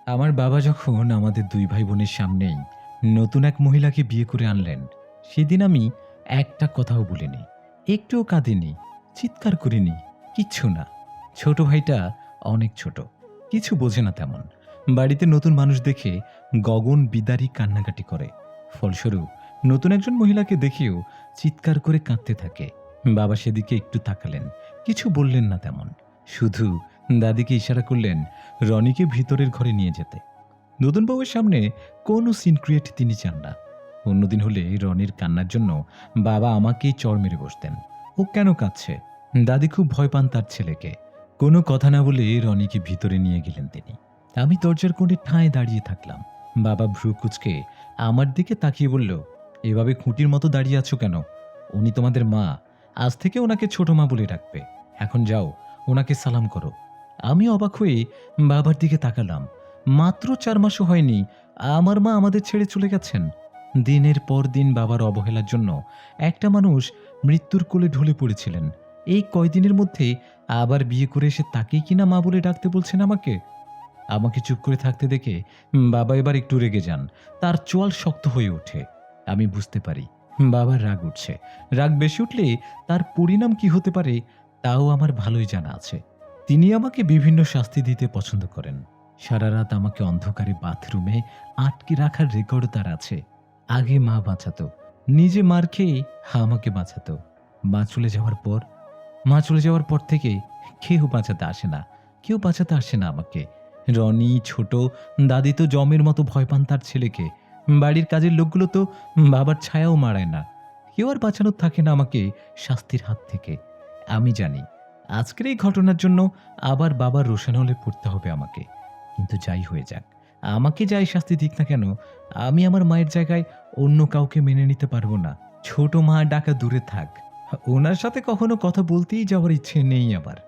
আমার বাবা যখন আমাদের দুই ভাই বোনের সামনেই নতুন এক মহিলাকে বিয়ে করে আনলেন, সেদিন আমি একটা কথাও বলিনি, একটুও কাঁদিনি, চিৎকার করিনি, কিচ্ছু না। ছোট ভাইটা অনেক ছোট, কিছু বোঝে না তেমন। বাড়িতে নতুন মানুষ দেখে গগন বিদারী কান্নাকাটি করে। ফলস্বরূপ নতুন একজন মহিলাকে দেখেও চিৎকার করে কাঁদতে থাকে। বাবা সেদিকে একটু তাকালেন, কিছু বললেন না তেমন, শুধু দাদিকে ইশারা করলেন রনিকে ভিতরের ঘরে নিয়ে যেতে। নতুন বউয়ের সামনে কোনো সিন ক্রিয়েট তিনি চান না। অন্যদিন হলে রনির কান্নার জন্য বাবা আমাকেই চড় মেরে বসতেন। ও কেন কাঁদছে? দাদি খুব ভয় পান তার ছেলেকে। কোনো কথা না বলে রনিকে ভিতরে নিয়ে গেলেন তিনি। আমি দরজার কোণে ঠায় দাঁড়িয়ে থাকলাম। বাবা ভ্রু কুচকে আমার দিকে তাকিয়ে বলল, এভাবে খুঁটির মতো দাঁড়িয়ে আছো কেন? উনি তোমাদের মা, আজ থেকে ওনাকে ছোট মা বলে ডাকবে। এখন যাও, ওনাকে সালাম করো। আমি অবাক হয়ে বাবার দিকে তাকালাম। মাত্র ৪ মাসও হয়নি আমার মা আমাদের ছেড়ে চলে গেছেন। দিনের পর দিন বাবার অবহেলার জন্য একটা মানুষ মৃত্যুর কোলে ঢলে পড়েছিলেন। এই কয়দিনের মধ্যে আবার বিয়ে করে এসে তাকেই কিনা মা বলে ডাকতে বলছেন আমাকে। আমাকে চুপ করে থাকতে দেখে বাবা এবার একটু রেগে যান। তার চোয়াল শক্ত হয়ে ওঠে। আমি বুঝতে পারি বাবার রাগ উঠছে। রাগ বেশি উঠলে তার পরিণাম কি হতে পারে তাও আমার ভালোই জানা আছে। তিনি আমাকে বিভিন্ন শাস্তি দিতে পছন্দ করেন। সারা রাত আমাকে অন্ধকারে বাথরুমে আটকে রাখার রেকর্ড তার আছে। আগে মা বাঁচাতো, নিজে মার খেয়ে আমাকে বাঁচাতো। মা চলে যাওয়ার পর মা চলে যাওয়ার পর থেকে কেউ বাঁচাতে আসে না, কেউ বাঁচাতে আসে না আমাকে। রনি, ছোট, দাদি তো জমের মতো ভয় পান তার ছেলেকে। বাড়ির কাজের লোকগুলো তো বাবার ছায়াও মারায় না। কেউ আর বাঁচানোর থাকে না আমাকে শাস্তির হাত থেকে। আমি জানি আজকের এই ঘটনার জন্য আবার বাবার রোশানলে পড়তে হবে আমাকে। কিন্তু যাই হয়ে যাক, আমাকে যাই শাস্তি দিক না কেন, আমি আমার মায়ের জায়গায় অন্য কাউকে মেনে নিতে পারবো না। ছোট মা ডাকা দূরে থাক, ওনার সাথে কখনো কথা বলতেই যাওয়ার ইচ্ছে নেই আমার।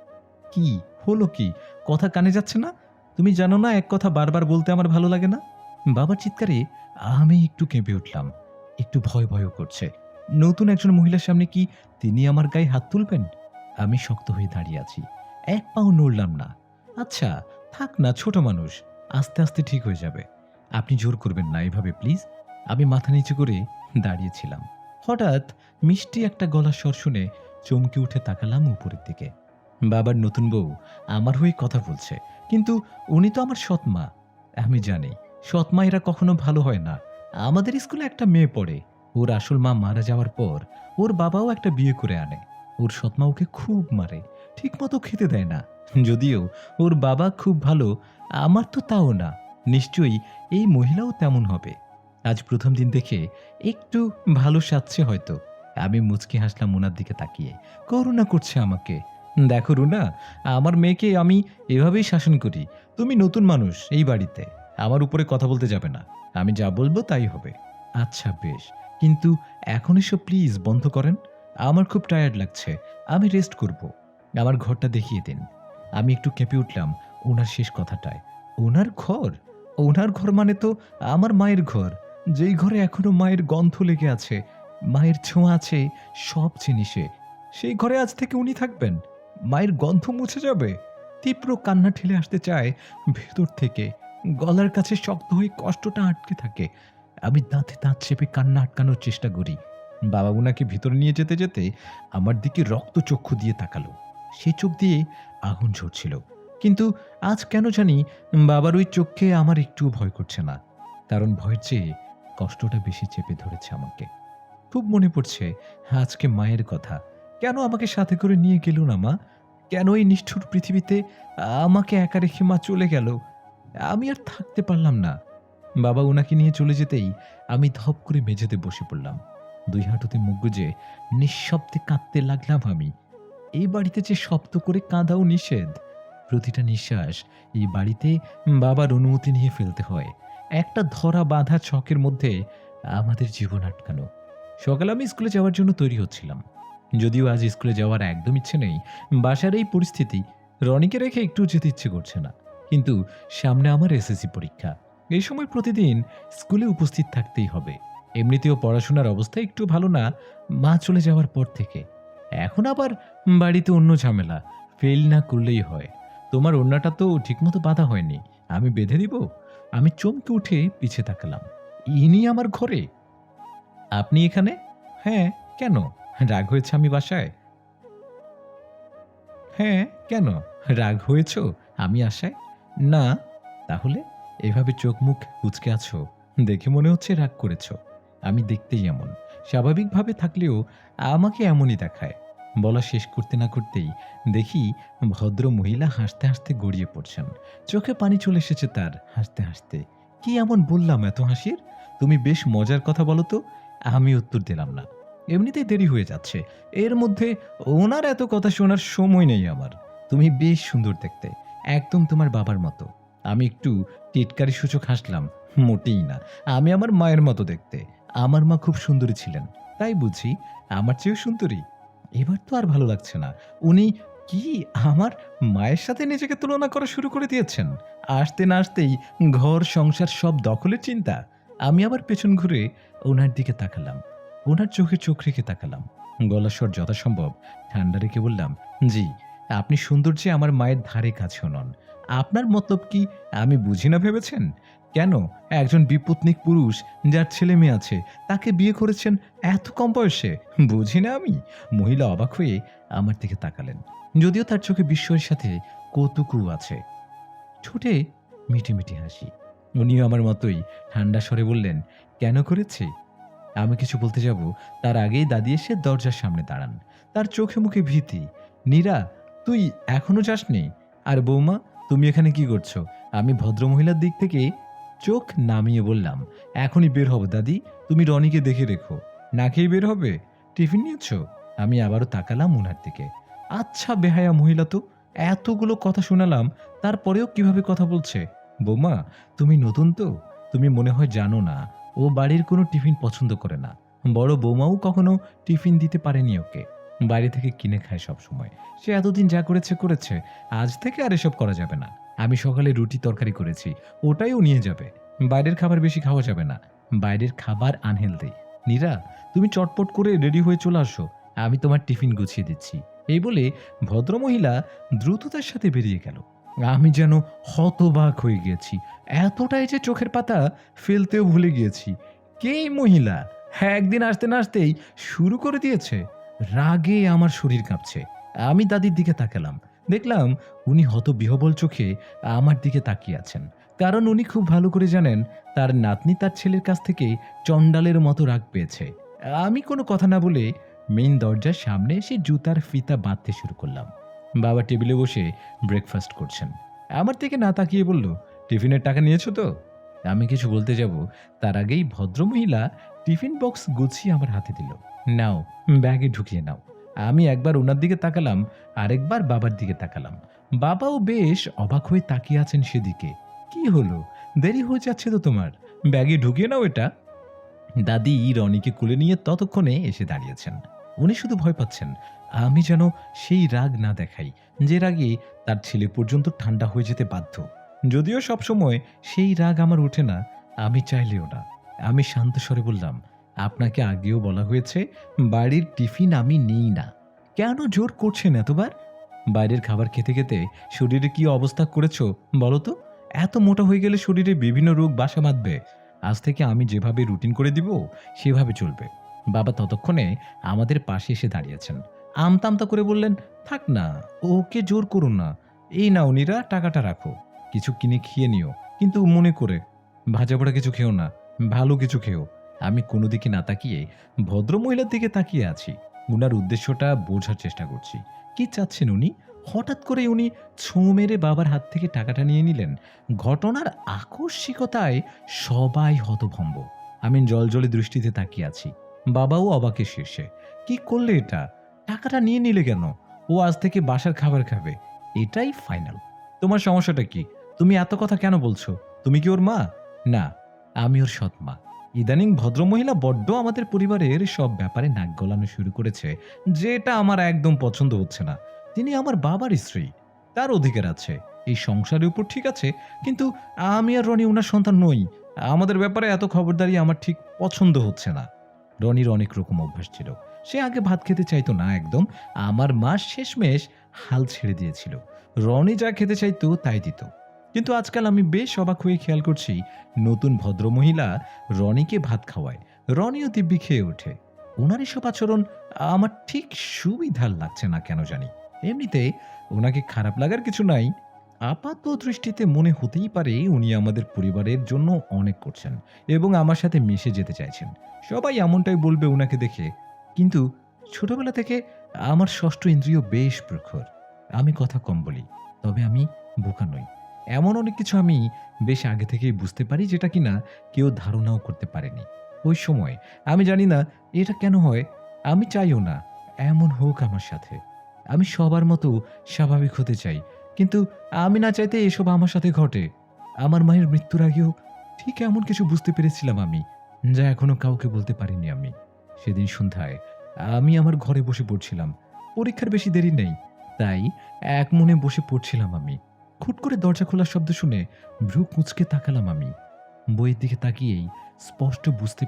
কি হলো কি? কথা কানে যাচ্ছে না? তুমি জানো না এক কথা বারবার বলতে আমার ভালো লাগে না? বাবার চিৎকারে আমি একটু কেঁপে উঠলাম। একটু ভয় ভয়ও করছে। নতুন একজন মহিলার সামনে কি তিনি আমার গায়ে হাত তুলবেন? আমি শক্ত হয়ে দাঁড়িয়ে আছি। এক পাও নড়লাম না। আচ্ছা, থাক না, ছোট মানুষ। আস্তে আস্তে ঠিক হয়ে যাবে। আপনি জোর করবেন না এভাবে প্লিজ। আমি মাথা নিচু করে দাঁড়িয়েছিলাম। হঠাৎ মিষ্টি একটা গলার স্বর শুনে চমকে উঠে তাকালাম উপরের দিকে। বাবার নতুন বউ আমার হয়ে কথা বলছে, কিন্তু উনি তো আমার সৎ মা। আমি জানি সৎ মায়েরা কখনো ভালো হয় না। আমাদের স্কুলে একটা মেয়ে পড়ে, ওর আসল মা মারা যাওয়ার পর ওর বাবাও একটা বিয়ে করে আনে। ওর সৎমা ওকে খুব মারে, ঠিক মতো খেতে দেয় না। যদিও ওর বাবা খুব ভালো, আমার তো তাও না। নিশ্চয়ই এই মহিলাও তেমন হবে। আজ প্রথম দিন দেখে একটু ভালো সাজছে হয়তো। আমি মুচকি হাসলাম ওনার দিকে তাকিয়ে। করুণা করছে আমাকে। দেখো রুনা, আমার মেয়েকে আমি এভাবেই শাসন করি। তুমি নতুন মানুষ এই বাড়িতে, আমার উপরে কথা বলতে যাবে না। আমি যা বলবো তাই হবে। আচ্ছা বেশ, কিন্তু এখন এসব প্লিজ বন্ধ করেন। আমার খুব টায়ার্ড লাগছে, আমি রেস্ট করব। আমার ঘরটা দেখিয়ে দিন। আমি একটু কেঁপে উঠলাম ওনার শেষ কথাটায়। ওনার ঘর? ওনার ঘর মানে তো আমার মায়ের ঘর, যেই ঘরে এখনো মায়ের গন্ধ লেগে আছে, মায়ের ছোঁয়া আছে সব জিনিসে। সেই ঘরে আজ থেকে উনি থাকবেন? মায়ের গন্ধ মুছে যাবে? তীব্র কান্না ঠেলে আসতে চায় ভেতর থেকে, গলার কাছে শক্ত হয়ে কষ্টটা আটকে থাকে। আমি দাঁতে দাঁত চেপে কান্না আটকানোর চেষ্টা করি। বাবা উনাকে ভিতরে নিয়ে যেতে যেতে আমার দিকে রক্তচক্ষু দিয়ে তাকালো। সে চোখ দিয়ে আগুন ঝরছিল, কিন্তু আজ কেন জানি বাবার ওই চোখে আমার একটুও ভয় করছে না। কারণ ভয়ের চেয়ে কষ্টটা বেশি চেপে ধরেছে আমাকে। খুব মনে পড়ছে আজকে মায়ের কথা। কেন আমাকে সাথে করে নিয়ে গেল না মা? কেন এই নিষ্ঠুর পৃথিবীতে আমাকে একা রেখে মা চলে গেল? আমি আর থাকতে পারলাম না। বাবা উনাকে নিয়ে চলে যেতেই আমি ধপ করে মেঝেতে বসে পড়লাম। দুই হাঁটুতে মুখ গুজে নিঃশব্দে কাঁদতে লাগলাম আমি। এই বাড়িতে যে শব্দ করে কাঁদাও নিষেধ। প্রতিটা নিঃশ্বাস এই বাড়িতে বাবার অনুমতি নিয়ে ফেলতে হয়। একটা ধরা বাঁধা ছকের মধ্যে আমাদের জীবন আটকানো। সকালে আমি স্কুলে যাওয়ার জন্য তৈরি হচ্ছিলাম। যদিও আজ স্কুলে যাওয়ার একদম ইচ্ছে নেই। বাসার এই পরিস্থিতি, রনিকে রেখে একটু যেতে ইচ্ছে করছে না। কিন্তু সামনে আমার এসএসসি পরীক্ষা। এই সময় প্রতিদিন স্কুলে উপস্থিত থাকতেই হবে। এমনিতেও পড়াশোনার অবস্থা একটু ভালো না মা চলে যাওয়ার পর থেকে। এখন আবার বাড়িতে অন্য ঝামেলা। ফেল না করলেই হয়। তোমার ওড়নাটা তো ঠিকমতো বাঁধা হয়নি, আমি বেঁধে দিব? আমি চমকে উঠে পিছে তাকালাম। ইনি আমার ঘরে! আপনি এখানে? হ্যাঁ, কেন? রাগ হয়েছে আমি বাসায়? হ্যাঁ, কেন? রাগ হয়েছ আমি আসায়? না। তাহলে? এভাবে চোখ মুখ কুঁচকে আছো, দেখে মনে হচ্ছে রাগ করেছ। আমি দেখতেই এমন। স্বাভাবিকভাবে থাকলেও আমাকে এমনই দেখায়। বলা শেষ করতে না করতেই দেখি ভদ্র মহিলা হাসতে, হাসতে গড়িয়ে পড়ছেন। চোখে পানি চলে এসেছে তার হাসতে, হাসতে। কি এমন বললাম এত হাসির? তুমি বেশ মজার কথা বলো তো। আমি উত্তর দিলাম না। এমনিতেই দেরি হয়ে যাচ্ছে। এর মধ্যে ওনার এত কথা শোনার সময় নেই আমার। তুমি বেশ সুন্দর দেখতে। একদম তোমার বাবার মতো। আমি একটু টিটকারি সূচক হাসলাম। মোটেই না। আমি আমার মায়ের মতো দেখতে। আমার মা খুব সুন্দরী ছিলেন। তাই বুঝি আমার চেয়েও সুন্দরী? এবার তো আর ভালো লাগছে না। উনি কি আমার মায়ের সাথে নিজেকে তুলনা করা শুরু করে দিয়েছেন? আসতে না আসতেই ঘর সংসার সব দখলের চিন্তা। আমি আবার পেছন ঘুরে ওনার দিকে তাকালাম। ওনার চোখে চোখ রেখে তাকালাম। গলার স্বর যথাসম্ভব ঠান্ডা রেখে বললাম, জি, আপনি সৌন্দর্যে আমার মায়ের ধারে কাছেও নন। আপনার মতলব কি আমি বুঝি না ভেবেছেন? কেন একজন বিপত্নিক পুরুষ যার ছেলে মেয়ে আছে তাকে বিয়ে করেছেন এত কম বয়সে? বুঝি না আমি? মহিলা অবাক হয়ে আমার দিকে তাকালেন। যদিও তার চোখে বিস্ময়ের সাথে কৌতুকও আছে। ঠোঁটে মিটি, মিটি হাসি। উনিও আমার মতোই ঠান্ডা স্বরে বললেন, কেন করেছি? আমি কিছু বলতে যাব তার আগেই দাদি এসে দরজার সামনে দাঁড়ান। তার চোখে মুখে ভীতি। নীরা, তুই এখনো যাসনি? আর বৌমা, তুমি এখানে কি করছো? আমি ভদ্রমহিলার দিক থেকে চোখ নামিয়ে বললাম, এখনই বের হব দাদি। তুমি রনিকে দেখে রেখো। না খেয়ে বের হবে? টিফিন নিয়েছো? আমি আবারও তাকালাম উনার দিকে। আচ্ছা বেহায়া মহিলা তো, এতগুলো কথা শোনালাম তারপরেও কিভাবে কথা বলছে? বৌমা, তুমি নতুন তো, তুমি মনে হয় জানো না ও বাড়ির কোনো টিফিন পছন্দ করে না। বড় বৌমাও কখনো টিফিন দিতে পারেনি ওকে। বাইরে থেকে কিনে খায় সবসময়। সে এতদিন যা করেছে করেছে। আজ থেকে আর এসব করা যাবে না। আমি সকালে রুটি তরকারি করেছি। ওটাইও নিয়ে যাবে। বাইরের খাবার বেশি খাওয়া যাবে না। বাইরের খাবার আনহেলদি। নীরা, তুমি চটপট করে রেডি হয়ে চলে আসো। আমি তোমার টিফিন গুছিয়ে দিচ্ছি। এই বলে ভদ্রমহিলা দ্রুততার সাথে বেরিয়ে গেল। আমি যেন হতবাক হয়ে গেছি। এতটাই যে চোখের পাতা ফেলতেও ভুলে গিয়েছি। কে এই মহিলা? হ্যাঁ, একদিন আসতে না আসতেই শুরু করে দিয়েছে। রাগে আমার শরীর কাঁপছে। আমি দাদির দিকে তাকালাম। দেখলাম উনি হতবিহ্বল চোখে আমার দিকে তাকিয়ে আছেন। কারণ উনি খুব ভালো করে জানেন তার নাতনি তার ছেলের কাছ থেকে চণ্ডালের মতো রাগ পেয়েছে। আমি কোনো কথা না বলে মেইন দরজার সামনে এসে জুতার ফিতা বাঁধতে শুরু করলাম। বাবা টেবিলে বসে ব্রেকফাস্ট করছেন। আমার দিকে না তাকিয়ে বলল, টিফিনের টাকা নিয়েছো তো? আমি কিছু বলতে যাব তার আগেই ভদ্রমহিলা টিফিন বক্স গুছিয়ে আমার হাতে দিল। নাও, ব্যাগে ঢুকিয়ে নাও। আমি একবার ওনার দিকে তাকালাম, আরেকবার বাবার দিকে তাকালাম। বাবাও বেশ অবাক হয়ে তাকিয়ে আছেন সেদিকে। কি হলো? দেরি হয়ে যাচ্ছে তো তোমার। ব্যাগে ঢুকিয়ে নাও এটা। দাদি রনিকে কোলে নিয়ে ততক্ষণে এসে দাঁড়িয়েছেন। উনি শুধু ভয় পাচ্ছেন আমি যেন সেই রাগ না দেখাই যে রাগে তার ছেলে পর্যন্ত ঠান্ডা হয়ে যেতে বাধ্য। যদিও সবসময় সেই রাগ আমার ওঠে না, আমি চাইলেও না। আমি শান্ত স্বরে বললাম, আপনাকে আগেও বলা হয়েছে বাড়ির টিফিন আমি নিই না। কেন জোর করছেন এতবার? বাইরের খাবার খেতে খেতে শরীরে কি অবস্থা করেছো বলো তো? এত মোটা হয়ে গেলে শরীরে বিভিন্ন রোগ বাসা বাঁধবে। আজ থেকে আমি যেভাবে রুটিন করে দিব সেভাবে চলবে। বাবা ততক্ষণে আমাদের পাশে এসে দাঁড়িয়েছেন। আমতা আমতা করে বললেন, থাক না, ওকে জোর করুন না। এই নাও নীরা, টাকাটা রাখো। কিছু কিনে খেয়ে নিও, কিন্তু মনে করে ভাজা পোড়া কিছু খেও না, ভালো কিছু খেও। আমি কোনো দিকে না তাকিয়ে ভদ্রমহিলার দিকে তাকিয়ে আছি। উনার উদ্দেশ্যটা বোঝার চেষ্টা করছি। কি চাচ্ছেন উনি? হঠাৎ করে উনি ছোঁ মেরে বাবার হাত থেকে টাকাটা নিয়ে নিলেন। ঘটনার আকস্মিকতায় সবাই হতভম্ব। আমি জলজলে দৃষ্টিতে তাকিয়ে আছি। বাবাও অবাকের শীর্ষে। কি করলে এটা? টাকাটা নিয়ে নিলে কেন? ও আজ থেকে বাসার খাবার খাবে, এটাই ফাইনাল। তোমার সমস্যাটা কি? তুমি এত কথা কেন বলছো? তুমি কি ওর মা? না, আমি ওর সৎ মা। ইদানিং ভদ্রমহিলা বড্ড আমাদের পরিবারের সব ব্যাপারে নাক গলানো শুরু করেছে, যেটা আমার একদম পছন্দ হচ্ছে না। তিনি আমার বাবার স্ত্রী, তার অধিকার আছে এই সংসারের উপর, ঠিক আছে, কিন্তু আমি আর রনি ওনার সন্তান নই। আমাদের ব্যাপারে এত খবরদারি আমার ঠিক পছন্দ হচ্ছে না। রনির অনেক রকম অভ্যাস ছিল। সে আগে ভাত খেতে চাইতো না একদম। আমার মা শেষমেশ হাল ছেড়ে দিয়েছিল। রনি যা খেতে চাইতো তাই দিত। কিন্তু আজকাল আমি বেশ অবাক হয়ে খেয়াল করছি, নতুন ভদ্রমহিলা রনিকে ভাত খাওয়ায়, রনিও দিব্যি খেয়ে ওঠে। ওনার এসব আচরণ আমার ঠিক সুবিধার লাগছে না কেন জানি। এমনিতে ওনাকে খারাপ লাগার কিছু নাই, আপাত দৃষ্টিতে মনে হতেই পারে উনি আমাদের পরিবারের জন্য অনেক করছেন এবং আমার সাথে মিশে যেতে চাইছেন। সবাই এমনটাই বলবে ওনাকে দেখে। কিন্তু ছোটবেলা থেকে আমার ষষ্ঠ ইন্দ্রিয় বেশ প্রখর। আমি কথা কম বলি, তবে আমি বোকা নই। এমন অনেক কিছু আমি বেশ আগে থেকেই বুঝতে পারি, যেটা কিনা কেউ ধারণাও করতে পারেনি ওই সময়। আমি জানি না এটা কেন হয়, আমি চাইও না এমন হোক আমার সাথে। আমি সবার মতো স্বাভাবিক হতে চাই, কিন্তু আমি না চাইতে এসব আমার সাথে ঘটে। আমার মায়ের মৃত্যুর আগেও ঠিক এমন কিছু বুঝতে পেরেছিলাম আমি, যা এখনো কাউকে বলতে পারিনি আমি। সেদিন সন্ধ্যায় আমি আমার ঘরে বসে পড়ছিলাম। পরীক্ষার বেশি দেরি নেই, তাই এক মনে বসে পড়ছিলাম আমি। খুট করে দরজা খোলার শব্দ শুনে ভ্রু কুঁচকে তাকালাম আমি। বইয়ের দিকে তাকিয়েই স্পষ্ট বুঝতে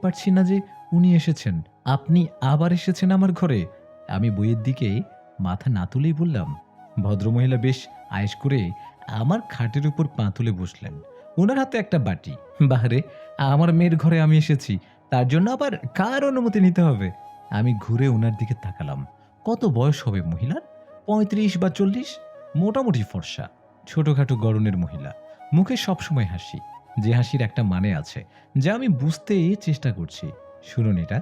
পারছি না যে উনি এসেছেন। আপনি আবার এসেছেন আমার ঘরে? আমি বইয়ের দিকে মাথা না তুলেই বললাম। ভদ্রমহিলা বেশ আয়েশ করে আমার খাটের উপর পা তুলে বসলেন। ওনার হাতে একটা বাটি। বাহারে, আমার মেয়ের ঘরে আমি এসেছি, তার জন্য আবার কার অনুমতি নিতে হবে? আমি ঘুরে ওনার দিকে তাকালাম। কত বয়স হবে মহিলার? ৩৫ বা ৪০। মোটামুটি ফর্সা, ছোটখাটো গড়নের মহিলা। মুখে সবসময় হাসি, যে হাসির একটা মানে আছে, যা আমি বুঝতে চেষ্টা করছি। শুনুন, এটা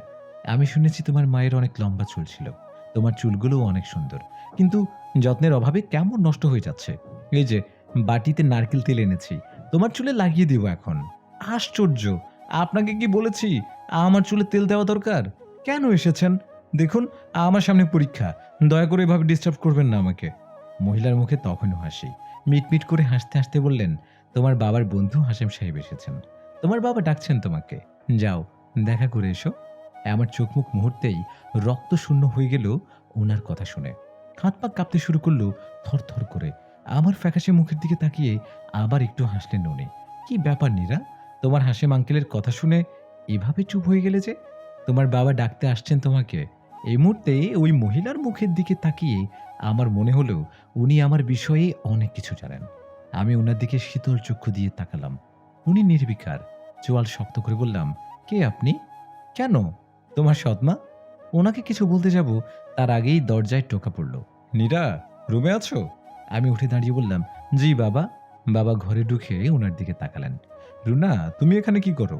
আমি শুনেছি তোমার মায়ের অনেক লম্বা চুল ছিল। তোমার চুলগুলোও অনেক সুন্দর, কিন্তু যত্নের অভাবে কেমন নষ্ট হয়ে যাচ্ছে। এই যে বাটিতে নারকেল তেল এনেছি, তোমার চুলে লাগিয়ে দিব এখন। আশ্চর্য! আপনাকে কি বলেছি আমার চুলে তেল দেওয়া দরকার? কেন এসেছেন? দেখুন, আমার সামনে পরীক্ষা, দয়া করে এভাবে ডিস্টার্ব করবেন না আমাকে। মহিলার মুখে তখনও হাসি। মিটমিট করে হাসতে হাসতে বললেন, তোমার বাবার বন্ধু হাশেম সাহেব এসেছেন। তোমার বাবা ডাকছেন তোমাকে। যাও, দেখা করে এসো। আমার চোখ মুখ মুহূর্তেই রক্ত শূন্য হয়ে গেল ওনার কথা শুনে। হাত পা কাঁপতে শুরু করলো থরথর করে। আমার ফ্যাকাশে মুখের দিকে তাকিয়ে আবার একটু হাসলেন উনি। কি ব্যাপার নীরা, তোমার হাশেম আঙ্কেলের কথা শুনে এভাবে চুপ হয়ে গেলে যে? তোমার বাবা ডাকতে আসছেন তোমাকে? এই মুহূর্তে ওই মহিলার মুখের দিকে তাকিয়ে আমার মনে হলো উনি আমার বিষয়ে অনেক কিছু জানেন। আমি ওনার দিকে শীতল চক্ষু দিয়ে তাকালাম। উনি নির্বিকার। চোয়াল শক্ত করে বললাম, কে আপনি? কেন? তোমার সৎমা। ওনাকে কিছু বলতে যাব, তার আগেই দরজায় টোকা পড়ল। নীরা, রুমে আছো? আমি উঠে দাঁড়িয়ে বললাম, জি বাবা। বাবা ঘরে ঢুকে ওনার দিকে তাকালেন। রুনা, তুমি এখানে কি করো?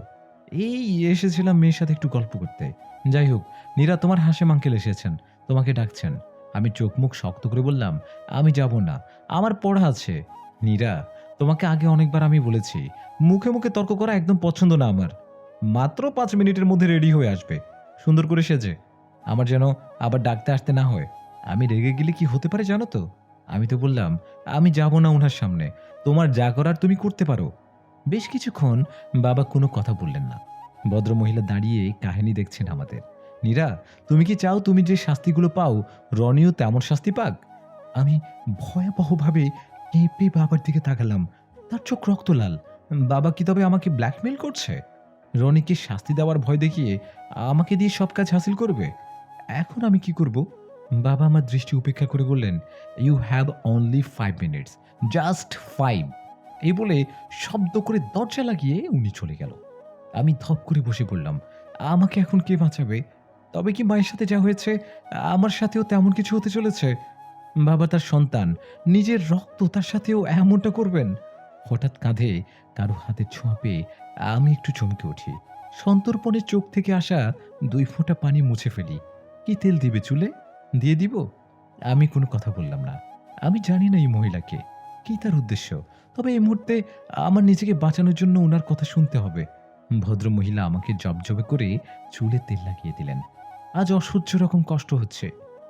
এই এসেছিলাম মেয়ের সাথে একটু গল্প করতে। যাই হোক, নীরা, তোমার হাশেম আঙ্কেল এসেছেন, তোমাকে ডাকছেন। আমি চোখ মুখ শক্ত করে বললাম, আমি যাব না, আমার পড়া আছে। নীরা, তোমাকে আগে অনেকবার আমি বলেছি, মুখে মুখে তর্ক করা একদম পছন্দ না আমার। মাত্র ৫ মিনিটের মধ্যে রেডি হয়ে আসবে, সুন্দর করে সেজে। আমার যেন আবার ডাকতে আসতে না হয়। আমি রেগে গেলে কি হতে পারে জানো তো? আমি তো বললাম, আমি যাব না ওনার সামনে। তোমার যা করার তুমি করতে পারো। বেশ কিছুক্ষণ বাবা কোনো কথা বললেন না। ভদ্রমহিলা দাঁড়িয়ে কাহিনী দেখছেন আমাদের। নীরা, তুমি কি চাও তুমি যে শাস্তিগুলো পাও, রনিও তেমন শাস্তি পাক? আমি ভয়াবহভাবে কেঁপে বাবার দিকে তাকালাম। তার চোখ রক্ত লাল। বাবা কি তবে আমাকে ব্ল্যাকমেল করছে? রনিকে শাস্তি দেওয়ার ভয় দেখিয়ে আমাকে দিয়ে সব কাজ হাসিল করবে? এখন আমি কি করব? বাবা আমার দৃষ্টি উপেক্ষা করে বললেন, you have only 5 minutes, just 5। এই বলে শব্দ করে দরজা লাগিয়ে উনি চলে গেল। আমি ধপ করে বসে পড়লাম। আমাকে এখন কে বাঁচাবে? তবে কি মায়ের সাথে যা হয়েছে আমার সাথেও তেমন কিছু হতে চলেছে? বাবা তার সন্তান, নিজের রক্ত, তার সাথেও এমনটা করবেন? হঠাৎ কাঁধে কারো হাতের ছোঁয়া পেয়ে আমি একটু চমকে উঠি। সন্তর্পণে চোখ থেকে আসা 2 ফোঁটা পানি মুছে ফেলি। কি তেল দিবে চুলে? দিয়ে দিব? আমি কোনো কথা বললাম না। আমি জানি না এই মহিলাকে, কি তার উদ্দেশ্য। তবে এই মুহূর্তে আমার নিজেকে বাঁচানোর জন্য উনার কথা শুনতে হবে। ভদ্র মহিলা আমাকে জবজবে করে চুলে তেল লাগিয়ে দিলেন। আজ অসহ্য রকম কষ্ট হচ্ছে।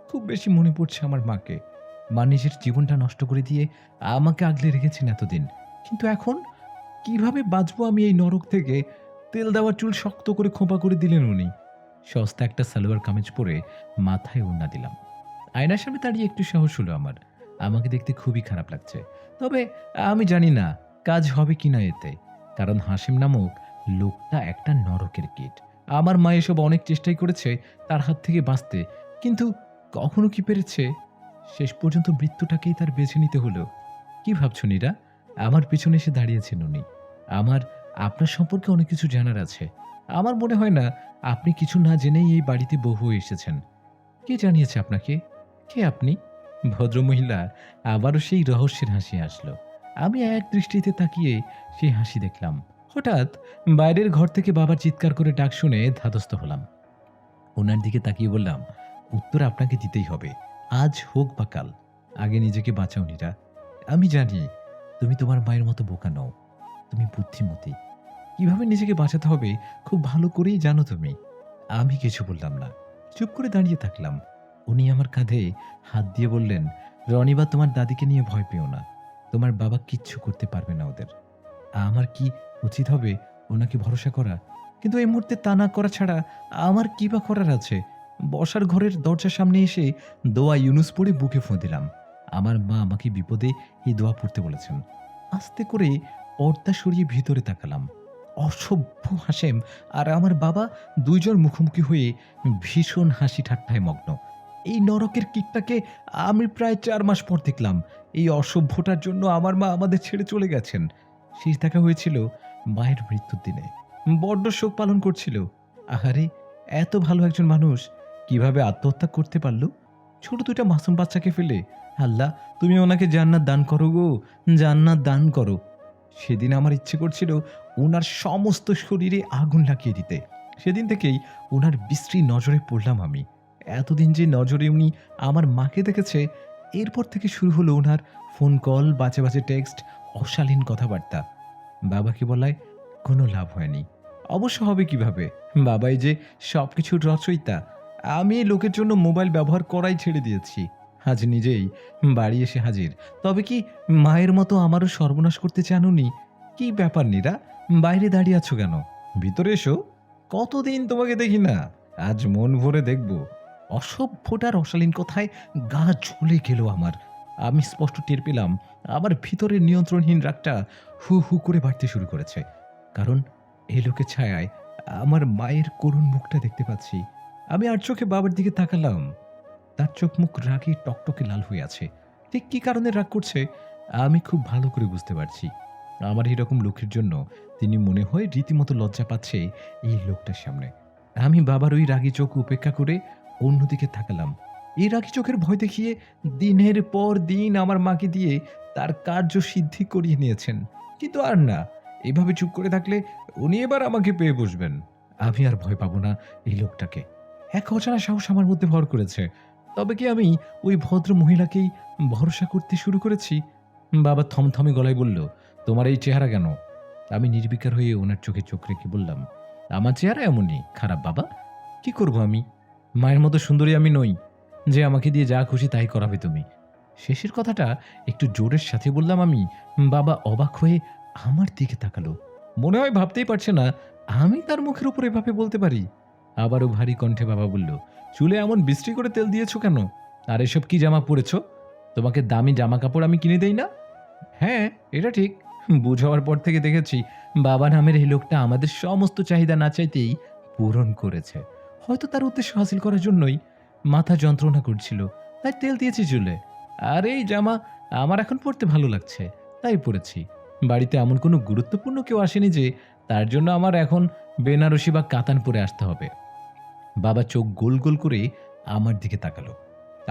খুব বেশি মনে পড়ছে আমার মাকে। মা নিজের জীবনটা নষ্ট করে দিয়ে আমাকে আগলে রেখেছেন এতদিন। কিন্তু এখন কিভাবে বাঁচবো আমি এই নরক থেকে? তেল দেওয়া চুল শক্ত করে খোঁপা করে দিলেন উনি। সস্তা একটা সালোয়ার কামিজ পরে মাথায় ওড়না দিলাম। আয়নার সামনে দাঁড়িয়ে একটু সাহস হলো আমার। আমাকে দেখতে খুবই খারাপ লাগছে। তবে আমি জানি না কাজ হবে কিনা এতে। কারণ হাসিম নামক লোকটা একটা নরকের কীট। আমার মা এসব অনেক চেষ্টাই করেছে তার হাত থেকে বাঁচতে, কিন্তু কখনো কি পেরেছে? শেষ পর্যন্ত মৃত্যুটাকেই তার বেছে নিতে হলো। কি ভাবছো নীরা? আমার পিছনে এসে দাঁড়িয়েছেন উনি। আমার আপনার সম্পর্কে অনেক কিছু জানার আছে। আমার মনে হয় না আপনি কিছু না জেনেই এই বাড়িতে বউ হয়ে এসেছেন। কে জানিয়েছে আপনাকে? কে আপনি? ভদ্রমহিলা আবারও সেই রহস্যের হাসি হাসলো। আমি এক দৃষ্টিতে তাকিয়ে সেই হাসি দেখলাম। হঠাৎ বাইরের ঘর থেকে বাবার চিৎকার করে ডাক শুনে ধাতস্থ হলাম। ওনার দিকে তাকিয়ে বললাম, উত্তর আপনাকে দিতেই হবে। আজ হোক বা কাল। আগে নিজেকে বাঁচাও নীরা। আমি জানি তুমি তোমার মায়ের মতো বোকা নও। তুমি বুদ্ধিমতী। কিভাবে নিজেকে বাঁচাতে হবে খুব ভালো করেই জানো তুমি। আমি কিছু বললাম না। চুপ করে দাঁড়িয়ে থাকলাম। উনি আমার কাঁধে হাত দিয়ে বললেন, রনিবা তোমার দাদিকে নিয়ে ভয় পেও না। তোমার বাবা কিচ্ছু করতে পারবে না ওদের। আমার কি উচিত হবে ওনাকে ভরসা করা? কিন্তু এই মুহূর্তে তা না করা ছাড়া আমার কি বা করার আছে? বসার ঘরের দরজার সামনে এসে দোয়া ইউনুস পড়ে বুকে ফুঁ দিলাম। আমার মা আমাকে বিপদে এই দোয়া পড়তে বলেছেন। আস্তে করে পর্দা সরিয়ে ভিতরে তাকালাম। অসভ্য হাসেম আর আমার বাবা দুইজন মুখোমুখি হয়ে ভীষণ হাসি ঠাট্টায় মগ্ন। এই নরকের কিকটাকে আমি প্রায় ৪ মাস পর দেখলাম। এই অসভ্যটার জন্য আমার মা আমাদের ছেড়ে চলে গেছেন। শেষ দেখা হয়েছিল মায়ের মৃত্যুর দিনে। বড্ড শোক পালন করছিল। আহারে, এত ভালো একজন মানুষ কিভাবে আত্মহত্যা করতে পারল? ছোট ২ টা মাসুম বাচ্চাকে ফেলে। আল্লাহ, তুমি ওনাকে জান্নাত দান করো গো, জান্নাত দান করো। সেদিন আমার ইচ্ছে করছিল উনার সমস্ত শরীরে আগুন লাগিয়ে দিতে। সেদিন থেকেই উনার বিশ্রী নজরে পড়লাম আমি। এতদিন যে নজরে উনি আমার মাকে দেখেছে, এরপর থেকে শুরু হলো উনার ফোন কল, বাজে বাজে টেক্সট, অশালীন কথাবার্তা। বাবাকে বলায় কোনো লাভ হয়নি। অবশ্য হবে কিভাবে? বাবাই যে সবকিছুর রচয়িতা। আমি এই লোকের জন্য মোবাইল ব্যবহার করাই ছেড়ে দিয়েছি। আজ নিজেই বাড়ি এসে হাজির। তবে কি মায়ের মতো আমারও সর্বনাশ করতে চান উনি? কি ব্যাপার নীরা? বাইরে দাঁড়িয়ে আছো কেন? ভিতরে এসো। কতদিন তোমাকে দেখি না। আজ মন ভরে দেখব। অসভ্যটার অশালীন কথায় গা জ্বলে গেল আমার। আমি স্পষ্ট টের পেলাম আমার ভিতরের নিয়ন্ত্রণহীন রাগটা হু হু করে বাড়তে শুরু করেছে। কারণ এই লোকের ছায়ায় আমার মায়ের করুণ মুখটা দেখতে পাচ্ছি। আমি আর চোখে বাবার দিকে তাকালাম। তার চোখ মুখ রাগে টকটকে লাল হয়ে আছে। ঠিক কি কারণে রাগ করছে আমি খুব ভালো করে বুঝতে পারছি। আমার এরকম লোকের জন্য তিনি মনে হয় রীতিমতো লজ্জা পাচ্ছে এই লোকটার সামনে। আমি বাবার ওই রাগী চোখ উপেক্ষা করে অন্যদিকে তাকালাম। এই রাগী চোখের ভয় দেখিয়ে দিনের পর দিন আমার মাকে দিয়ে তার কার্য সিদ্ধি করিয়ে নিয়েছেন। কিন্তু আর না, এভাবে চুপ করে থাকলে উনি এবার আমাকে পেয়ে বসবেন। আমি আর ভয় পাবো না এই লোকটাকে। এক অজানা সাহস আমার মধ্যে ভর করেছে। তবে কি আমি ওই ভদ্র মহিলাকেই ভরসা করতে শুরু করেছি? বাবা থমথমে গলায় বলল, তোমার এই চেহারা কেন? আমি নির্বিকার হয়ে ওনার চোখে চোখ রেখে বললাম, আমার চেহারা এমনই খারাপ বাবা। কি করব আমি? মায়ের মতো সুন্দরী আমি নই যে আমাকে দিয়ে যা খুশি তাই করাবে তুমি। শেষের কথাটা একটু জোরের সাথে বললাম আমি। বাবা অবাক হয়ে আমার দিকে তাকালো। মনে হয় ভাবতেই পারছে না আমি তার মুখের উপর এভাবে বলতে পারি। আবারও ভারী কণ্ঠে বাবা বলল, চুলে এমন বিশ্রী করে তেল দিয়েছো কেন? আর এসব কি জামা পরেছ? তোমাকে দামি জামা কাপড় আমি কিনে দেই না? হ্যাঁ, এটা ঠিক। বুঝ হওয়ার পর থেকে দেখেছি বাবা নামের এই লোকটা আমাদের সমস্ত চাহিদা না চাইতেই পূরণ করেছে। হয়তো তার উদ্দেশ্য হাসিল করার জন্যই মাথা যন্ত্রণা করছিল, তাই তেল দিয়েছি চুলে। আর এই জামা আমার এখন পরতে ভালো লাগছে, তাই পরেছি। বাড়িতে এমন কোনো গুরুত্বপূর্ণ কেউ আসেনি যে তার জন্য আমার এখন বেনারসি বা কাতান পরে আসতে হবে। বাবা চোখ গোল গোল করে আমার দিকে তাকালো।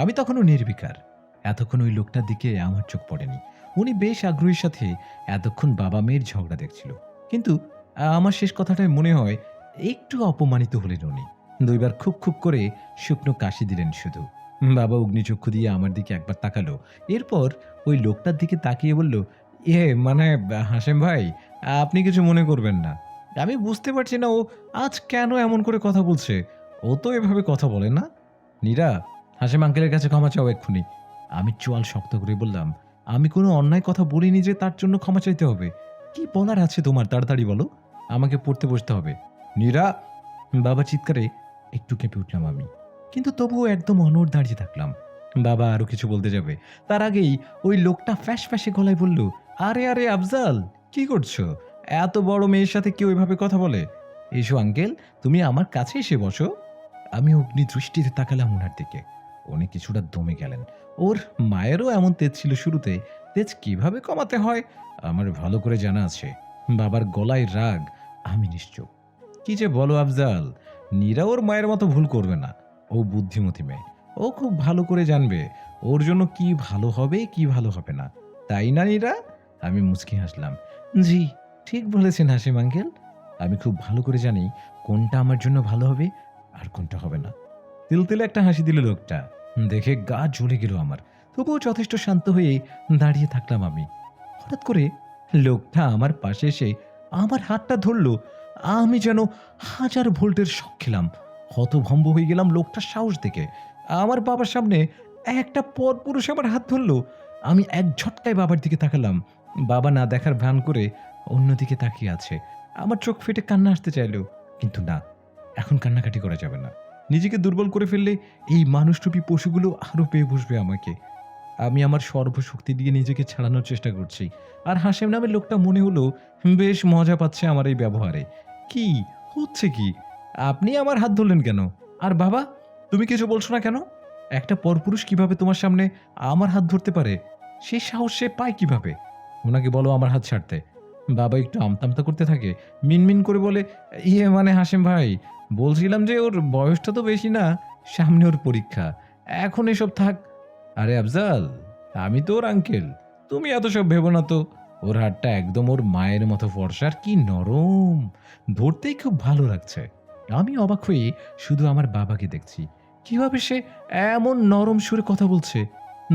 আমি তখনও নির্বিকার। এতক্ষণ ওই লোকটার দিকে আমার চোখ পড়েনি। উনি বেশ আগ্রহের সাথে এতক্ষণ বাবা মেয়ের ঝগড়া দেখছিল। কিন্তু আমার শেষ কথাটায় মনে হয় একটু অপমানিত হলেন উনি। ২ বার খুব খুব করে শুকনো কাশি দিলেন শুধু। বাবা অগ্নিচক্ষু দিয়ে আমার দিকে একবার তাকালো। এরপর ওই লোকটার দিকে তাকিয়ে বলল, মানে হাশেম ভাই, আপনি কিছু মনে করবেন না। আমি বুঝতে পারছি না ও আজ কেন এমন করে কথা বলছে। ও তো এভাবে কথা বলে না। নীরা, হাশেম আঙ্কেলের কাছে ক্ষমা চাও এক্ষুনি। আমি চোয়াল শক্ত করে বললাম, আমি কোনো অন্যায় কথা বলিনি যে তার জন্য ক্ষমা চাইতে হবে। কি বলার আছে তোমার, তাড়াতাড়ি বলো। আমাকে পড়তে বসতে হবে। নীরা! বাবা চিৎকারে একটু কেঁপে উঠলাম আমি। কিন্তু তবুও একদম অনড় দাঁড়িয়ে থাকলাম। বাবা আরো কিছু বলতে যাবে, তার আগেই ওই লোকটা ফ্যাঁস ফ্যাঁসে গলায় বলল, আরে আরে আফজাল, কি করছো? এত বড় মেয়ের সাথে কেউ এভাবে কথা বলে? এসো আঙ্কেল, তুমি আমার কাছে এসে বসো। আমি অগ্নি দৃষ্টিতে তাকালাম ওনার দিকে। উনি কিছুটা দমে গেলেন। ওর মায়েরও এমন তেজ ছিল শুরুতে, তেজ কিভাবে কমাতে হয় আমার ভালো করে জানা আছে। বাবার গলায় রাগ, আমি নিশ্চুপ। কি যে বলো আফজাল, নীরা ওর মায়ের মতো ভুল করবে না। ও বুদ্ধিমতী মেয়ে, ও খুব ভালো করে জানবে ওর জন্য কি ভালো হবে কি ভালো হবে না, তাই না নীরা? আমি মুচকি হাসলাম। জি, ঠিক বলেছেন হাসিম আঙ্কেল। আমি খুব ভালো করে জানি কোনটা আমার জন্য ভালো হবে আর কোনটা হবে না। তিলতিলে একটা হাসি দিল লোকটা, দেখে গা জ্বলে গেল আমার। তবুও যথেষ্ট শান্ত হয়ে দাঁড়িয়ে থাকলাম আমি। হঠাৎ করে লোকটা আমার পাশে এসে আমার হাতটা ধরলো। আমি যেন 1000 ভোল্টের শক খেলাম। হতভম্ব হয়ে গেলাম লোকটার সাহস দেখে। আমার বাবার সামনে একটা পরপুরুষ আমার হাত ধরলো। আমি এক ঝটকায় বাবার দিকে তাকালাম। বাবা না দেখার ভান করে অন্যদিকে তাকিয়ে আছে। আমার চোখ ফেটে কান্না আসতে চাইলো, কিন্তু না, এখন কান্নাকাটি করা যাবে না। নিজেকে দুর্বল করে ফেললে এই মানুষরূপী পশুগুলো আরো পেয়ে বসবে আমাকে। আমি আমার সর্বশক্তি দিয়ে নিজেকে ছাড়ানোর চেষ্টা করছি। আর হাসেম নামের লোকটা মনে হলো বেশ মজা পাচ্ছে আমার এই ব্যবহারে। কি হচ্ছে কি? আপনি আমার হাত ধরলেন কেন? আর বাবা, তুমি কিছু বলছো না কেন? একটা পরপুরুষ কিভাবে তোমার সামনে আমার হাত ধরতে পারে? সেই সাহস সে পায় কিভাবে? ওনাকে বলো আমার হাত ছাড়তে। বাবা একটু আমতামতা করতে থাকে, মিনমিন করে বলে, ইয়ে মানে হাসেম ভাই, বলছিলাম যে ওর বয়সটা তো বেশি না, সামনে ওর পরীক্ষা, এখন এসব থাক। আরে আফজাল, আমি তো ওর আঙ্কেল, তুমি এত সব ভেবো না তো। ওর হাতটা একদম ওর মায়ের মতো ফর্সা, আর কি নরম, ধরতেই খুব ভালো লাগছে। আমি অবাক হয়ে শুধু আমার বাবাকে দেখছি, কিভাবে সে এমন নরম সুরে কথা বলছে।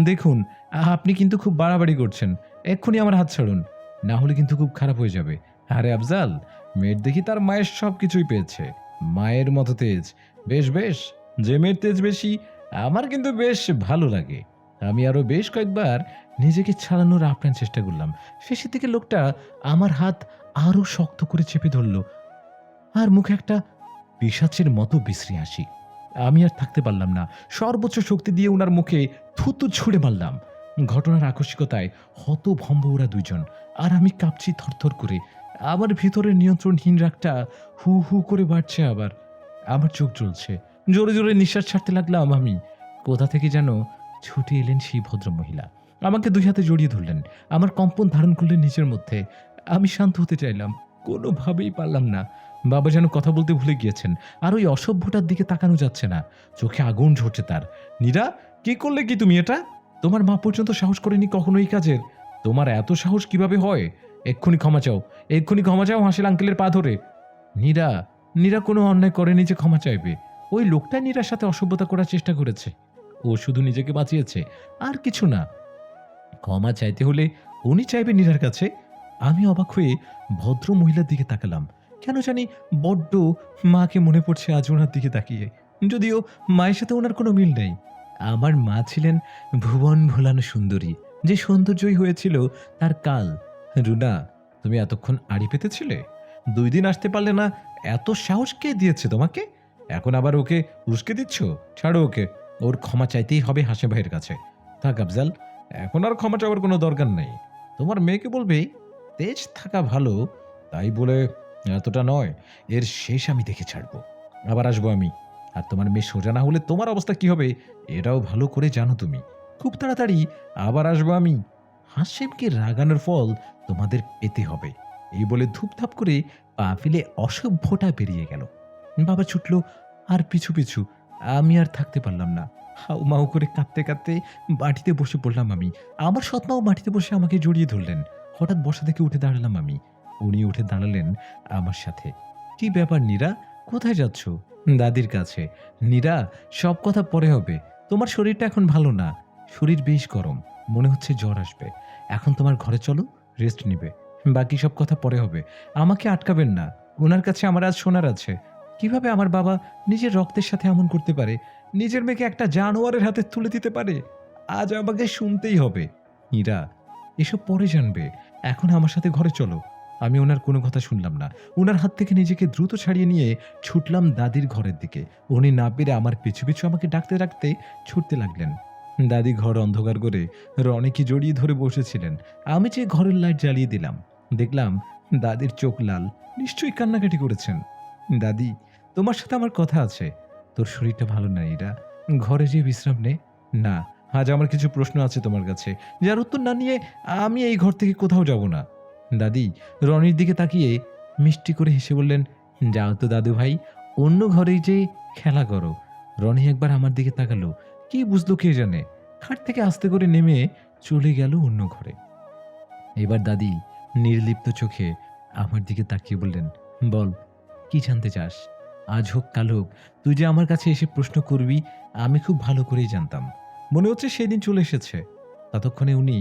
দেখুন, আপনি কিন্তু খুব বাড়াবাড়ি করছেন, এক্ষুনি আমার হাত ছাড়ুন, না হলে কিন্তু খুব খারাপ হয়ে যাবে। আরে আফজাল, মেয়ের দেখি তার মায়ের সব কিছুই পেয়েছে, মায়ের মতো তেজ। বেশ বেশ, যে মেয়ের তেজ বেশি আমার কিন্তু বেশ ভালো লাগে। আমি আরো বেশ কয়েকবার নিজেকে ছাড়ানোর আপ্রাণ চেষ্টা করলাম। শেষের দিকে লোকটা আমার হাত আরো শক্ত করে চেপে ধরল, আর মুখে একটা পিশাচের মতো বিশ্রী হাসি। আমি আর থাকতে পারলাম না, সর্বোচ্চ শক্তি দিয়ে ওনার মুখে থুতু ছুঁড়ে মারলাম। ঘটনার আকস্মিকতায় হতভম্ব ওরা দুইজন, আর আমি কাঁপছি থরথর করে। আমার ভিতরের নিয়ন্ত্রণহীন রাগটা হু হু করে বাড়ছে আবার। আমার চোখ জ্বলছে, জোরে জোরে নিঃশ্বাস ছাড়তে লাগলাম আমি। কোথা থেকে যেন ছুটে এলেন সেই ভদ্রমহিলা, আমাকে দুই হাতে জড়িয়ে ধরলেন, আমার কম্পন ধারণ করলেন নিজের মধ্যে। আমি শান্ত হতে চাইলাম, কোনোভাবেই পারলাম না। বাবা যেন কথা বলতে ভুলে গিয়েছেন, আর ওই অসভ্যটার দিকে তাকানো যাচ্ছে না, চোখে আগুন ঝরছে তার। নীরা, কি করলে কি তুমি এটা? তোমার মা পর্যন্ত সাহস করেনি কখনো এই কাজের, তোমার এত সাহস কিভাবে হয়? এক্ষুনি ক্ষমা চাও, এক্ষুনি ক্ষমা চাও হাসিল আঙ্কেলের পা ধরে। নীরা, নীরা কোনো অন্যায় করেনি যে ক্ষমা চাইবে। ওই লোকটা নীরার সাথে অসভ্যতা করার চেষ্টা করেছে, ও শুধু নিজেকে বাঁচিয়েছে, আর কিছু না। ক্ষমা চাইতে হলে উনি চাইবে নীরার কাছে। আমি অবাক হয়ে ভদ্র মহিলার দিকে তাকালাম, কেন জানি বড্ড মাকে মনে পড়ছে আজ ওনার দিকে তাকিয়ে, যদিও মায়ের সাথে ওনার কোনো মিল নেই। আমার মা ছিলেন ভুবন ভোলানো সুন্দরী, যে সৌন্দর্যই হয়েছিল তার কাল। রুনা, তুমি এতক্ষণ আড়ি পেতেছিলে, 2 দিন আসতে পারলে না, এত সাহস কে দিয়েছে তোমাকে? এখন আবার ওকে উস্কে দিচ্ছ? ছাড়ো ওকে, ওর ক্ষমা চাইতেই হবে হাসে ভাইয়ের কাছে। থাক আফজাল, এখন আর ক্ষমা চাওয়ার কোনো দরকার নেই। তোমার মেয়েকে বলবে তেজ থাকা ভালো, তাই বলে এতটা নয়, এর শেষ আমি দেখে ছাড়বো। আবার আসবো আমি, আর তোমার মেয়ে সোজা না হলে তোমার অবস্থা কি হবে এটাও ভালো করে জানো তুমি। খুব তাড়াতাড়ি আবার আসবো আমি। হাসিমকে রাগানোর ফল তোমাদের পেতে হবে। এই বলে ধূপধাপ করে পা ফেলে অসভ্যটা বেরিয়ে গেল। বাবা ছুটলো আর পিছু পিছু। আমি আর থাকতে পারলাম না, হাউ মাউ করে কাঁদতে কাঁদতে মাটিতে বসে পড়লাম আমি। আমার সৎমাও মাটিতে বসে আমাকে জড়িয়ে ধরলেন। হঠাৎ বসা থেকে উঠে দাঁড়ালাম আমি, উনি উঠে দাঁড়ালেন আমার সাথে। কি ব্যাপার নীরা, কোথায় যাচ্ছ? দাদির কাছে। নীরা, সব কথা পরে হবে, তোমার শরীরটা এখন ভালো না, শরীর বেশ গরম, মনে হচ্ছে জ্বর আসবে। এখন তোমার ঘরে চলো, রেস্ট নিবে, বাকি সব কথা পরে হবে। আমাকে আটকাবেন না, ওনার কাছে আমার আজ শোনার আছে। কিভাবে আমার বাবা নিজের রক্তের সাথে এমন করতে পারে, নিজের মেয়েকে একটা জানোয়ারের হাতে তুলে দিতে পারে? আজ আমাকে শুনতেই হবে। হীরা, এসব পরে জানবে, এখন আমার সাথে ঘরে চলো। আমি ওনার কোনো কথা শুনলাম না, ওনার হাত থেকে নিজেকে দ্রুত ছাড়িয়ে নিয়ে ছুটলাম দাদির ঘরের দিকে। উনি না পেরে আমার পিছু পিছু আমাকে ডাকতে ডাকতে ছুটতে লাগলেন। দাদি ঘর অন্ধকার করে রনিকে জড়িয়ে ধরে বসেছিলেন। আমি যে ঘরের লাইট জ্বালিয়ে দিলাম, দেখলাম দাদির চোখ লাল, নিশ্চয়ই কান্নাকাটি করেছেন। দাদি, তোমার সাথে আমার কথা আছে। তোর শরীরটা ভালো না এরা, ঘরে যে বিশ্রাম নে। না, আজ আমার কিছু প্রশ্ন আছে তোমার কাছে, যার উত্তর না নিয়ে আমি এই ঘর থেকে কোথাও যাব না। দাদি রনির দিকে তাকিয়ে মিষ্টি করে হেসে বললেন, যাও তো দাদু ভাই, অন্য ঘরেই যে খেলা করো। রনি একবার আমার দিকে তাকালো, কি বুঝলো কে জানে, খাট থেকে আস্তে করে নেমে চলে গেল অন্য ঘরে। এবার দাদি নির্লিপ্ত চোখে আমার দিকে তাকিয়ে বললেন, বল, কি জানতে চাস? আজ হোক কাল হোক তুই যে আমার কাছে এসে প্রশ্ন করবি আমি খুব ভালো করেই জানতাম। মনে হচ্ছে সেদিন চলে এসেছে। ততক্ষণে উনি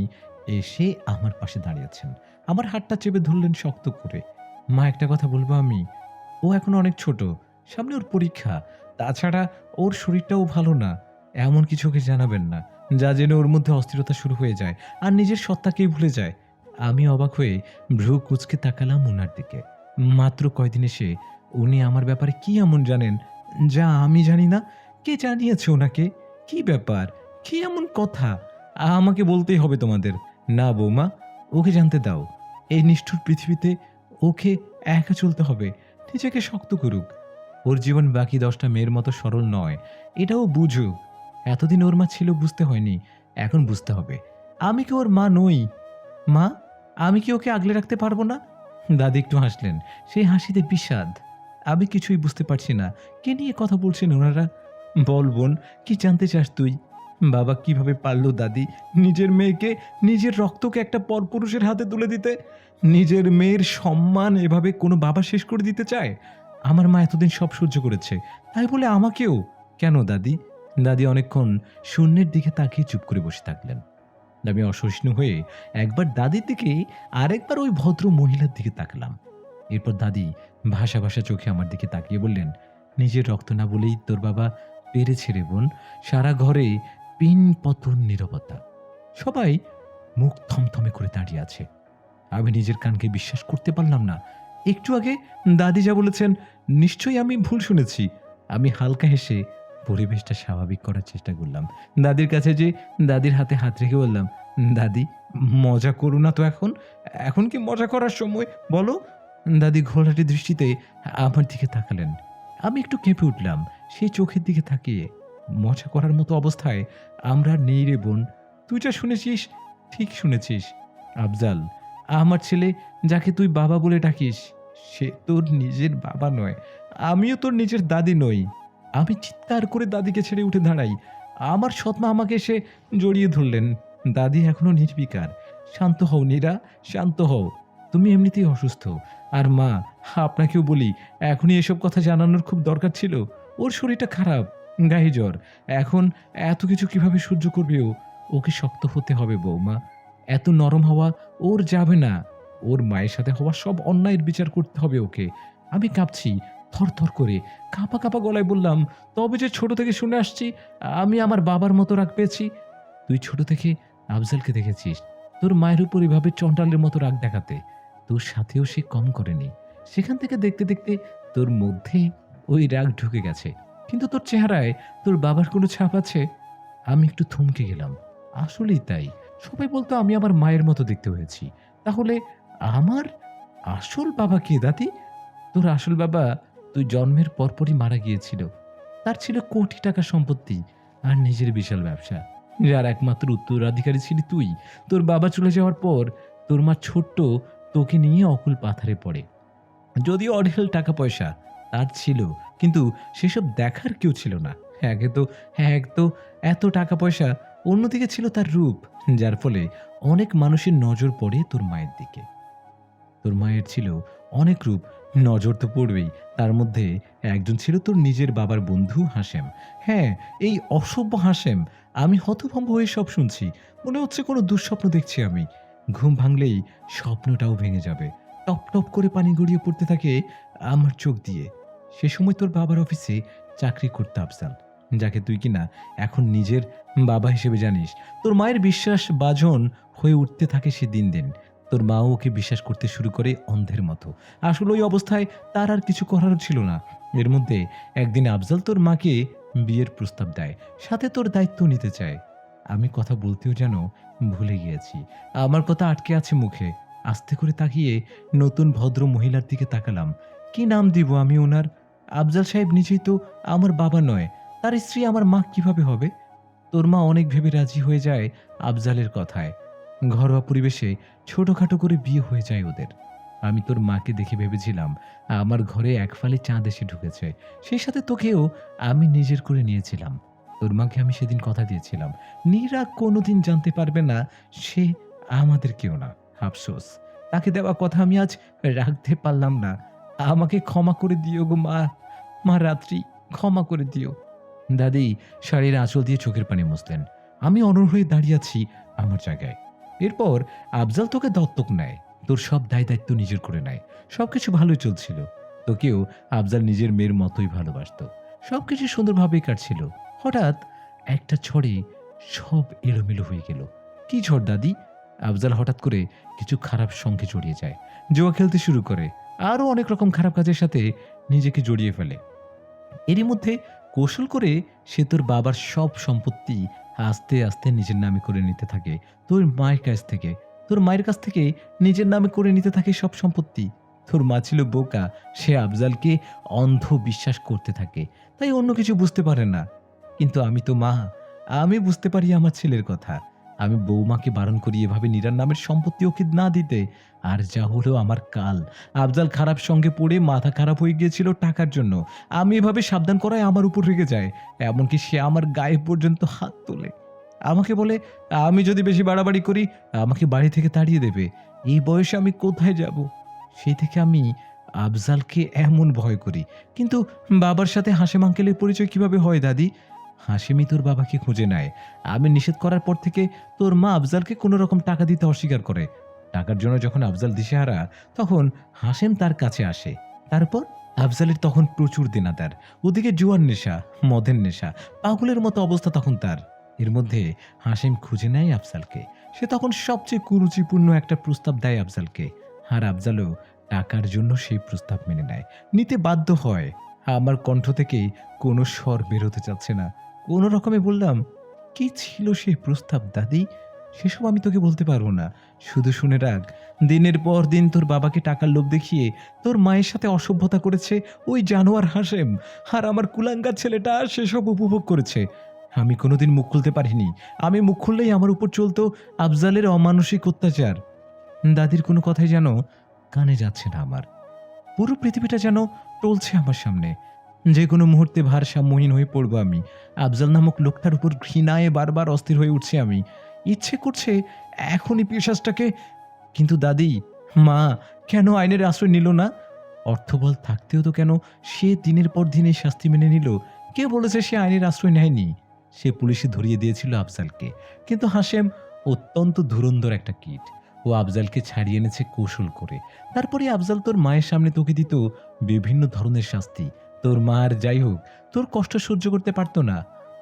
এসে আমার পাশে দাঁড়িয়েছেন, আমার হাতটা চেপে ধরলেন শক্ত করে। মা, একটা কথা বলবো আমি, ও এখন অনেক ছোট, সামনে ওর পরীক্ষা, তাছাড়া ওর শরীরটাও ভালো না। এমন কিছু ওকে জানাবেন না যা জেনে ওর মধ্যে অস্থিরতা শুরু হয়ে যায় আর নিজের সত্তাকেই ভুলে যায়। আমি অবাক হয়ে ভ্রু কুঁচকে তাকালাম ওনার দিকে। মাত্র কয়দিন এসে উনি আমার ব্যাপারে কি এমন জানেন যা আমি জানি না? কে জানিয়েছে ওনাকে? কি ব্যাপার, কি এমন কথা আমাকে বলতেই হবে তোমাদের? না বৌমা, ওকে জানতে দাও। এই নিষ্ঠুর পৃথিবীতে ওকে একা চলতে হবে। নিজেকে শক্ত করুক। ওর জীবন বাকি 10টা মেয়ের মতো সরল নয়, এটাও বুঝুক। এতদিন ওর মা ছিল বুঝতে হয়নি, এখন বুঝতে হবে। আমি কি ওর মা নই? মা, আমি কি ওকে আগলে রাখতে পারবো না? দাদি একটু হাসলেন, সেই হাসিতে বিষাদ। আমি কিছুই বুঝতে পারছি না, কে নিয়ে কথা বলছেন ওনারা? বল বোন, কি জানতে চাস তুই? বাবা কিভাবে পারলো দাদি নিজের মেয়েকে, নিজের রক্তকে একটা পরপুরুষের হাতে তুলে দিতে? নিজের মেয়ের সম্মান এভাবে কোনো বাবা শেষ করে দিতে চায়? আমার মা এতদিন সব সহ্য করেছে, তাই বলে আমাকেও? কেন দাদি? দাদি অনেকক্ষণ শূন্যের দিকে তাকিয়ে চুপ করে বসে থাকলেন। আমি অসহিষ্ণু হয়ে একবার দাদির দিকে, আরেকবার ওই ভদ্র মহিলার দিকে তাকালাম। এরপর দাদি ভাসা ভাসা চোখে আমার দিকে তাকিয়ে বললেন, নিজের রক্ত না বলেই তোর বাবা পেরেছে রে বোন। সারা ঘরে পিন পতন নীরবতা, সবাই মুখ থমথমে করে দাঁড়িয়ে আছে। আমি নিজের কানকে বিশ্বাস করতে পারলাম না। একটু আগে দাদি যা বলেছেন, নিশ্চয়ই আমি ভুল শুনেছি। আমি হালকা হেসে পরিবেশটা স্বাভাবিক করার চেষ্টা করলাম। দাদির কাছে যে দাদির হাতে হাত রেখে বললাম, দাদি মজা করো না তো এখন, এখন কি মজা করার সময় বলো? দাদি ঘোলাটে দৃষ্টিতে আমার দিকে তাকালেন। আমি একটু কেঁপে উঠলাম সেই চোখের দিকে তাকিয়ে। মজা করার মতো অবস্থায় আমরা আর নেই রে বোন। তুই যা শুনেছিস ঠিক শুনেছিস। আফজাল, আমার ছেলে, যাকে তুই বাবা বলে ডাকিস, সে তোর নিজের বাবা নয়। আমিও তোর নিজের দাদি নই। আমি চিৎকার করে দাদিকে ছেড়ে উঠে দাঁড়াই। আমার সৎমা আমাকে এসে জড়িয়ে ধরলেন। দাদি এখনো নির্বিকার। শান্ত হও নীরা, শান্ত হও। তুমি এমনিতেই অসুস্থ। আর মা, আপনাকেও বলি, এখনই এসব কথা জানানোর খুব দরকার ছিল। ওর শরীরটা খারাপ, গায়ে জ্বর। এখন এত কিছু কিভাবে সহ্য করবে ও? ওকে শক্ত হতে হবে বৌমা। এত নরম হওয়া ওর যাবে না। ওর মায়ের সাথে হওয়া সব অন্যায়ের বিচার করতে হবে ওকে। আমি কাঁপছি, থরথর করে কাঁপা কাঁপা গলায় বললাম, তবে যে ছোট থেকে শুনে আসছি আমি আমার বাবার মতো রাগ পেয়েছি। তুই ছোট থেকে আফজালকে দেখেছিস তোর মায়ের উপর এভাবে চন্ডালের মতো রাগ দেখাতে। তোর সাথেও সে কম করেনি। সেখান থেকে দেখতে দেখতে তোর মধ্যে ওই রাগ ঢুকে গেছে। কিন্তু তোর চেহারায় তোর বাবার কোনো ছাপ আছে? আমি একটু থমকে গেলাম। আসলেই তাই। সবাই বলতো আমি আমার মায়ের মতো দেখতে হয়েছি। তাহলে আমার আসল বাবা কে দাদি? তোর আসল বাবা তুই জন্মের পরপরই মারা গিয়েছিল। তার ছিল কোটি টাকার সম্পত্তি আর নিজের বিশাল ব্যবসা, যার একমাত্র উত্তরাধিকারী ছিলি তুই। তোর বাবা চলে যাওয়ার পর তোর মা ছোট্ট তোকে নিয়ে অকুল পাথারে পড়ে। যদিও অঢেল টাকা পয়সা তার ছিল, কিন্তু সেসব দেখার কেউ ছিল না। এক তো এত টাকা পয়সা, অন্যদিকে ছিল তার রূপ, যার ফলে অনেক মানুষের নজর পড়ে তোর মায়ের দিকে। তোর মায়ের ছিল অনেক রূপ, নজর তো পড়বেই। তার মধ্যে একজন ছিল তোর নিজের বাবার বন্ধু হাসেম। হ্যাঁ, এই অসভ্য হাসেম। আমি হতভম্ব হয়ে সব শুনছি। মনে হচ্ছে কোনো দুঃস্বপ্ন দেখছি আমি। ঘুম ভাঙলেই স্বপ্নটাও ভেঙে যাবে। টপ টপ করে পানি গড়িয়ে পড়তে থাকে আমার চোখ দিয়ে। সে সময় তোর বাবার অফিসে চাকরি করতে আফজাল, যাকে তুই কিনা এখন নিজের বাবা হিসেবে জানিস। তোর মায়ের বিশ্বাস বাজন হয়ে উঠতে থাকে সে দিন দিন। তোর মাও ওকে বিশ্বাস করতে শুরু করে অন্ধের মতো। আসলে ওই অবস্থায় তার আর কিছু করারও ছিল না। এর মধ্যে একদিন আফজাল তোর মাকে বিয়ের প্রস্তাব দেয়, সাথে তোর দায়িত্ব নিতে চায়। আমি কথা বলতেও যেন ভুলে গিয়েছি। আমার কথা আটকে আছে মুখে। আস্তে করে তাকিয়ে নতুন ভদ্র মহিলার দিকে তাকালাম। কি নাম দিব আমি ওনার? আফজাল সাহেব নিজেই তো আমার বাবা নয়, তার স্ত্রী আমার মা কিভাবে হবে? তোর মা অনেক ভেবে রাজি হয়ে যায় আফজালের কথায়। ঘরোয়া পরিবেশে ছোটখাটো করে বিয়ে হয়ে যায় ওদের। আমি তোর মাকে দেখে ভেবেছিলাম আমার ঘরে এক ফালি চাঁদ এসে ঢুকেছে। সেই সাথে তোকেও আমি নিজের করে নিয়েছিলাম। তোর মাকে আমি সেদিন কথা দিয়েছিলাম, নীরা কোনোদিন জানতে পারবে না সে আমাদের কেউ না। আফসোস, তাকে দেওয়া কথা আমি আজ রাখতে পারলাম না। আমাকে ক্ষমা করে দিও গো মা। মা রাত্রি, ক্ষমা করে দিও। দাদি শাড়ির আঁচল দিয়ে চোখের পানি মুছলেন। আমি অনড় হয়ে দাঁড়িয়ে আছি আমার জায়গায়। এরপর আফজাল তোকে দত্তক নেয়, তোর সব দায় দায়িত্ব নিজের করে নেয়। সবকিছু ভালোই চলছিল। তোকেও আফজাল নিজের মেয়ের মতোই ভালোবাসতো। সবকিছু সুন্দরভাবেই কাটছিল। হঠাৎ একটা ঝড়ে সব এলোমেলো হয়ে গেল। কি ঝড় দাদি? আফজাল হঠাৎ করে কিছু খারাপ সঙ্গে জড়িয়ে যায়, জুয়া খেলতে শুরু করে, আরো অনেক রকম খারাপ কাজের সাথে নিজেকে জড়িয়ে ফেলে। এরই মধ্যে কৌশল করে সে তোর বাবার সব সম্পত্তি আস্তে আস্তে নিজের নামে করে নিতে থাকে। তোর মায়ের কাছ থেকে, তোর মায়ের কাছ থেকে নিজের নামে করে নিতে থাকে সব সম্পত্তি। তোর মা ছিল বোকা, সে আফজালকে অন্ধ বিশ্বাস করতে থাকে, তাই অন্য কিছু বুঝতে পারে না। কিন্তু আমি তো মা, আমি বুঝতে পারি আমার ছেলের কথা। আমি বৌমাকে বারণ করি এভাবে নীরার নামের সম্পত্তি ওকে না দিতে। আর যা হলো আমার কাল। আফজাল খারাপ সঙ্গে পড়ে মাথা খারাপ হয়ে গিয়েছিল টাকার জন্য। আমি এভাবে সাবধান করায় আমার উপর রেগে যায়। এমনকি সে আমার গায়ে পর্যন্ত হাত তোলে। আমাকে বলে আমি যদি বেশি বাড়াবাড়ি করি আমাকে বাড়ি থেকে তাড়িয়ে দেবে। এই বয়সে আমি কোথায় যাব? সেই থেকে আমি আফজালকে এমন ভয় করি। কিন্তু বাবার সাথে হাশেম আঙ্কেলের পরিচয় কিভাবে হয় দাদি? হাশেমই তোর বাবাকে খুঁজে নেয়। আমি নিষেধ করার পর থেকে তোর মা আফজালকে কোনো রকম টাকা দিতে অস্বীকার করে। টাকার জন্য যখন আফজাল দিশেহারা তখন হাশেম তার কাছে আসে। তারপর আফজালের তখন প্রচুর দেনাদার, ওদিকে জুয়ার নেশা, মদের নেশা, পাগলের মতো অবস্থা তখন তার। এর মধ্যে হাশেম খুঁজে নেয় আফজালকে। সে তখন সবচেয়ে কুরুচিপূর্ণ একটা প্রস্তাব দেয় আফজালকে। আর আফজালও টাকার জন্য সেই প্রস্তাব মেনে নেয়, নিতে বাধ্য হয়। আমার কণ্ঠ থেকে কোনো স্বর বেরোতে চাচ্ছে না। কোনো রকমে বললাম, কি ছিল সেই প্রস্তাব দাদি? সেসব আমি তোকে বলতে পারবো না। শুধু শুনে রাখ, দিনের পর দিন তোর বাবাকে টাকার লোভ দেখিয়ে তোর মায়ের সাথে অসভ্যতা করেছে ওই জানোয়ার হাশেম। আর আমার কুলাঙ্গার ছেলেটা সেসব উপভোগ করেছে। আমি কোনোদিন মুখ খুলতে পারিনি। আমি মুখ খুললেই আমার উপর চলতো আফজালের অমানসিক অত্যাচার। দাদির কোনো কথাই যেন কানে যাচ্ছে না আমার। পুরো পৃথিবীটা যেন টলছে আমার সামনে। যে কোনো মুহূর্তে ভারসাম্যহীন হয়ে পড়বো আমি। আফজাল নামক লোকটার উপর ঘৃণায় বারবার অস্থির হয়ে উঠছে আমি। ইচ্ছে করছে এখনই পিশাচটাকে। কিন্তু দাদি, মা কেন আইনের আশ্রয় নিল না? অর্থবল থাকতেও তো কেন সে দিনের পর দিন এই শাস্তি মেনে নিল? কে বলেছে সে আইনের আশ্রয় নেয়নি? সে পুলিশে ধরিয়ে দিয়েছিল আফজালকে। কিন্তু হাশেম অত্যন্ত ধুরন্ধর একটা কীট। ও আফজালকে ছাড়িয়ে এনেছে কৌশল করে। তারপরে আফজাল তোর মায়ের সামনে তোকে দিত বিভিন্ন ধরনের শাস্তি। তোর মা আর যাই হোক তোর কষ্ট সহ্য করতে পারতো না।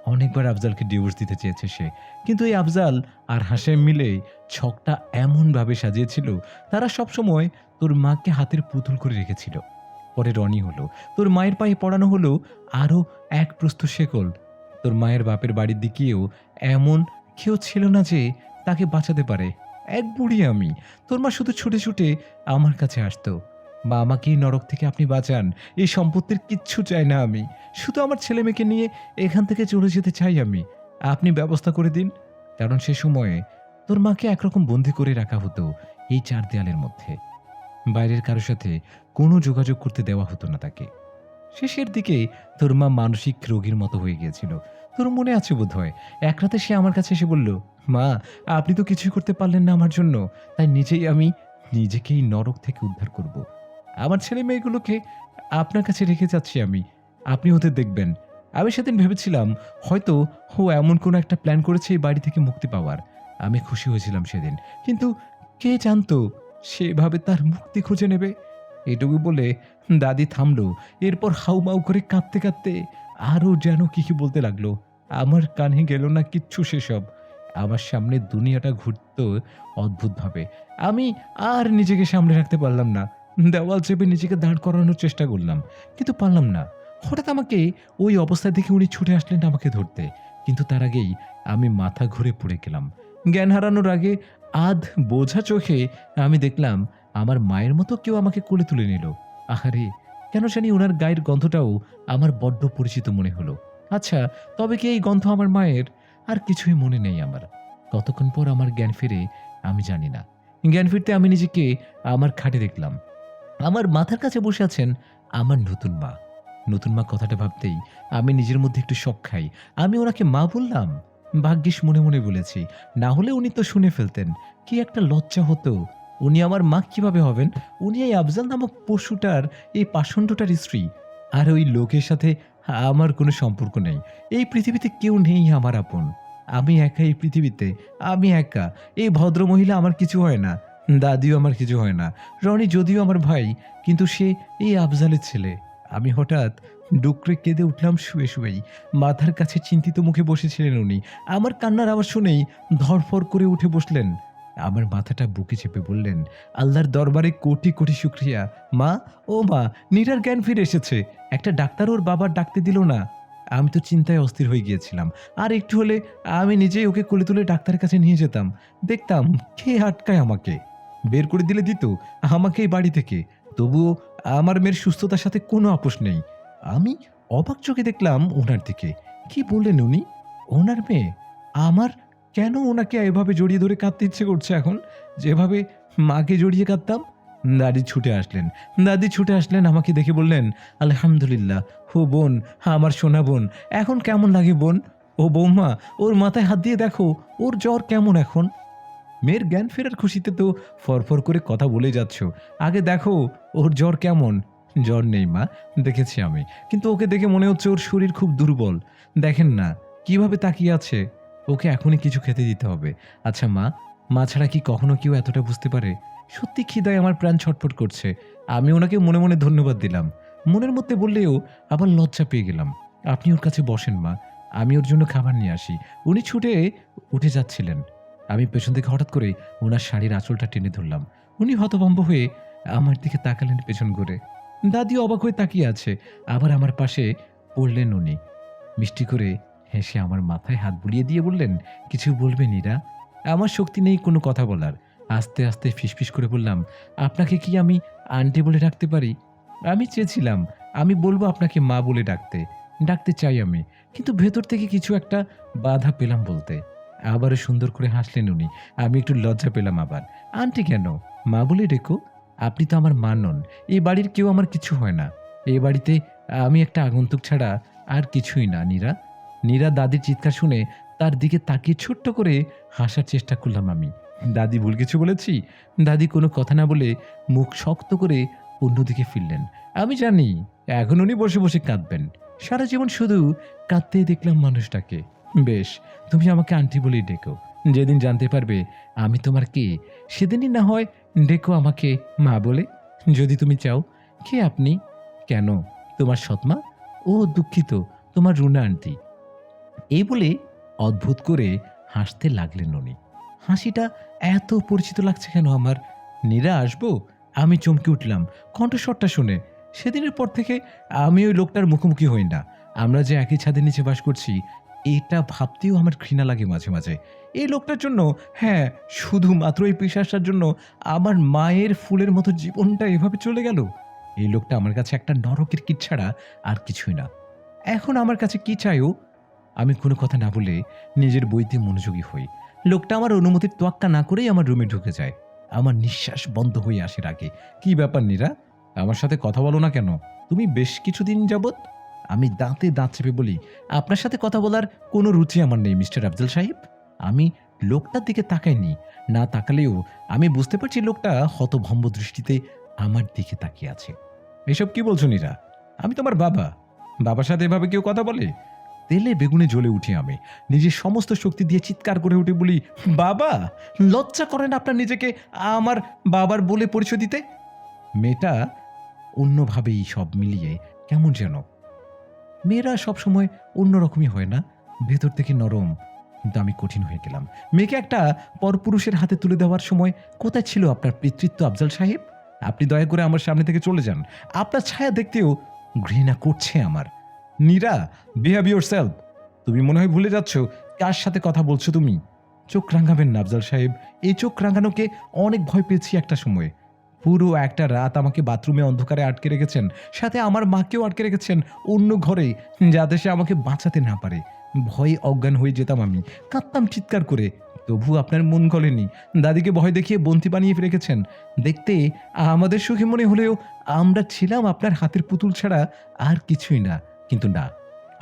অনেকবার আফজালকে ডিভোর্স দিতে চেয়েছে সে, কিন্তু এই আফজাল আর হাশেম মিলে ছকটা এমনভাবে সাজিয়েছিল তারা সবসময় তোর মাকে হাতের পুতুল করে রেখেছিল। পরে রনি হলো, তোর মায়ের পায়ে পড়ানো হলো আরও এক প্রস্থ শেকল। তোর মায়ের বাপের বাড়ির দিকেও এমন কেউ ছিল না যে তাকে বাঁচাতে পারে। এক বুড়ি আমি। তোর মা শুধু ছুটে ছুটে আমার কাছে আসতো, বা আমাকে এই নরক থেকে আপনি বাঁচান, এই সম্পত্তির কিচ্ছু চাই না আমি, শুধু আমার ছেলে মেয়েকে নিয়ে এখান থেকে চলে যেতে চাই আমি, আপনি ব্যবস্থা করে দিন। কারণ সে সময়ে তোর মাকে একরকম বন্দি করে রাখা হতো এই চার দেয়ালের মধ্যে। বাইরের কারোর সাথে কোনো যোগাযোগ করতে দেওয়া হতো না তাকে। শেষের দিকে তোর মা মানসিক রোগীর মতো হয়ে গিয়েছিল। তোর মনে আছে বোধ হয়, এক রাতে সে আমার কাছে এসে বলল, মা আপনি তো কিছুই করতে পারলেন না আমার জন্য, তাই আমি নিজেকেই নরক থেকে উদ্ধার করব। আমার ছেলে মেয়েগুলোকে আপনার কাছে রেখে যাচ্ছি আমি, আপনি ওদের দেখবেন। আমি সেদিন ভেবেছিলাম হয়তো ও এমন কোনো একটা প্ল্যান করেছে এই বাড়ি থেকে মুক্তি পাওয়ার। আমি খুশি হয়েছিলাম সেদিন, কিন্তু কে জানতো সেভাবে তার মুক্তি খুঁজে নেবে। এটুকু বলে দাদি থামলো। এরপর হাউমাউ করে কাঁদতে কাঁদতে আরও যেন কি কি বলতে লাগলো। আমার কানে গেল না কিচ্ছু সেসব। আমার সামনে দুনিয়াটা ঘুরত অদ্ভুতভাবে। আমি আর নিজেকে সামলে রাখতে পারলাম না। দেওয়াল চেপে নিজেকে দাঁড় করানোর চেষ্টা করলাম, কিন্তু পারলাম না। হঠাৎ আমাকে ওই অবস্থায় দেখে উনি ছুটে আসলেন আমাকে ধরতে, কিন্তু তার আগেই আমি মাথা ঘুরে পড়ে গেলাম। জ্ঞান হারানোর আগে আধ বোঝা চোখে আমি দেখলাম আমার মায়ের মতো কেউ আমাকে কোলে তুলে নিল। আহারে, কেন জানি ওনার গায়ের গন্ধটাও আমার বড্ড পরিচিত মনে হলো। আচ্ছা, তবে কি এই গন্ধ আমার মায়ের? আর কিছুই মনে নেই আমার। কতক্ষণ পর আমার জ্ঞান ফিরে আমি জানি না। জ্ঞান ফিরতে আমি নিজেকে আমার খাটে দেখলাম। আমার মাথার কাছে বসে আছেন আমার নতুন মা। নতুন মা কথাটা ভাবতেই আমি নিজের মধ্যে একটু শক খাই। আমি ওনাকে মা বললাম। ভাগ্যিস মনে মনে বলেছি, না হলে উনি তো শুনে ফেলতেন। কি একটা লজ্জা হতো। উনি আমার মা কিভাবে হবেন? উনি এই আফজাল নামক পশুটার, এই পাষণ্ডটার স্ত্রী। আর ওই লোকের সাথে আমার কোনো সম্পর্ক নেই। এই পৃথিবীতে কেউ নেই আমার আপন। আমি একা এই পৃথিবীতে। আমি একা। এই ভদ্রমহিলা আমার কিছু হয় না। দাদিও আমার কিছু হয় না। রনি যদিও আমার ভাই, কিন্তু সে এই আফজালের ছেলে। আমি হঠাৎ ডুকরে কেঁদে উঠলাম শুয়ে শুয়েই। মাথার কাছে চিন্তিত মুখে বসেছিলেন উনি। আমার কান্নার আওয়াজ শুনেই ধড়ফড় করে উঠে বসলেন। আমার মাথাটা বুকে চেপে বললেন, আল্লাহর দরবারে কোটি কোটি শুকরিয়া। মা, ও মা, নীরার জ্ঞান ফিরে এসেছে। একটা ডাক্তার ওর বাবার ডাকতে দিল না। আমি তো চিন্তায় অস্থির হয়ে গিয়েছিলাম। আর একটু হলে আমি নিজেই ওকে কোলে তুলে ডাক্তারের কাছে নিয়ে যেতাম। দেখতাম কে আটকায় আমাকে। বের করে দিলে দিত আমাকে এই বাড়ি থেকে। তবুও আমার মেয়ের সুস্থতার সাথে কোনো আপোষ নেই। আমি অবাক চোখে দেখলাম ওনার দিকে। কি বললেন উনি? ওনার মেয়ে? আমার? কেন ওনাকে এভাবে জড়িয়ে ধরে কাঁদতে ইচ্ছে করছে এখন, যেভাবে মাকে জড়িয়ে কাঁদতাম? দাদি ছুটে আসলেন। দাদি ছুটে আসলেন, আমাকে দেখে বললেন, আলহামদুলিল্লাহ। ও বোন, আমার সোনা বোন, এখন কেমন লাগে বোন? ও বৌমা, ওর মাথায় হাত দিয়ে দেখো, ওর জ্বর কেমন এখন? মেয়ের জ্ঞান ফেরার খুশিতে তো ফরফর করে কথা বলে যাচ্ছ। আগে দেখো ওর জ্বর কেমন। জ্বর নেই মা, দেখেছি আমি। কিন্তু ওকে দেখে মনে হচ্ছে ওর শরীর খুব দুর্বল। দেখেন না কিভাবে তাকিয়ে আছে। ওকে এখনই কিছু খেতে দিতে হবে। আচ্ছা মা, মা ছাড়া কি কখনো কেউ এতটা বুঝতে পারে? সত্যি খিদায় আমার প্রাণ ছটফট করছে। আমি ওনাকে মনে মনে ধন্যবাদ দিলাম। মনের মধ্যে বললেও আবার লজ্জা পেয়ে গেলাম। আপনি ওর কাছে বসেন মা, আমি ওর জন্য খাবার নিয়ে আসি। উনি ছুটে উঠে যাচ্ছিলেন। আমি পেছন থেকে হঠাৎ করে ওনার শাড়ির আঁচলটা টেনে ধরলাম। উনি হতভম্ব হয়ে আমার দিকে তাকালেন পেছন ঘুরে। দাদি অবাক হয়ে তাকিয়ে আছে। আবার আমার পাশে পড়লেন উনি। মিষ্টি করে হেসে আমার মাথায় হাত বুলিয়ে দিয়ে বললেন, কিছু বলবেন ইরা? আমার শক্তি নেই কোনো কথা বলার। আস্তে আস্তে ফিসফিস করে বললাম, আপনাকে কি আমি আন্টি বলে ডাকতে পারি? আমি চেয়েছিলাম আমি বলবো আপনাকে মা বলে ডাকতে। ডাকতে চাই আমি, কিন্তু ভেতর থেকে কিছু একটা বাধা পেলাম বলতে। আবারও সুন্দর করে হাসলেন উনি। আমি একটু লজ্জা পেলাম আবার। আন্টি কেন? মা বলে ডেকো। আপনি তো আমার মা নন। এই বাড়ির কেউ আমার কিছু হয় না। এই বাড়িতে আমি একটা আগন্তুক ছাড়া আর কিছুই না নীরা। নীরা দাদির চিৎকার শুনে তার দিকে তাকিয়ে ছোট্ট করে হাসার চেষ্টা করলাম আমি। দাদি ভুল কিছু বলেছি? দাদি কোনো কথা না বলে মুখ শক্ত করে অন্যদিকে ফিরলেন। আমি জানি এখন উনি বসে বসে কাঁদবেন। সারা জীবন শুধু কাঁদতেই দেখলাম মানুষটাকে। বেশ, তুমি আমাকে আন্টি বলেই ডেকো। যেদিন জানতে পারবে আমি তোমার কে, সেদিনই না হয় ডেকো আমাকে মা বলে। যদি তুমি চাও। কে আপনি? কেন? তোমার সৎমা? ও দুঃখিত, তোমার রুনা আন্টি। এই বলে অদ্ভুত করে হাসতে লাগলেন উনি। হাসিটা এত পরিচিত লাগছে কেন আমার? নীরা আসবো? আমি চমকে উঠলাম কণ্ঠস্বরটা শুনে। সেদিনের পর থেকে আমি ওই লোকটার মুখোমুখি হই না। আমরা যে একই ছাদের নিচে বাস করছি, এটা ভাবতেও আমার ঘৃণা লাগে মাঝে মাঝে। এই লোকটার জন্য, হ্যাঁ, শুধুমাত্র এই পিশাচটার জন্য আমার মায়ের ফুলের মতো জীবনটা এভাবে চলে গেল। এই লোকটা আমার কাছে একটা নরকের কীট ছাড়া আর কিছুই না। এখন আমার কাছে কি চাই ও? আমি কোনো কথা না বলে নিজের বইতে মনোযোগী হই। লোকটা আমার অনুমতির তোয়াক্কা না করেই আমার রুমে ঢুকে যায়। আমার নিঃশ্বাস বন্ধ হয়ে আসে রাগে। কি ব্যাপার নীরা? আমার সাথে কথা বলো না কেন? তুমি বেশ কিছুদিন যাবৎ? আমি দাঁতে দাঁত চেপে বলি, আপনার সাথে কথা বলার কোনো রুচি আমার নেই মিস্টার আফজাল সাহেব। আমি লোকটার দিকে তাকাইনি। না তাকালেও আমি বুঝতে পারছি লোকটা হতভম্ব দৃষ্টিতে আমার দিকে তাকিয়ে আছে। এসব কি বলছো নীরা? আমি তোমার বাবা। বাবার সাথে এভাবে কেউ কথা বলে? তেলে বেগুনে জ্বলে উঠি আমি। নিজের সমস্ত শক্তি দিয়ে চিৎকার করে উঠে বলি, বাবা! লজ্জা করেন আপনার নিজেকে আমার বাবার বলে পরিচয় দিতে? মেয়েটা অন্যভাবেই সব মিলিয়ে কেমন যেন। মেয়েরা সবসময় অন্যরকমই হয় না? ভেতর থেকে নরম, কিন্তু আমি কঠিন হয়ে গেলাম। মেয়েকে একটা পরপুরুষের হাতে তুলে দেওয়ার সময় কোথায় ছিল আপনার পিতৃত্ব আফজাল সাহেব? আপনি দয়া করে আমার সামনে থেকে চলে যান। আপনার ছায়া দেখতেও ঘৃণা করছে আমার। Neera, behave yourself. তুমি মনে হয় ভুলে যাচ্ছ কার সাথে কথা বলছো তুমি। চোখ রাঙাবেন না আফজাল সাহেব। এই চোখ রাঙানোকে অনেক ভয় পেয়েছি একটা সময়ে। পুরো একটা রাত আমাকে বাথরুমে অন্ধকারে আটকে রেখেছেন, সাথে আমার মাকেও আটকে রেখেছেন অন্য ঘরে, যাতে সে আমাকে বাঁচাতে না পারে। ভয়ে অজ্ঞান হয়ে যেতাম আমি, কাঁদতাম চিৎকার করে। তবু আপনার মন গলেনি, দাদিকে ভয় দেখিয়ে বন্দি বানিয়ে রেখেছেন। দেখতে আমাদের সুখী মনে হলেও আমরা ছিলাম আপনার হাতের পুতুল ছাড়া আর কিছুই না। কিন্তু না,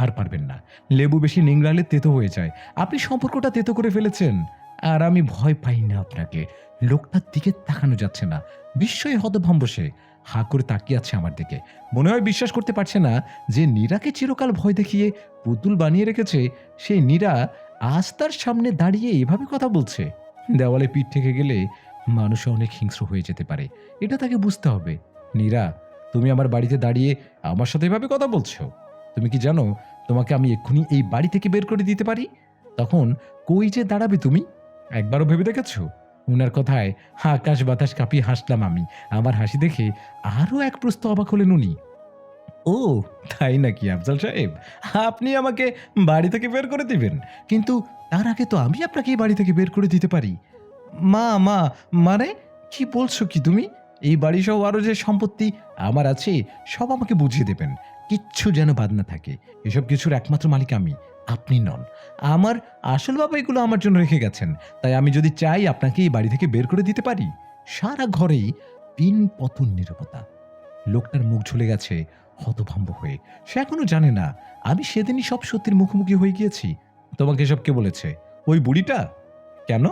আর পারবেন না। লেবু বেশি নিংড়ালে তেতো হয়ে যায়। আপনি সম্পর্কটা তেতো করে ফেলেছেন। আর আমি ভয় পাই না আপনাকে। লোকটার দিকে তাকানো যাচ্ছে না। বিস্ময়ে হতভম্ব সে। হাঁ করে তাকিয়ে আছে আমার দিকে। মনে হয় বিশ্বাস করতে পারছে না যে নীরাকে চিরকাল ভয় দেখিয়ে পুতুল বানিয়ে রেখেছে, সেই নীরা আজ তার সামনে দাঁড়িয়ে এভাবে কথা বলছে। দেওয়ালে পিঠ থেকে গেলে মানুষ অনেক হিংস্র হয়ে যেতে পারে, এটা তাকে বুঝতে হবে। নীরা, তুমি আমার বাড়িতে দাঁড়িয়ে আমার সাথে এভাবে কথা বলছো? তুমি কি জানো তোমাকে আমি এক্ষুনি এই বাড়ি থেকে বের করে দিতে পারি? তখন কই যে দাঁড়াবে তুমি? একবারও ভেবে দেখেছো? উনার কথায় আকাশ বাতাস কাঁপিয়ে হাসলাম আমি। আমার হাসি দেখে আরো এক প্রস্ত অবাক হলেন উনি। ও, তাই নাকি আফজাল সাহেব? আপনি আমাকে বাড়ি থেকে বের করে দিবেন? কিন্তু তার আগে তো আমি আপনাকে এই বাড়ি থেকে বের করে দিতে পারি। মা, মানে কি বলছো কি তুমি? এই বাড়ি সহ আরো যে সম্পত্তি আমার আছে সব আমাকে বুঝিয়ে দেবেন। কিচ্ছু যেন বাদ না থাকে। এসব কিছুর একমাত্র মালিক আমি, আপনি নন। আমার আসল বাবা এগুলো আমার জন্য রেখে গেছেন। তাই আমি যদি চাই আপনাকে এই বাড়ি থেকে বের করে দিতে পারি। সারা ঘরেই পিন পতন নীরবতা। লোকটার মুখ ঝুলে গেছে হতভম্ব হয়ে। সে এখনো জানে না আমি সেদিনই সব সত্যির মুখোমুখি হয়ে গিয়েছি। তোমাকে এসব কে বলেছে? ওই বুড়িটা? কেন?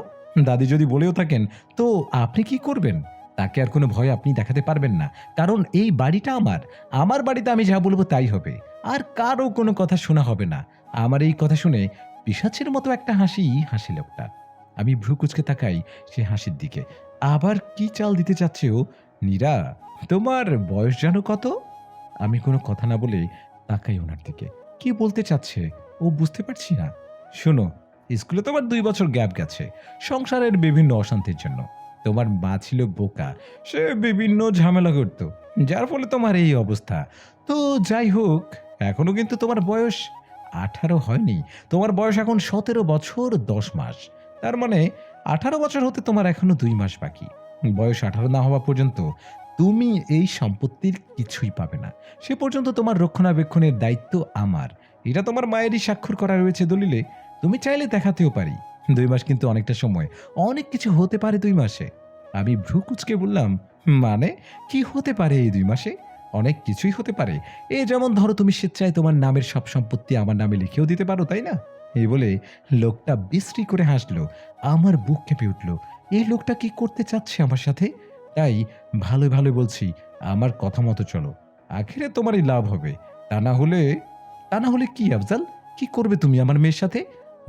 দাদি যদি বলেও থাকেন তো আপনি কি করবেন? তাকে আর কোনো ভয় আপনি দেখাতে পারবেন না। কারণ এই বাড়িটা আমার। আমার বাড়িতে আমি যা বলবো তাই হবে। আর কারো কোনো কথা শোনা হবে না। আমার এই কথা শুনে পিশাচের মতো একটা হাসি হাসি লোকটা। আমি ভ্রু কুঁচকে তাকাই সে হাসির দিকে। আবার কি চাল দিতে চাচ্ছে ও? নীরা, তোমার বয়স জানো কত? আমি কোনো কথা না বলে তাকাই ওনার দিকে। কি বলতে চাচ্ছে ও বুঝতে পারছি না। শোনো, স্কুলে তোমার 2 বছর গ্যাপ গেছে সংসারের বিভিন্ন অশান্তির জন্য। তোমার মা ছিল বোকা, সে বিভিন্ন ঝামেলা করত, যার ফলে তোমার এই অবস্থা। তো যাই হোক, এখনো কিন্তু তোমার বয়স 18 হয়নি। তোমার বয়স এখন 17 বছর 10 মাস। তার মানে 18 বছর হতে তোমার এখনো 2 মাস বাকি। বয়স 18 না হওয়া পর্যন্ত তুমি এই সম্পত্তির কিছুই পাবে না। সে পর্যন্ত তোমার রক্ষণাবেক্ষণের দায়িত্ব আমার। এটা তোমার মায়েরই স্বাক্ষর করা রয়েছে দলিলে। তুমি চাইলে দেখাতেও পারি। 2 মাস কিন্তু অনেকটা সময়। অনেক কিছু হতে পারে 2 মাসে। আমি ভ্রু কুঁচকে বললাম, মানে কি হতে পারে এই 2 মাসে? অনেক কিছুই হতে পারে। এই যেমন ধরো তুমি স্বেচ্ছায় তোমার নামের সব সম্পত্তি আমার নামে লিখেও দিতে পারো, তাই না? এই বলে লোকটা বিশ্রী করে হাসলো। আমার বুক কেঁপে উঠল। এই লোকটা কি করতে চাচ্ছে আমার সাথে? তাই ভালোই বলছি, আমার কথা মতো চলো। আখেরে তোমারই লাভ হবে। তা না হলে তা না হলে কি আফজাল? কি করবে তুমি আমার মেয়ের সাথে?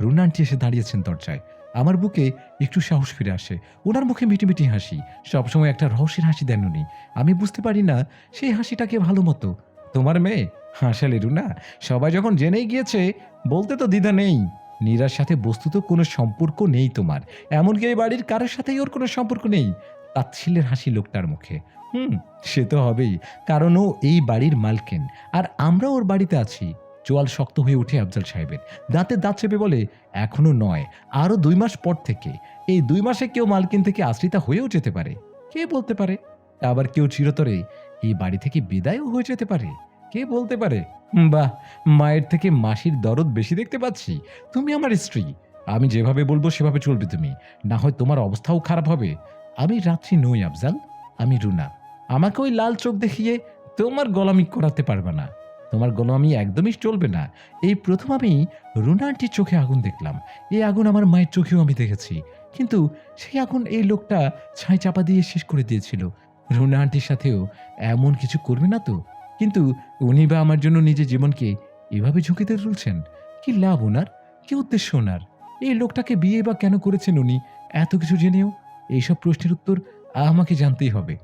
রুনা আন্টি এসে দাঁড়িয়েছেন দরজায়। আমার বুকে একটু সাহস ফিরে আসে। উনার মুখে মিটি হাসি। সবসময় একটা রহস্যের হাসি দেন উনি। আমি বুঝতে পারি না সেই হাসিটাকে ভালো মতো। তোমার মেয়ে? হাসালে রুনা। সবাই যখন জেনেই গিয়েছে, বলতে তো দ্বিধা নেই। নীরার সাথে বস্তুত কোনো সম্পর্ক নেই তোমার। এমনকি এই বাড়ির কারোর সাথেই ওর কোনো সম্পর্ক নেই। তাচ্ছিল্যের হাসি লোকটার মুখে। হুম, সে তো হবেই। কারণ ও এই বাড়ির মালকিন। আর আমরা ওর বাড়িতে আছি। চোয়াল শক্ত হয়ে ওঠে আফজাল সাহেবের। দাঁতে দাঁত চেপে বলে, এখনো নয়, আরো 2 মাস পর থেকে। এই 2 মাসে কেউ মালকিন থেকে আশ্রিতা হয়েও যেতে পারে। কে বলতে পারে? আবার কেউ চিরতরে এই বাড়ি থেকে বিদায়ও হয়ে যেতে পারে। কে বলতে পারে? বাহ, মায়ের থেকে মাসির দরদ বেশি দেখতে পাচ্ছি। তুমি আমার স্ত্রী। আমি যেভাবে বলবো সেভাবে চলবে তুমি। না হয় তোমার অবস্থাও খারাপ হবে। আমি রাত্রি নই আফজাল, আমি রুনা। আমাকে ওই লাল চোখ দেখিয়ে তোমার গোলামি করাতে পারবে না। তোমার গোলামি একদমই চলবে না। এই প্রথম আমি রুনা আন্টির চোখে আগুন দেখলাম। এই আগুন আমার মায়ের চোখেও আমি দেখেছি। কিন্তু সেই আগুন এই লোকটা ছাই চাপা দিয়ে শেষ করে দিয়েছিল। রুনা আন্টির সাথেও এমন কিছু করবে না তো? কিন্তু উনি বা আমার জন্য নিজের জীবনকে এভাবে ঝুঁকিতে তুলছেন। কি লাভ ওনার? কি উদ্দেশ্য ওনার? এই লোকটাকে বিয়ে বা কেন করেছেন উনি? এত কিছু জেনেও এইসব প্রশ্নের উত্তর আমাকে জানতেই হবে।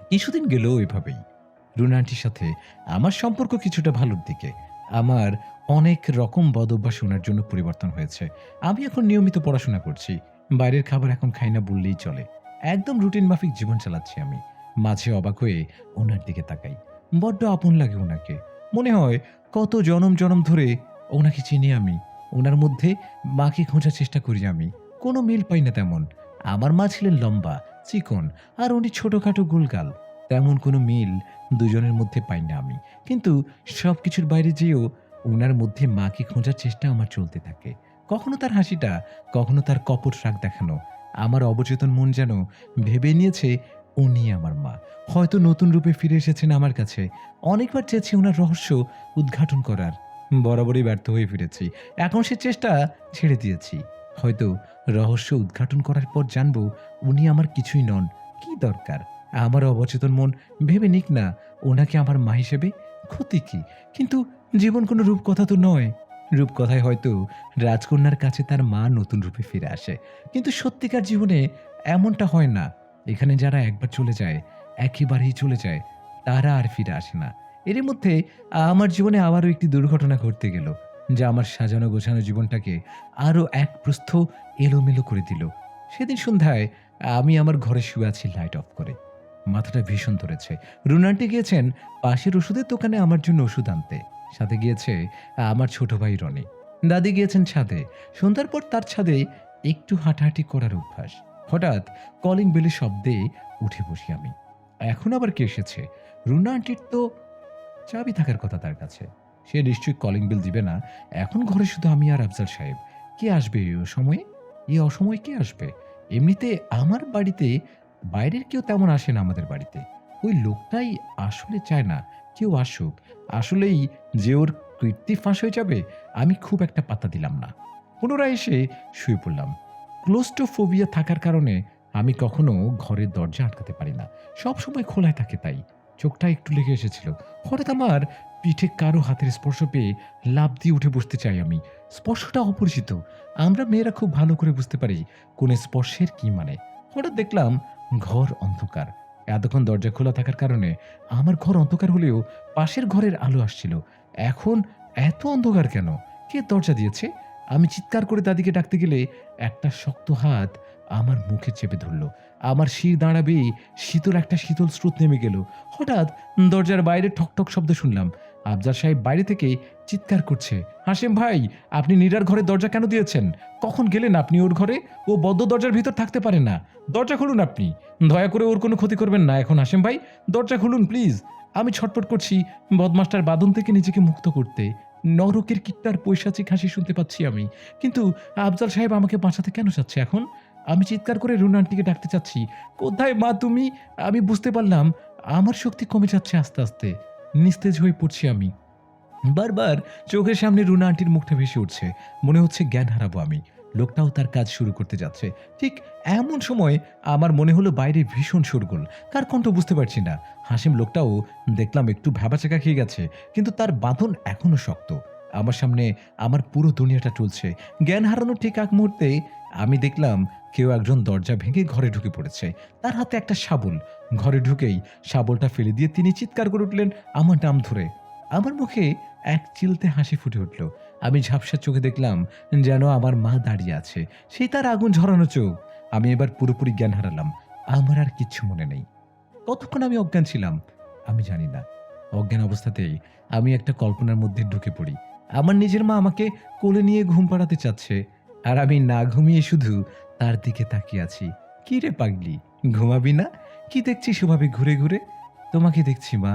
কিছুদিন গেল এভাবেই। রুনা আন্টির সাথে আমার সম্পর্ক কিছুটা ভালোর দিকে। আমার অনেক রকম বদ অভ্যাস ওনার জন্য পরিবর্তন হয়েছে। আমি এখন নিয়মিত পড়াশোনা করছি। বাইরের খাবার এখন খাই না বললেই চলে। একদম রুটিন মাফিক জীবন চালাচ্ছি আমি। মাঝে অবাক হয়ে ওনার দিকে তাকাই। বড্ড আপন লাগে ওনাকে। মনে হয় কত জনম ধরে ওনাকে চিনি আমি। ওনার মধ্যে মাকে খোঁজার চেষ্টা করি আমি। কোনো মিল পাই না তেমন। আমার মা ছিলেন লম্বা, চিকন, আর উনি ছোটখাটো গোলগাল। তেমন কোনো মিল দুজনের মধ্যে পাই না আমি। কিন্তু সবকিছুর বাইরে যেয়েও ওনার মধ্যে মাকে খোঁজার চেষ্টা আমার চলতে থাকে। কখনো তার হাসিটা, কখনো তার কপট রাগ দেখানো। আমার অবচেতন মন যেন ভেবে নিয়েছে উনি আমার মা। হয়তো নতুন রূপে ফিরে এসেছেন আমার কাছে। অনেকবার চেয়েছি উনার রহস্য উদ্ঘাটন করার। বরাবরই ব্যর্থ হয়ে ফিরেছি। এখন সে চেষ্টা ছেড়ে দিয়েছি। হয়তো রহস্য উদ্ঘাটন করার পর জানব উনি আমার কিছুই নন। কি দরকার? আমার অবচেতন মন ভেবে নিক না ওনাকে আমার মা হিসেবে। ক্ষতি কি? কিন্তু জীবন কোনো রূপকথা তো নয়। রূপকথায় হয়তো রাজকন্যার কাছে তার মা নতুন রূপে ফিরে আসে। কিন্তু সত্যিকার জীবনে এমনটা হয় না। এখানে যারা একবার চলে যায়, একেবারেই চলে যায়, তারা আর ফিরে আসে না। এরই মধ্যে আমার জীবনে আবারও একটি দুর্ঘটনা ঘটতে গেল, যা আমার সাজানো গোছানো জীবনটাকে আরো এক প্রস্থ এলোমেলো করে দিল। সেদিন সন্ধ্যায় আমি আমার ঘরে শুয়ে আছি লাইট অফ করে। মাথাটা ভীষণ ধরেছে। রুনা আন্টি গিয়েছেন পাশের ওষুধের দোকানে আমার জন্য ওষুধ আনতে। সাথে গিয়েছে আমার ছোট ভাই রনি। দাদি গিয়েছেন ছাদে। সন্ধ্যার পর তার ছাদে একটু হাঁটাহাঁটি করার অভ্যাস। হঠাৎ কলিং বেলের শব্দে উঠে বসি আমি। এখন আবার কে এসেছে? রুনা আন্টির তো চাবি থাকার কথা তার কাছে। সে নিশ্চয়ই কলিং বেল দিবে না। এখন ঘরে শুধু আমি আর আফজাল সাহেব। কে আসবে এই অসময়ে? এই অসময়ে কে আসবে? এমনিতে আমার বাড়িতে বাইরের কেউ তেমন আসে না আমাদের বাড়িতে। ওই লোকটাই আসলে চায় না কেউ আসুক। আসলেই যে ওর কীর্তি ফাঁস হয়ে যাবে, আমি খুব একটা পাত্তা দিলাম না। পুনরায় এসে শুয়ে পড়লাম। ক্লোস্ট্রোফোবিয়া থাকার কারণে আমি কখনো ঘরের দরজা আটকাতে পারি না। সবসময় খোলাই থাকে তাই। চোখটা একটু লেগে এসেছিল। হঠাৎ আমার পিঠে কারো হাতের স্পর্শ পেয়ে লাফ দিয়ে উঠে বসতে চাই আমি। স্পর্শটা অপরিচিত। আমরা মেয়েরা খুব ভালো করে বুঝতে পারি কোন স্পর্শের কি মানে। হঠাৎ দেখলাম ঘর অন্ধকার। এতক্ষণ দরজা খোলা থাকার কারণে আমার ঘর অন্ধকার হলেও পাশের ঘরের আলো আসছিল। এখন এত অন্ধকার কেন? কে দরজা দিয়েছে? আমি চিৎকার করে দাদিকে ডাকতে গেলে একটা শক্ত হাত আমার মুখে চেপে ধরল। আমার শির দাঁড়াবে শীতল স্রোত নেমে গেল। হঠাৎ দরজার বাইরে ঠকঠক শব্দ শুনলাম। আফজাল সাহেব বাইরে থেকে চিৎকার করছে, হাশেম ভাই, আপনি নীরার ঘরে দরজা কেন দিয়েছেন? কখন গেলেন আপনি ওর ঘরে? ও বদ্ধ দরজার ভিতর থাকতে পারে না। দরজা খুলুন আপনি। দয়া করে ওর কোনো ক্ষতি করবেন না এখন হাশেম ভাই। দরজা খুলুন প্লিজ। আমি ছটফট করছি বদমাসটার বাঁধন থেকে নিজেকে মুক্ত করতে। নরকের কীটটার পৈশাচিক হাসি শুনতে পাচ্ছি আমি। কিন্তু আফজাল সাহেব আমাকে বাঁচাতে কেন চাচ্ছে এখন? আমি চিৎকার করে রুনা আন্টিকে ডাকতে চাচ্ছি। কোথায় মা তুমি? আমি বুঝতে পারলাম আমার শক্তি কমে যাচ্ছে আস্তে আস্তে। নিস্তেজ হয়ে পড়ছি আমি। বারবার চোখের সামনে রুনা আন্টির মুখটা ভেসে উঠছে। মনে হচ্ছে জ্ঞান হারাবো আমি। লোকটাও তার কাজ শুরু করতে যাচ্ছে। ঠিক এমন সময় আমার মনে হলো বাইরে ভীষণ শোরগোল। কার কণ্ঠ বুঝতে পারছি না। হাসিম লোকটাও দেখলাম একটু ভ্যাবাচাকা খেয়ে গেছে, কিন্তু তার বাঁধন এখনো শক্ত। আমার সামনে আমার পুরো দুনিয়াটা চলছে। জ্ঞান হারানোর ঠিক এক মুহূর্তে আমি দেখলাম কেউ একজন দরজা ভেঙে ঘরে ঢুকে পড়েছে। তার হাতে একটা শাবল। ঘরে ঢুকেই শাবলটা ফেলে দিয়ে তিনি চিৎকার করে উঠলেন আমার নাম ধরে। আমার মুখে এক চিলতে হাসি ফুটে উঠল। আমি ঝাপসা চোখে দেখলাম যেন আমার মা দাঁড়িয়ে আছে। সেই তার আগুন ঝরানো চোখ। আমি এবার পুরোপুরি জ্ঞান হারালাম। আমার আর কিচ্ছু মনে নেই। কতক্ষণ আমি অজ্ঞান ছিলাম আমি জানি না। অজ্ঞান অবস্থাতেই আমি একটা কল্পনার মধ্যে ঢুকে পড়ি। আমার নিজের মা আমাকে কোলে নিয়ে ঘুম পাড়াতে চাচ্ছে, আর আমি না ঘুমিয়ে শুধু তার দিকে তাকিয়ে আছি। কি রে পাগলি, ঘুমাবি না? কি দেখছিস ওভাবে ঘুরে ঘুরে? তোমাকে দেখছি মা।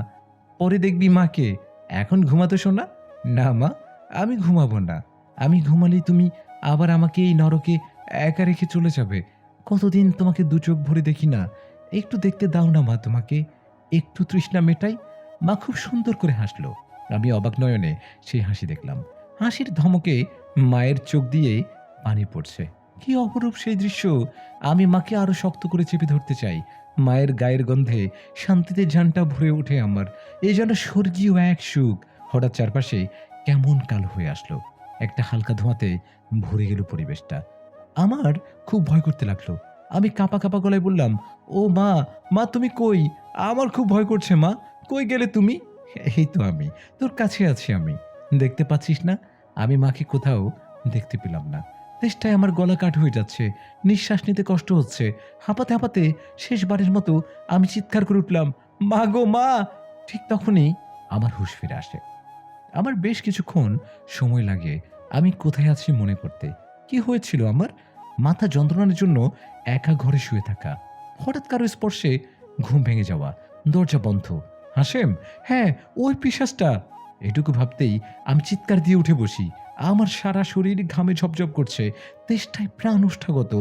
পরে দেখবি মাকে। এখন ঘুমাতে শোনা? না মা, আমি ঘুমাবো না। আমি ঘুমালেই তুমি আবার আমাকে এই নরকে একা রেখে চলে যাবে। কতদিন তোমাকে দু চোখ ভরে দেখি না। একটু দেখতে দাও না মা তোমাকে। একটু তৃষ্ণা মেটাই। মা খুব সুন্দর করে হাসলো। আমি অবাক নয়নে সেই হাসি দেখলাম। হাসির ধমকে মায়ের চোখ দিয়ে পানি পড়ছে। কি অপরূপ সেই দৃশ্য! আমি মাকে আরো শক্ত করে চেপে ধরতে চাই। মায়ের গায়ের গন্ধে শান্তিতে জানটা ভরে ওঠে আমার। এই যেন স্বর্গীয় এক সুখ। হঠাৎ চারপাশে কেমন কালো হয়ে আসলো। একটা হালকা ধোঁয়াতে ভরে গেল পরিবেশটা। আমার খুব ভয় করতে লাগলো। আমি কাঁপা কাঁপা গলায় বললাম, ও মা, মা তুমি কই? আমার খুব ভয় করছে মা। কই গেলে তুমি? এই তো আমি, তোর কাছে আছি আমি। দেখতে পাচ্ছিস না? আমি মাকে কোথাও দেখতে পেলাম না। তেষ্টায় আমার গলা কাঠ হয়ে যাচ্ছে। নিঃশ্বাস নিতে কষ্ট হচ্ছে। হাঁপাতে হাঁপাতে শেষবারের মতো আমি চিৎকার করে উঠলাম, মা গো মা! ঠিক তখনই আমার হুঁশ ফিরে আসে। আমার বেশ কিছুক্ষণ সময় লাগে আমি কোথায় আছি মনে করতে। কি হয়েছিল আমার? মাথা যন্ত্রণার জন্য একা ঘরে শুয়ে থাকা। হঠাৎ কারো স্পর্শে ঘুম ভেঙে যাওয়া। দরজা বন্ধ। হাসেম, হ্যাঁ, ওই পিশাচটা। এটুকু ভাবতেই আমি চিৎকার দিয়ে উঠে বসি। আমার সারা শরীর ঘামে ঝপঝপ করছে, তেষ্টায় প্রাণ ওষ্ঠাগত।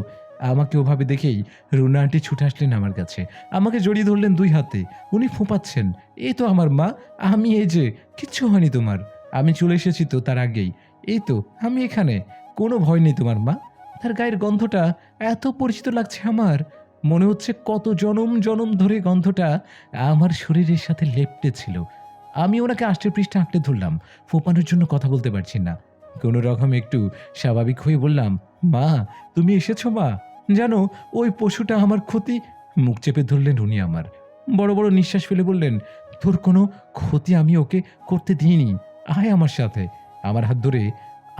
আমাকে ওভাবে দেখেই রুনা আন্টি ছুটে আসলেন আমার কাছে, আমাকে জড়িয়ে ধরলেন 2 হাতে। উনি ফোঁপাচ্ছেন, এই তো আমার মা, আমি এই যে, কিচ্ছু হয়নি তোমার, আমি চলে এসেছি তো তার আগেই, এই তো আমি এখানে, কোনো ভয় নেই তোমার মা। তার গায়ের গন্ধটা এত পরিচিত লাগছে আমার, মনে হচ্ছে কত জনম জনম ধরে গন্ধটা আমার শরীরের সাথে লেপ্টে ছিল। আমি ওনাকে আষ্টে পৃষ্ঠে আঁকড়ে ধরলাম, ফোঁপানোর জন্য কথা বলতে পারছি না। কোনো রকম একটু স্বাভাবিক হয়ে বললাম, মা তুমি এসেছো মা, জানো ওই পশুটা আমার ক্ষতি। মুখ চেপে ধরলেন উনি আমার, বড় বড় নিঃশ্বাস ফেলে বললেন, তোর কোনো ক্ষতি আমি ওকে করতে দিইনি, আয় আমার সাথে। আমার হাত ধরে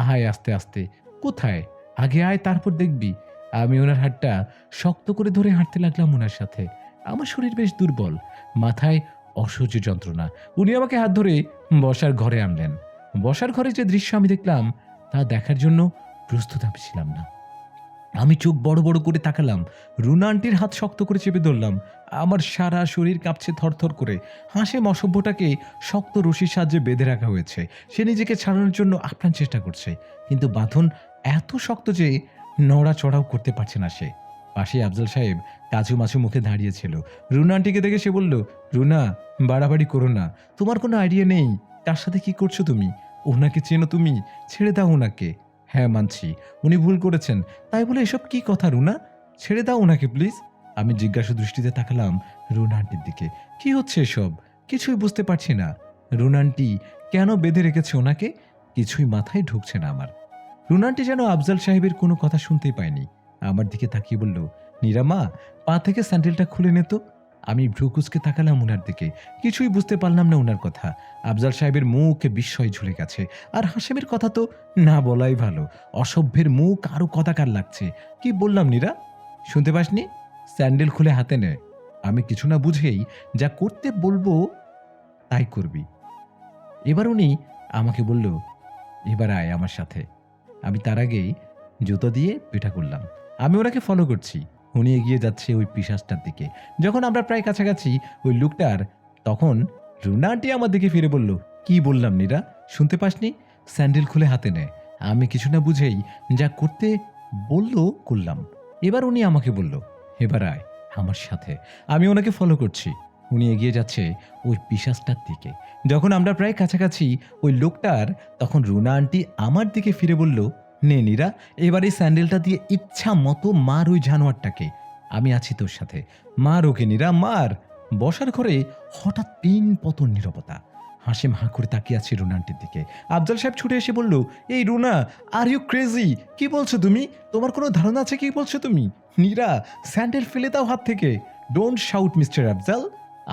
আয় আস্তে আস্তে। কোথায়? আগে আয়, তারপর দেখবি। আমি ওনার হাতটা শক্ত করে ধরে হাঁটতে লাগলাম ওনার সাথে। আমার শরীর বেশ দুর্বল, মাথায় অসহ্য যন্ত্রণা। উনি আমাকে হাত ধরে বসার ঘরে আনলেন। বসার ঘরে যে দৃশ্য আমি দেখলাম তা দেখার জন্য প্রস্তুত আমি ছিলাম না। আমি চোখ বড় বড় করে তাকালাম, রুনা আন্টির হাত শক্ত করে চেপে ধরলাম। আমার সারা শরীর কাঁপছে থরথর করে। হাসিম অসভ্যটাকে শক্ত রশির সাহায্যে বেঁধে রাখা হয়েছে। সে নিজেকে ছাড়ানোর জন্য আপ্রাণ চেষ্টা করছে, কিন্তু বাঁধন এত শক্ত যে নড়াচড়াও করতে পারছে না সে। পাশে আফজাল সাহেব কাচু মাছু মুখে দাঁড়িয়েছিল। রুনা আন্টিকে দেখে সে বলল, রুনা বাড়াবাড়ি করো না, তোমার কোনো আইডিয়া নেই কার সাথে কি করছো তুমি, ওনাকে চেনো তুমি, ছেড়ে দাও ওনাকে। হ্যাঁ মানছি, উনি ভুল করেছেন, তাই বলে এসব কি কথা রুনা, ছেড়ে দাও ওনাকে প্লিজ। আমি জিজ্ঞাসা দৃষ্টিতে তাকালাম রুনা আন্টির দিকে, কি হচ্ছে এসব, কিছুই বুঝতে পারছি না। রুনা আন্টি কেন বেঁধে রেখেছে ওনাকে, কিছুই মাথায় ঢুকছে না আমার। রুনা আন্টি যেন আফজাল সাহেবের কোনো কথা শুনতেই পায়নি, আমার দিকে তাকিয়ে বলল, নীরামা পা থেকে স্যান্ডেলটা খুলে নে তো। আমি ভ্রুকুচকে তাকালাম ওনার দিকে, কিছুই বুঝতে পারলাম না ওনার কথা। আফজাল সাহেবের মুখে বিস্ময় ঝুলে গেছে, আর হাসেমের কথা তো না বলাই ভালো, অসভ্যের মুখ আরো কদাকার লাগছে। কি বললাম নীরা, শুনতে পাসনি? স্যান্ডেল খুলে হাতে নে। আমি কিছু না বুঝেই যা করতে বলবো তাই করবি। এবার উনি আমাকে বলল, এবার আয় আমার সাথে। আমি তার আগেই জুতো দিয়ে পিঠা করলাম। আমি ওনাকে ফলো করছি, উনি এগিয়ে যাচ্ছে ওই পিশাচটার দিকে। যখন আমরা প্রায় কাছাকাছি ওই লোকটার, তখন রুনা আন্টি আমার দিকে ফিরে বলল, কি বললাম নীরা, শুনতে পাসনি? স্যান্ডেল খুলে হাতে নেয়। আমি কিছু না বুঝেই যা করতে বলল করলাম। এবার উনি আমাকে বলল, এবার আয় আমার সাথে। আমি ওনাকে ফলো করছি, উনি এগিয়ে যাচ্ছে ওই পিশাচটার দিকে। যখন আমরা প্রায় কাছাকাছি ওই লোকটার, তখন রুনা আন্টি আমার দিকে ফিরে বলল, নে নীরা, এবার এই স্যান্ডেলটা দিয়ে ইচ্ছা মতো মার ওই জানোয়ারটাকে, আমি আছি তোর সাথে, মার ওকে নীরা মার। বসার ঘরে হঠাৎ পিন পতন নীরবতা। হাসিম হাঁ করে তাকিয়ে আছে রুনা আন্টির দিকে। আফজাল সাহেব ছুটে এসে বলল, এই রুনা, আর ইউ ক্রেজি, কি বলছো তুমি, তোমার কোনো ধারণা আছে কি বলছো তুমি? নীরা, স্যান্ডেল ফেলে দাও হাত থেকে। ডোন্ট শাউট মিস্টার আফজাল,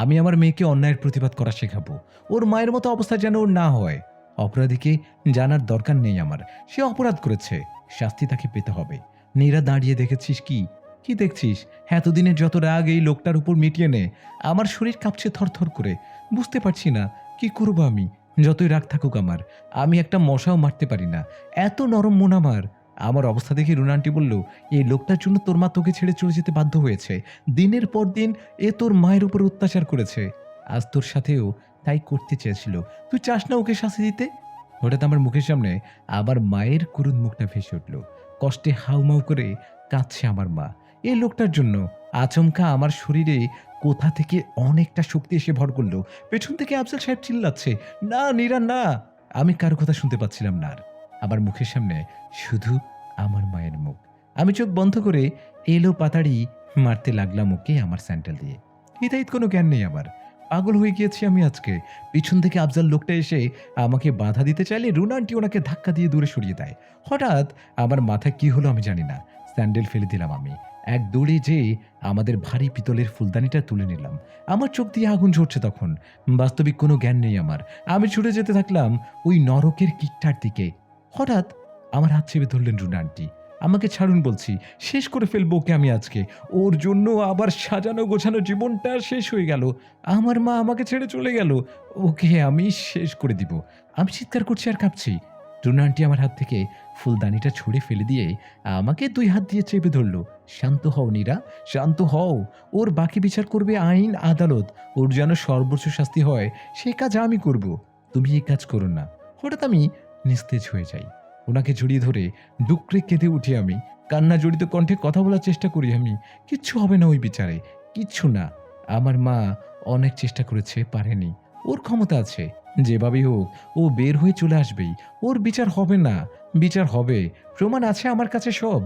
আমি আমার মেয়েকে অন্যায়ের প্রতিবাদ করা শেখাবো, ওর মায়ের মতো অবস্থা যেন ওর না হয়। অপরাধীকে জানার দরকার নেই আমার, সে অপরাধ করেছে, শাস্তি তাকে পেতে হবে। নীরা দাঁড়িয়ে দেখেছিস কি, কি দেখছিস? এতদিনের যত রাগ এই লোকটার উপর মিটিয়ে নে। আমার শরীর কাঁপছে থরথর করে, বুঝতে পারছি না কি করবো আমি। যতই রাগ থাকুক আমার, আমি একটা মশাও মারতে পারি না, এত নরম মন আমার। আমার অবস্থা দেখে রুনা আন্টি বলল, এই লোকটার জন্য তোর মা তোকে ছেড়ে চলে যেতে বাধ্য হয়েছে, দিনের পর দিন এ তোর মায়ের উপর অত্যাচার করেছে, আজ তোর সাথেও তাই করতে চেয়েছিল, তুই চাস না ওকে শাস্তি দিতে? হঠাৎ আমার মুখের সামনে আবার মায়ের করুণ মুখটা ভেসে উঠল, কষ্টে হাউমাউ করে কাঁদছে আমার মা। এই লোকটার জন্য আচমকা আমার শরীরে কোথা থেকে অনেকটা শক্তি এসে ভর করলো। পেছন থেকে আফজাল সাহেব চিল্লাচ্ছে, না নীরা না। আমি কারো কথা শুনতে পাচ্ছিলাম না আর, আমার মুখের সামনে শুধু আমার মায়ের মুখ। আমি চোখ বন্ধ করে এলো পাতাড়ি মারতে লাগলাম ওকে আমার স্যান্ডেল দিয়ে। হিতাহিত কোনো জ্ঞান নেই আমার, পাগল হয়ে গিয়েছি আমি আজকে। পিছন থেকে আফজাল লোকটা এসে আমাকে বাধা দিতে চাইলে রুনা আন্টি ওনাকে ধাক্কা দিয়ে দূরে সরিয়ে দেয়। হঠাৎ আমার মাথায় কি হলো আমি জানি না, স্যান্ডেল ফেলে দিলাম আমি। এক দৌড়ে যেয়ে আমাদের ভারী পিতলের ফুলদানিটা তুলে নিলাম। আমার চোখ দিয়ে আগুন ঝরছে তখন, বাস্তবিক কোনো জ্ঞান নেই আমার। আমি ছুটে যেতে থাকলাম ওই নরকের কিকটার দিকে। হঠাৎ আমার হাত চেপে ধরলেন রুনা আন্টি, আমাকে ছাড়ুন বলছি, শেষ করে ফেলবো ওকে আমি আজকে। ওর জন্য আবার সাজানো গোছানো জীবনটা শেষ হয়ে গেল, আমার মা আমাকে ছেড়ে চলে গেল, ওকে আমি শেষ করে দিব। আমি চিৎকার করছি আর কাঁপছি। রুনা আন্টি আমার হাত থেকে ফুলদানিটা ছুঁড়ে ফেলে দিয়ে আমাকে 2 হাত দিয়ে চেপে ধরলো। শান্ত হও নীরা, শান্ত হও, ওর বাকি বিচার করবে আইন আদালত, ওর যেন সর্বোচ্চ শাস্তি হয় সে কাজ আমি করব। তুমি এই কাজ করো না। হঠাৎ আমি নিস্তেজ হয়ে যাই। ওনাকে জড়িয়ে ধরে ডুকরে কেঁদে উঠি আমি। কান্না জড়িত কণ্ঠে কথা বলার চেষ্টা করি আমি। কিচ্ছু হবে না ওই বিচারে, কিচ্ছু না। আমার মা অনেক চেষ্টা করেছে, পারেনি। ওর ক্ষমতা আছে, যেভাবেই হোক ও বের হয়ে চলে আসবেই। ওর বিচার হবে না, বিচার হবে। প্রমাণ আছে আমার কাছে সব।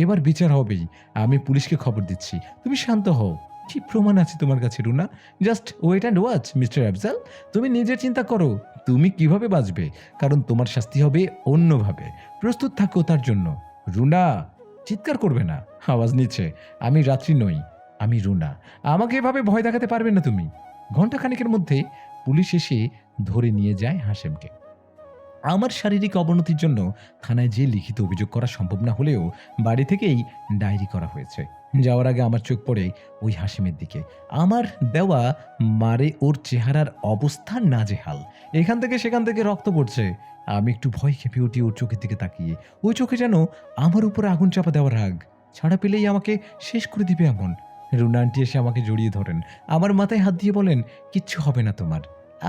এবার বিচার হবেই। আমি পুলিশকে খবর দিচ্ছি, তুমি শান্ত হও। কি প্রমাণ আছে তোমার কাছে Runa? Just wait and watch mister Afzal. তুমি নিজে চিন্তা করো তুমি কিভাবে বাঁচবে, কারণ তোমার শাস্তি হবে অন্যভাবে। প্রস্তুত থাকো তার জন্য। রুনা, চিৎকার করবে না, আওয়াজ নিচ্ছে। আমি রাত্রি নই, আমি রুনা। আমাকে এভাবে ভয় দেখাতে পারবে না তুমি। ঘন্টা খানেকের মধ্যে পুলিশ এসে ধরে নিয়ে যায় হাশেমকে। আমার শারীরিক অবনতির জন্য থানায় যেয়ে লিখিত অভিযোগ করা সম্ভব না হলেও বাড়ি থেকেই ডায়েরি করা হয়েছে। যাওয়ার আগে আমার চোখ পড়ে ওই হাসিমের দিকে। আমার দেওয়া মারে ওর চেহারার অবস্থা নাজেহাল। এখান থেকে সেখান থেকে রক্ত পড়ছে। আমি একটু ভয় খেপে উঠি ওর চোখের দিকে তাকিয়ে। ওই চোখে যেন আমার উপরে আগুন চাপা দেওয়ার রাগ। ছাড়া পেলেই আমাকে শেষ করে দিবে এমন। রুনা আন্টি এসে আমাকে জড়িয়ে ধরেন, আমার মাথায় হাত দিয়ে বলেন, কিচ্ছু হবে না তোমার,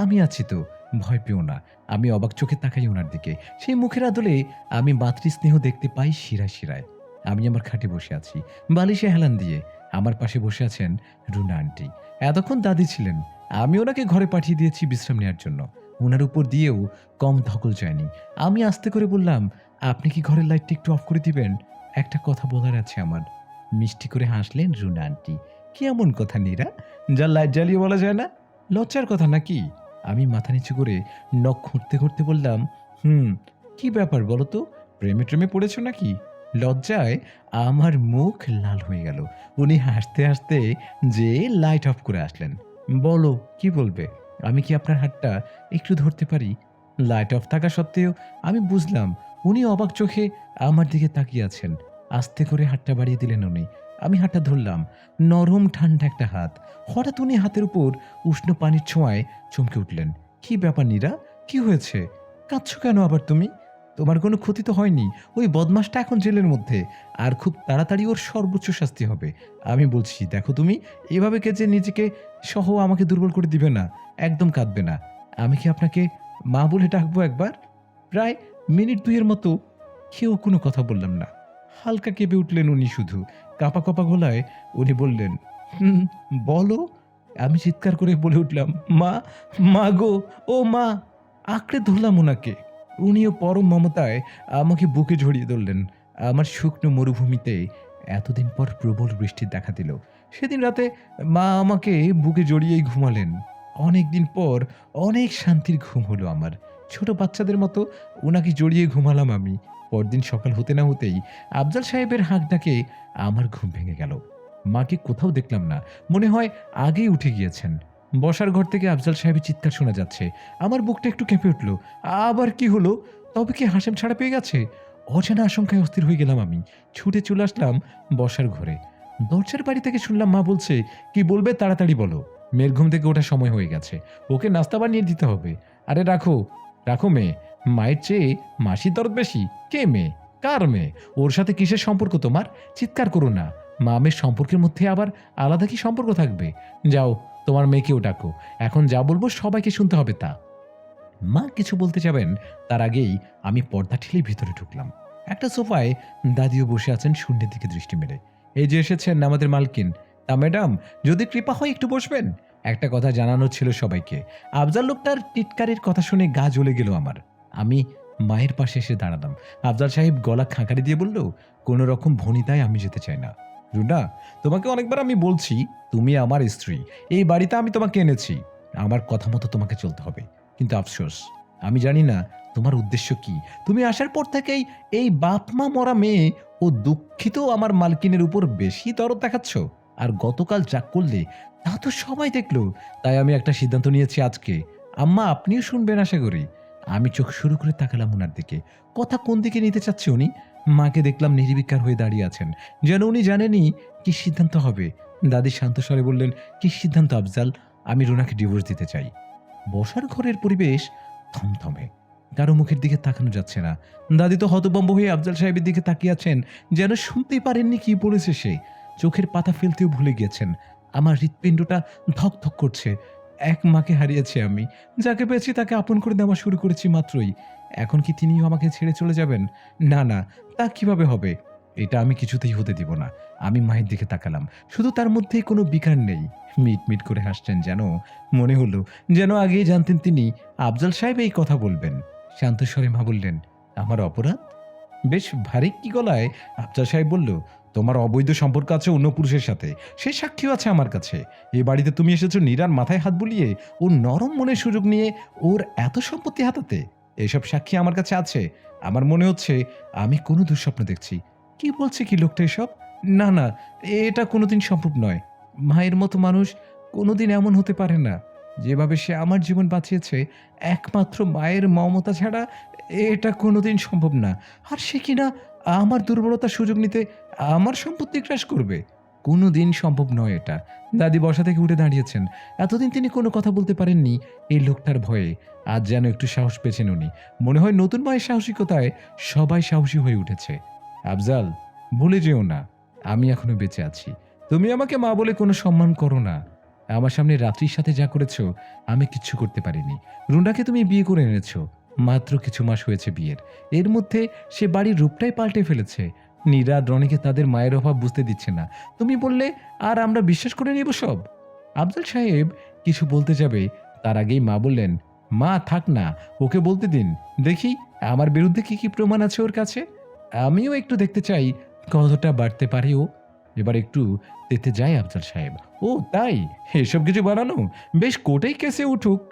আমি আছি তো, ভয় পেও না। আমি অবাক চোখে তাকাই ওনার দিকে। সেই মুখের আদলে আমি মাতৃস্নেহ দেখতে পাই শিরায় শিরায়। আমি আমার খাটে বসে আছি, বালিশে হেলান দিয়ে। আমার পাশে বসে আছেন রুনা আন্টি। এতক্ষণ দাদি ছিলেন, আমি ওনাকে ঘরে পাঠিয়ে দিয়েছি বিশ্রাম নেওয়ার জন্য। ওনার উপর দিয়েও কম ধকল যায়নি। আমি আস্তে করে বললাম, আপনি কি ঘরের লাইটটা একটু অফ করে দিবেন? একটা কথা বলার আছে আমার। মিষ্টি করে হাসলেন রুনা আন্টি। কি এমন কথা নীরা, যা লাইট জ্বালিয়ে বলা যায় না? লজ্জার কথা নাকি? আমি মাথা নিচু করে নখ খুঁড়তে খুঁড়তে বললাম, কি ব্যাপার বলো তো, প্রেমে ট্রেমে পড়েছ নাকি? লজ্জায় আমার মুখ লাল হয়ে গেল। উনি হাসতে হাসতে যে লাইট অফ করে আসলেন। বলো, কি বলবে? আমি কি আপনার হাতটা একটু ধরতে পারি? লাইট অফ থাকা সত্ত্বেও আমি বুঝলাম উনি অবাক চোখে আমার দিকে তাকিয়ে আছেন। আস্তে করে হাতটা বাড়িয়ে দিলেন উনি। আমি হাতটা ধরলাম। নরম ঠান্ডা একটা হাত। হঠাৎ উনি হাতের উপর উষ্ণ পানির ছোঁয়ায় চমকে উঠলেন। কি ব্যাপার নীরা, কি হয়েছে? কাঁদছো কেন আবার তুমি? তোমার কোনো ক্ষতি তো হয়নি। ওই বদমাসটা এখন জেলের মধ্যে, আর খুব তাড়াতাড়ি ওর সর্বোচ্চ শাস্তি হবে। আমি বলছি, দেখো তুমি এভাবে কেজে নিজেকে সহ আমাকে দুর্বল করে দিবে না। একদম কাঁদবে না। আমি কি আপনাকে মা বলে ডাকবো একবার? প্রায় মিনিট দুইয়ের মতো কেউ কোনো কথা বললাম না। হালকা কেঁপে উঠলেন উনি, শুধু কাঁপা কাঁপা গলায় উনি বললেন, হুম, বলো। আমি চিৎকার করে বলে উঠলাম, মা, মা গো, ও মা। আঁকড়ে ধরলাম ওনাকে। উনিও পরম মমতায় আমাকে বুকে জড়িয়ে ধরলেন। আমার শুকনো মরুভূমিতে এতদিন পর প্রবল বৃষ্টির দেখা দিল। সেদিন রাতে মা আমাকে বুকে জড়িয়েই ঘুমালেন। অনেক দিন পর অনেক শান্তির ঘুম হলো আমার। ছোট বাচ্চাদের মতো ওনাকে জড়িয়ে ঘুমালাম আমি। পরদিন সকাল হতে না হতেই আফজাল সাহেবের হাঁক ডাকে আমার ঘুম ভেঙে গেল। মাকে কোথাও দেখলাম না, মনে হয় আগেই উঠে গিয়েছেন। বসার ঘর থেকে আফজাল সাহেবের চিৎকার শোনা যাচ্ছে। আমার বুকটা একটু কেঁপে উঠল। আবার কি হলো? তবে কি হাসেম ছাড়া পেয়ে গেছে? অজানা আশঙ্কায় অস্থির হয়ে গেলাম আমি। ছুটে চলে আসলাম বসার ঘরে। দরজার বাড়ি থেকে শুনলাম মা বলছে, কি বলবে তাড়াতাড়ি বলো, মেয়ের ঘুম থেকে ওঠার সময় হয়ে গেছে, ওকে নাস্তা বানিয়ে দিতে হবে। আরে রাখো রাখো মেয়ে, মায়ের চেয়ে মাসির দরদ বেশি। কে মেয়ে? কার মেয়ে? ওর সাথে কিসের সম্পর্ক তোমার? চিৎকার করো না। মা মেয়ের সম্পর্কের মধ্যে আবার আলাদা কি সম্পর্ক থাকবে? যাও, তোমার মেয়েকেও ডাকো। এখন যা বলবো সবাইকে শুনতে হবে তা। মা কিছু বলতে যাবেন তার আগেই আমি পর্দা ঠেলে ভিতরে ঢুকলাম। একটা সোফায় দাদিও বসে আছেন শূন্যের দিকে দৃষ্টি মেলে। এই যে এসেছেন আমাদের মালকিন। তা ম্যাডাম, যদি কৃপা হয় একটু বসবেন। একটা কথা জানানো ছিল সবাইকে। আফজাল লোকটার টিটকারির কথা শুনে গা জ্বলে গেল আমার। আমি মায়ের পাশে এসে দাঁড়ালাম। আফজাল সাহেব গলা খাঁকারি দিয়ে বলল, কোনো রকম ভনিতায় আমি যেতে চাই না। রুনা, তোমাকে অনেকবার আমি বলছি, তুমি আমার স্ত্রী। এই বাড়িতে আমি তোমাকে এনেছি, আমার কথা মতো তোমাকে চলতে হবে। কিন্তু আফসোস, আমি জানি না তোমার উদ্দেশ্য কি। তুমি আসার পর থেকেই এই বাপ মা মরা মেয়ে ও দুঃখিত আমার মালকিনের উপর বেশি দরদ দেখাচ্ছ। আর গতকাল যা করলে তা তো সবাই দেখলো। তাই আমি একটা সিদ্ধান্ত নিয়েছি আজকে। আম্মা, আপনিও শুনবেন আশা করি। আমি চোখ শুরু করে তাকালাম ওনার দিকে। কথা কোন দিকে নিতে চাচ্ছে উনি? মাকে দেখলাম নির্বিকার হয়ে দাঁড়িয়ে আছেন, যেন উনি জানেনই কি সিদ্ধান্ত হবে। দাদি শান্ত স্বরে বললেন, কি সিদ্ধান্ত আফজাল? আমি রুনাকে ডিভোর্স দিতে চাই। বসার ঘরের পরিবেশ থমথমে, কারো মুখের দিকে তাকানো যাচ্ছে না। দাদি তো হতভম্ব হয়ে আফজাল সাহেবের দিকে তাকিয়ে আছেন, যেন শুনতেই পারেননি কি বলেছে সে। চোখের পাতা ফেলতেও ভুলে গিয়েছেন। আমার হৃৎপিণ্ডটা ধক ধক করছে। এক মাকে হারিয়েছি আমি। যাকে পেয়েছি তাকে আপন করে নেওয়া শুরু করেছি মাত্রই। এখন কি তিনিও আমাকে ছেড়ে চলে যাবেন? না, না, তা কিভাবে হবে? এটা আমি কিছুতেই হতে দিব না। আমি মায়ের দিকে তাকালাম। শুধু তার মধ্যে কোনো বিকার নেই। মিটমিট করে হাসছেন যেন মনে হলো যেন আগেই জানতেন তিনি আফজাল সাহেব এই কথা বলবেন। শান্ত স্বরে মা বললেন, "আমার অপরাধ?" বেশ ভারী কি গলায় আফজাল সাহেব বলল, "তোমার অবৈধ সম্পর্ক আছে অন্য পুরুষের সাথে। সে সাক্ষীও আছে আমার কাছে। এ বাড়িতে তুমি এসেছো নীরার মাথায় হাত বুলিয়ে ওর নরম মনের সুযোগ নিয়ে ওর এত সম্পত্তি হাতাতে। এসব সাক্ষী আমার কাছে আছে। আমার মনে হচ্ছে আমি কোনো দুঃস্বপ্ন দেখছি। কি বলছে কি লোকটা এসব? না, না, এটা কোনোদিন সম্ভব নয়। মায়ের মতো মানুষ কোনোদিন এমন হতে পারে না। যেভাবে সে আমার জীবন বাঁচিয়েছে একমাত্র মায়ের মমতা ছাড়া এটা কোনোদিন সম্ভব না। আর সে কিনা আমার দুর্বলতার সুযোগ নিতে আমার সম্পত্তি গ্রাস করবে। কোনোদিন সম্ভব নয় এটা।" দাদি বসা থেকে উঠে দাঁড়িয়েছেন। এতদিন তিনি কোনো কথা বলতে পারেননি এই লোকটার ভয়ে। আজ যেন একটু সাহস পেয়েছেন উনি। মনে হয় নতুন মায়ের সাহসিকতায় সবাই সাহসী হয়ে উঠেছে। "আফজাল, ভুলে যেও না, আমি এখনো বেঁচে আছি। তুমি আমাকে মা বলে কোনো সম্মান করো না। আমার সামনে রাত্রির সাথে যা করেছ আমি কিচ্ছু করতে পারিনি। রুনাকে তুমি বিয়ে করে এনেছো। মাত্র কিছু মাস হয়েছে বিয়ের। এর মধ্যে সে বাড়ির রূপটাই পাল্টে ফেলেছে। নীরা আর রনিকে তাদের মায়ের অভাব বুঝতে দিচ্ছে না। তুমি বললে আর আমরা বিশ্বাস করে নেব সব?" আফজাল সাহেব কিছু বলতে যাবে তার আগেই মা বললেন, "মা থাক না, ওকে বলতে দিন। দেখি আমার বিরুদ্ধে কি কি প্রমাণ আছে ওর কাছে। আমিও একটু দেখতে চাই কতটা বাড়তে পারে ও।" এবার একটু তেতে যায় আফজাল সাহেব। "ও তাই? এসব কিছু বানানো? বেশ কোর্টেই কেসে উঠুক।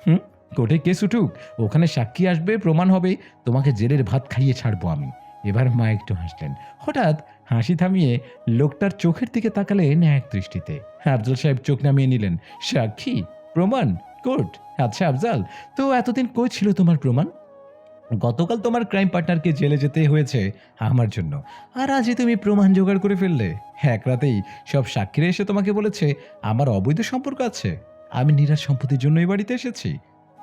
হুম, কোর্টে কেস উঠুক। ওখানে সাক্ষী আসবে, প্রমাণ হবে। তোমাকে জেলের ভাত খাইয়ে ছাড়বো আমি।" এবার মা একটু হাসলেন। হঠাৎ হাসি থামিয়ে লোকটার চোখের দিকে তাকালেন এক দৃষ্টিতে। আফজাল সাহেব চোখ নামিয়ে নিলেন। "সাক্ষী? প্রমাণ? কোর্ট? আচ্ছা আফজাল, তো এতদিন কই ছিল তোমার প্রমাণ? গতকাল তোমার ক্রাইম পার্টনারকে জেলে যেতে হয়েছে আমার জন্য। আর আজই তুমি প্রমাণ জোগাড় করে ফেললে। এক রাতেই সব সাক্ষীরা এসে তোমাকে বলেছে আমার অবৈধ সম্পর্ক আছে। আমি নীরার সম্পত্তির জন্য এই বাড়িতে এসেছি।"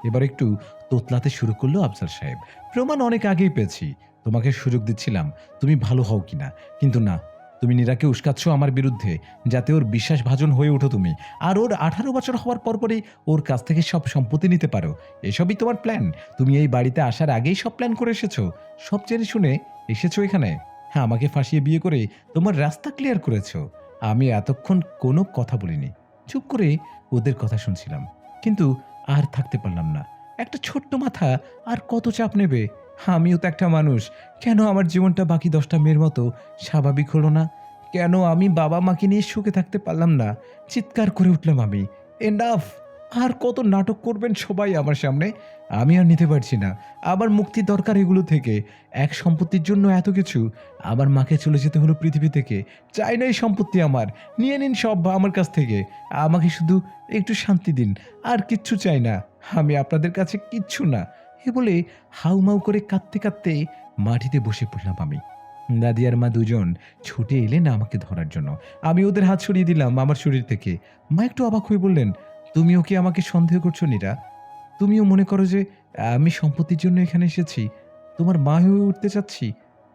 এবার একটু তোতলাতে শুরু করলো আফজাল সাহেব। "প্রমাণ অনেক আগেই পেয়েছি। তোমাকে সুযোগ দিচ্ছিলাম তুমি ভালো হও কিনা। কিন্তু না, তুমি নীরাকে উস্কাচ্ছ আমার বিরুদ্ধে, যাতে ওর বিশ্বাসভাজন হয়ে ওঠো তুমি। আর ওর ১৮ বছর হওয়ার পরপরই ওর কাছ থেকে সব সম্পত্তি নিতে পারো। এসবই তোমার প্ল্যান। তুমি এই বাড়িতে আসার আগেই সব প্ল্যান করে এসেছো। সব জেনে শুনে এসেছো এখানে। হ্যাঁ, আমাকে ফাঁসিয়ে বিয়ে করে তোমার রাস্তা ক্লিয়ার করেছো। আমি এতক্ষণ কোনো কথা বলিনি। চুপ করে ওদের কথা শুনছিলাম। কিন্তু আর থাকতে পারলাম না। একটা ছোট্ট মাথা আর কত চাপ নেবে? আমিও তো একটা মানুষ। কেন আমার জীবনটা বাকি ১০টা মেয়ের মতো স্বাভাবিক হলো না? কেন আমি বাবা-মাকে নিয়ে সুখে থাকতে পারলাম না? চিৎকার করে উঠলাম আমি। এনাফ! আর কত নাটক করবেন সবাই আমার সামনে? আমি আর নিতে পারছি না। আমার মুক্তি দরকার এগুলো থেকে। এক সম্পত্তির জন্য এত কিছু। আমার মাকে চলে যেতে হলো পৃথিবী থেকে। চাই না এই সম্পত্তি আমার। নিয়ে নিন সব আমার কাছ থেকে। আমাকে শুধু একটু শান্তি দিন। আর কিচ্ছু চাই না। আমি আপনাদের কাছে কিচ্ছু না। এ বলে হাউমাউ করে কাঁদতে কাঁদতে মাটিতে বসে পড়লাম আমি। দাদি আর মা দুজন ছুটে এলেন আমাকে ধরার জন্য। আমি ওদের হাত সরিয়ে দিলাম আমার শরীর থেকে। মা একটু অবাক হয়ে বললেন, "তুমিও কি আমাকে সন্দেহ করছো নীরা? তুমিও মনে করো যে আমি সম্পত্তির জন্য এখানে এসেছি? তোমার মা হয়ে উঠতে চাচ্ছি?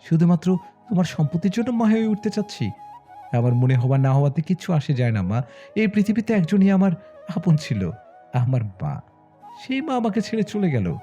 শুধুমাত্র তোমার সম্পত্তির জন্য মা হয়ে উঠতে চাচ্ছি? আমার মনে হওয়া না হওয়াতে কিচ্ছু আসে যায় না মা। এই পৃথিবীতে একজনই আমার আপন ছিল, আমার মা। সেই মা আমাকে ছেড়ে চলে গেল।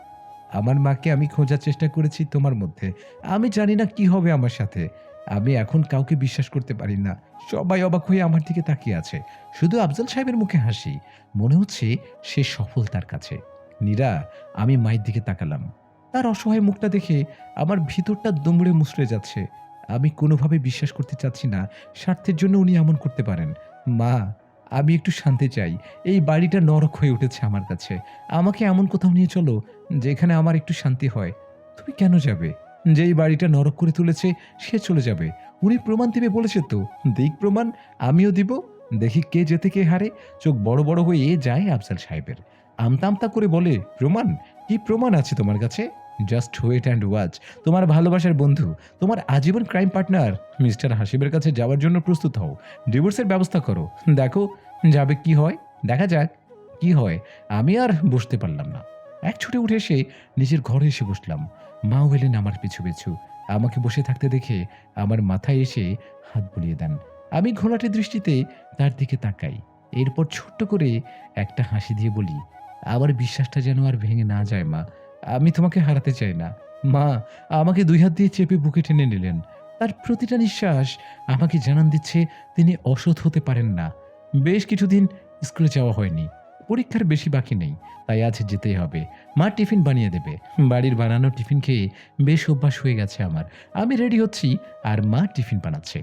আমার মাকে আমি খোঁজার চেষ্টা করেছি তোমার মধ্যে। আমি জানি না কি হবে আমার সাথে। আমি এখন কাউকে বিশ্বাস করতে পারি না। সবাই অবাক হয়ে আমার দিকে তাকিয়ে আছে। শুধু আফজাল সাহেবের মুখে হাসি। মনে হচ্ছে সে সফল তার কাছে। নীরা, আমি মায়ের দিকে তাকালাম। তার অসহায় মুখটা দেখে আমার ভিতরটা দুমড়ে মুচড়ে যাচ্ছে। আমি কোনোভাবে বিশ্বাস করতে চাচ্ছি না স্বার্থের জন্য উনি এমন করতে পারেন। মা, আমি একটু শান্তি চাই। এই বাড়িটা নরক হয়ে উঠেছে আমার কাছে। আমাকে এমন কোথাও নিয়ে চলো যেখানে আমার একটু শান্তি হয়। তুমি কেন যাবে? যেই বাড়িটা নরক করে তুলেছে সে চলে যাবে। উনি প্রমাণ দিবে বলেছে তো। দিক প্রমাণ, আমিও দিব। দেখি কে জেতে কে হারে। চোখ বড় বড় হয়ে যায় আফজাল সাহেবের। আমতা আমতা করে বলে, "প্রমাণ? কি প্রমাণ আছে তোমার কাছে? Just wait and watch. তোমার ভালোবাসার বন্ধু, তোমার আজীবন ক্রাইম পার্টনার মিস্টার হাসিবের কাছে যাওয়ার জন্য প্রস্তুত হও। ডিভোর্সের ব্যবস্থা করো। দেখো যাবে কি হয়। দেখা যাক কি হয়।" আমি আর বসতে পারলাম না। এক ছুটে উঠে এসে নিজের ঘরে এসে বসলাম। মাও এলেন আমার পিছু পিছু। আমাকে বসে থাকতে দেখে আমার মাথায় এসে হাত বুলিয়ে দেন। আমি ঘোলাটে দৃষ্টিতে তার দিকে তাকাই। এরপর ছোট্ট করে একটা হাসি দিয়ে বলি, আমার বিশ্বাসটা যেন আর ভেঙে না যায় মা। আমি তোমাকে হারাতে চাই না। মা আমাকে ২ হাত দিয়ে চেপে বুকে টেনে নিলেন। তার প্রতিটা নিঃশ্বাস আমাকে জানান দিচ্ছে তিনি অসৎ হতে পারেন না। বেশ কিছুদিন স্কুলে যাওয়া হয়নি। পরীক্ষার বেশি বাকি নেই। তাই আজ যেতেই হবে। মা টিফিন বানিয়ে দেবে। বাড়ির বানানো টিফিন খেয়ে বেশ অভ্যাস হয়ে গেছে আমার। আমি রেডি হচ্ছি আর মা টিফিন বানাচ্ছে।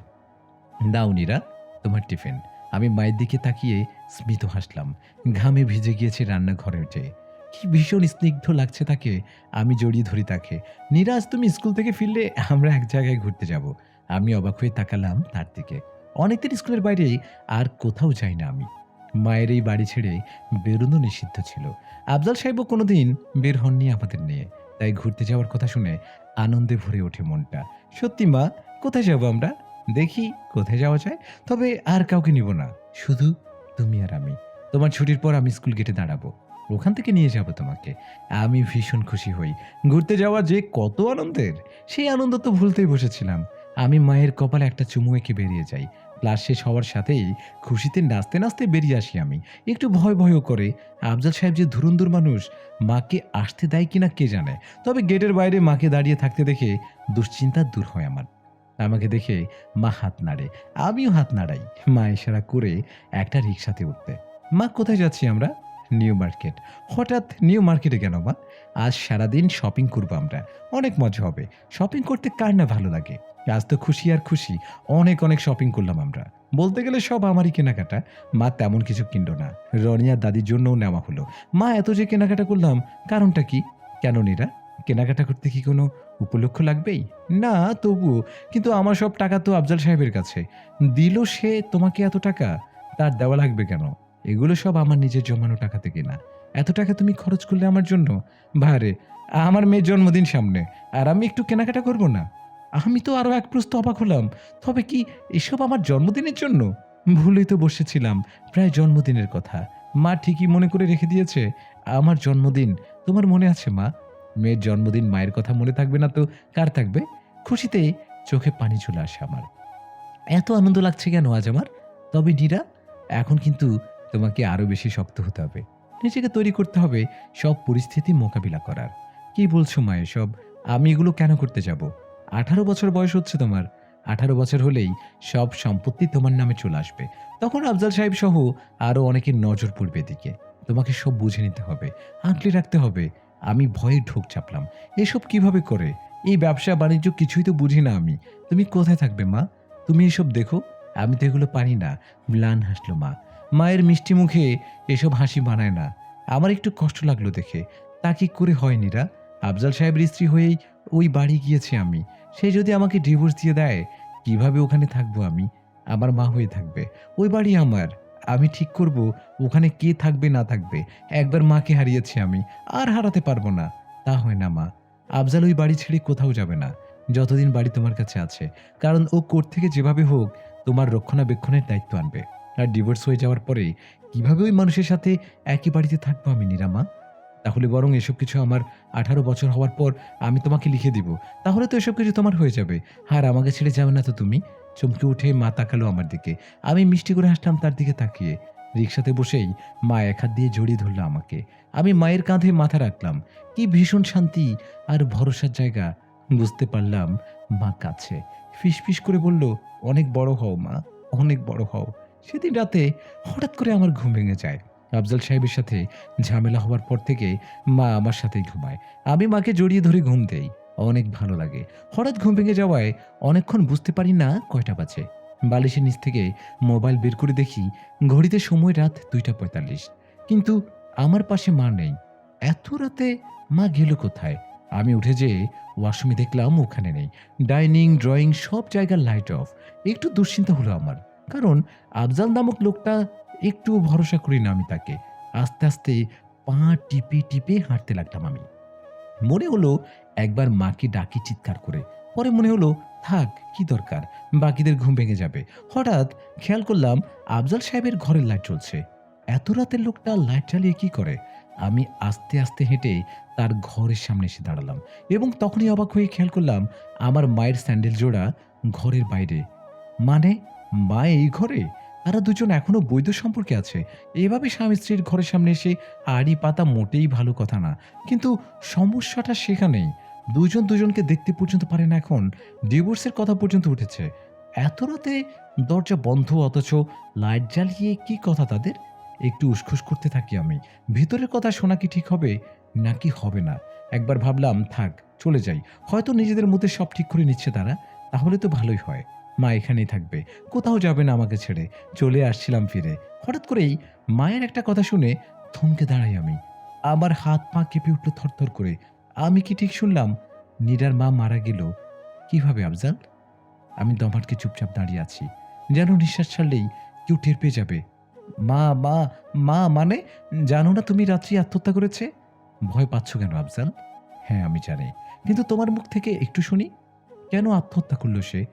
দাও নীরা, তোমার টিফিন। আমি মায়ের দিকে তাকিয়ে স্মিত হাসলাম। ঘামে ভিজে গিয়েছে রান্নাঘরে উঠে। কি ভীষণ স্নিগ্ধ লাগছে তাকে। আমি জড়িয়ে ধরি তাকে। নীরা, আজ তুমি স্কুল থেকে ফিরলে আমরা এক জায়গায় ঘুরতে যাব। আমি অবাক হয়ে তাকালাম তার দিকে। অনেকদিন স্কুলের বাইরে আর কোথাও যাই না আমি। মায়ের এই বাড়ি ছেড়ে বেরোনো নিষিদ্ধ ছিল। আফজাল সাহেবও কোনোদিন বের হননি আমাদের নিয়ে। তাই ঘুরতে যাওয়ার কথা শুনে আনন্দে ভরে ওঠে মনটা। সত্যি মা, কোথায় যাব আমরা? দেখি কোথায় যাওয়া যায়। তবে আর কাউকে নিব না। শুধু তুমি আর আমি। তোমার ছুটির পর আমি স্কুল গেটে দাঁড়াবো। ওখান থেকে নিয়ে যাব তোমাকে। আমি ভীষণ খুশি হই। ঘুরতে যাওয়া যে কত আনন্দের! সেই আনন্দ তো ভুলতেই বসেছিলাম। আমি মায়ের কপালে একটা চুমু এঁকে বেরিয়ে যাই। ক্লাস শেষ হওয়ার সাথেই খুশিতে নাচতে, নাচতে বেরিয়ে আসি আমি। একটু ভয়ও করে। আফজাল সাহেব যে ধুরন্ধর মানুষ, মাকে আসতে দেয় কিনা কে জানে। তবে গেটের বাইরে মাকে দাঁড়িয়ে থাকতে দেখে দুশ্চিন্তা দূর হয় আমার। আমাকে দেখে মা হাত নাড়ে। আমিও হাত নাড়াই। মা ইশারা করে একটা রিকশাতে উঠতে। মা, কোথায় যাচ্ছি আমরা? New market. হঠাৎ নিউ মার্কেটে কেন মা? আজ সারাদিন শপিং করবো আমরা। অনেক মজা হবে। শপিং করতে কার না ভালো লাগে? আজ তো খুশি আর খুশি। অনেক অনেক শপিং করলাম আমরা। বলতে গেলে সব আমারই কেনাকাটা। মা তেমন কিছু কিনল না। রনিয়ার দাদির জন্যও নেওয়া হলো। মা, এত যে কেনাকাটা করলাম, কারণটা কি? কেন নীরা? কেনাকাটা করতে কি কোনো উপলক্ষ লাগবেই? না, তবুও। কিন্তু আমার সব টাকা তো আফজাল সাহেবের কাছে। দিল সে তোমাকে এত টাকা, তার দেওয়া লাগবে কেন? এগুলো সব আমার নিজের জমানো টাকা থেকে না। এত টাকা তুমি খরচ করলে আমার জন্য? বারে, আমার মেয়ের জন্মদিন সামনে, আর আমি একটু কেনাকাটা করব না? আমি তো আরো এক প্রস্ত অবাক হলাম। তবে কি এসব আমার জন্মদিনের জন্য? ভুলেই তো বসেছিলাম প্রায় জন্মদিনের কথা। মা ঠিকই মনে করে রেখে দিয়েছে আমার জন্মদিন। তোমার মনে আছে মা? মেয়ের জন্মদিন, মায়ের কথা মনে থাকবে না তো কার থাকবে? খুশিতে চোখে পানি চলে আসে আমার। এত আনন্দ লাগছে কেন আজ আমার? তবে নীরা, এখন কিন্তু তোমাকে আরো বেশি শক্ত হতে হবে। নিজেকে তৈরি করতে হবে সব পরিস্থিতি মোকাবিলা করার। কি বলছো মা এসব? আমি এগুলো কেন করতে যাব? 18 বছর বয়স হচ্ছে তোমার। 18 বছর হলেই সব সম্পত্তি তোমার নামে চলে আসবে। তখন আফজাল সাহেব সহ আরো অনেকের নজর পড়বে এদিকে। তোমাকে সব বুঝে নিতে হবে, আঁকলে রাখতে হবে। আমি ভয়ে ঢোক চাপলাম। এসব কিভাবে করে? এই ব্যবসা বাণিজ্য কিছুই তো বুঝি না আমি। তুমি কোথায় থাকবে মা? তুমি এসব দেখো। আমি তো এগুলো পারি না। ম্লান হাসলো মা। মায়ের মিষ্টি মুখে এসব হাসি মানায় না। আমার একটু কষ্ট লাগলো দেখে। তা কি করে হয় নীরা? আফজাল সাহেবের স্ত্রী হয়েই ওই বাড়ি গিয়েছি আমি। সে যদি আমাকে ডিভোর্স দিয়ে দেয়, কিভাবে ওখানে থাকবো আমি? আমার মা হয়ে থাকবে। ওই বাড়ি আমার। আমি ঠিক করব ওখানে কে থাকবে না থাকবে। একবার মাকে হারিয়েছি আমি, আর হারাতে পারবো না। তা হয় না মা। আফজাল ওই বাড়ি ছেড়ে কোথাও যাবে না, যতদিন বাড়ি তোমার কাছে আছে। কারণ ও কোর্ট থেকে যেভাবে হোক তোমার রক্ষণাবেক্ষণের দায়িত্ব আনবে। আর ডিভোর্স হয়ে যাওয়ার পরে কিভাবে ওই মানুষের সাথে একই বাড়িতে থাকবো আমি নীরা মা? তাহলে বরং এসব কিছু আমার 18 বছর হওয়ার পর আমি তোমাকে লিখে দিব। তাহলে তো এসব কিছু তোমার হয়ে যাবে। আর আমাকে ছেড়ে যাবে না তো তুমি? চমকে উঠে মা তাকালো আমার দিকে। আমি মিষ্টি করে হাসলাম তার দিকে তাকিয়ে। রিকশাতে বসেই মা এক হাত দিয়ে জড়িয়ে ধরল আমাকে। আমি মায়ের কাঁধে মাথা রাখলাম। কি ভীষণ শান্তি আর ভরসার জায়গা। বুঝতে পারলাম মা কাছে। ফিসফিস করে বলল, অনেক বড় হও মা, অনেক বড় হও। সেদিন রাতে হঠাৎ করে আমার ঘুম ভেঙে যায়। আফজাল সাহেবের সাথে ঝামেলা হওয়ার পর থেকে মা আমার সাথেই ঘুমায়। আমি মাকে জড়িয়ে ধরে ঘুম দেই। অনেক ভালো লাগে। হঠাৎ ঘুম ভেঙে যাওয়ায় অনেকক্ষণ বুঝতে পারি না কয়টা বাজে। বালিশের নিচ থেকে মোবাইল বের করে দেখি ঘড়িতে সময় রাত 2:45। কিন্তু আমার পাশে মা নেই। এত রাতে মা গেল কোথায়? আমি উঠে যেয়ে ওয়াশরুমে দেখলাম ওখানে নেই। ডাইনিং, ড্রয়িং সব জায়গার লাইট অফ। একটু দুশ্চিন্তা হলো আমার। কারণ আফজাল নামক লোকটা, একটুও ভরসা করি না আমি তাকে। আস্তে আস্তে পা টিপে টিপে হাঁটতে লাগলাম আমি। মনে হলো একবার মাকে ডাকি চিৎকার করে। পরে মনে হলো থাক, কি দরকার, বাকিদের ঘুম ভেঙে যাবে। হঠাৎ খেয়াল করলাম আফজাল সাহেবের ঘরের লাইট জ্বলছে। এত রাতের লোকটা লাইট জ্বালিয়ে কি করে? আমি আস্তে আস্তে হেঁটে তার ঘরের সামনে এসে দাঁড়ালাম এবং তখনই অবাক হয়ে খেয়াল করলাম আমার মায়ের স্যান্ডেল জোড়া ঘরের বাইরে। মানে মা এই ঘরে? তারা দুজন এখনো বৈধ সম্পর্কে আছে। এভাবে স্বামী স্ত্রীর ঘরের সামনে এসে আড়ি পাতা মোটেই ভালো কথা না। কিন্তু সমস্যাটা সেখানেই। দুজন দুজনকে দেখতে পর্যন্ত পারে না এখন। ডিভোর্সের কথা পর্যন্ত উঠেছে। এত রাতে দরজা বন্ধ অথচ লাইট জ্বালিয়ে কি কথা তাদের? একটু উসখুস করতে থাকি আমি। ভিতরের কথা শোনা কি ঠিক হবে নাকি হবে না? একবার ভাবলাম থাক চলে যাই। হয়তো নিজেদের মধ্যে সব ঠিক করে নিচ্ছে তারা। তাহলে তো ভালোই হয়। মা এখানেই থাকবে। কোথাও যাবে না আমাকে ছেড়ে। চলে আসছিলাম ফিরে। হঠাৎ করেই মায়ের একটা কথা শুনে থমকে দাঁড়াই আমি। আমার হাত পা কেঁপে উঠল থরথর করে। আমি কি ঠিক শুনলাম? নীরার মা মারা গেল। কিভাবে আফজাল? আমি দম আটকে চুপচাপ দাঁড়িয়ে আছি। যেন নিঃশ্বাস ছাড়লেই কেউ টের পেয়ে যাবে। মা মা মা মানে জানো না তুমি রাত্রি আত্মহত্যা করেছে? ভয় পাচ্ছ কেন আফজাল? হ্যাঁ আমি জানি। কিন্তু তোমার মুখ থেকে একটু শুনি। কেন আত্মহত্যা করল সে?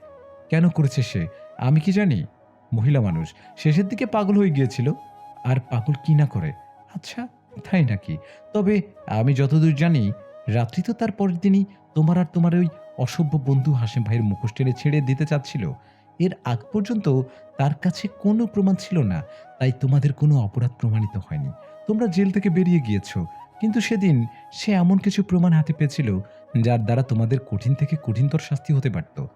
কেন করেছে সে? আমি কি জানি? মহিলা মানুষ। শেষের দিকে পাগল হয়ে গিয়েছিল। আর পাগল কি না করে? আচ্ছা, তাই নাকি? তবে আমি যতদূর জানি, রাত্রি তো তার পরের দিনই তোমার আর তোমার ওই অসভ্য বন্ধু হাসেম ভাইয়ের মুখোশ টেনে ছেড়ে দিতে চাচ্ছিল। এর আগ পর্যন্ত তার কাছে কোনো প্রমাণ ছিল না। তাই তোমাদের কোনো অপরাধ প্রমাণিত হয়নি। তোমরা জেল থেকে বেরিয়ে গিয়েছ। কিন্তু সেদিন সে এমন কিছু প্রমাণ হাতে পেয়েছিল, যার দ্বারা তোমাদের কঠিন থেকে কঠিনতর শাস্তি হতে পারত।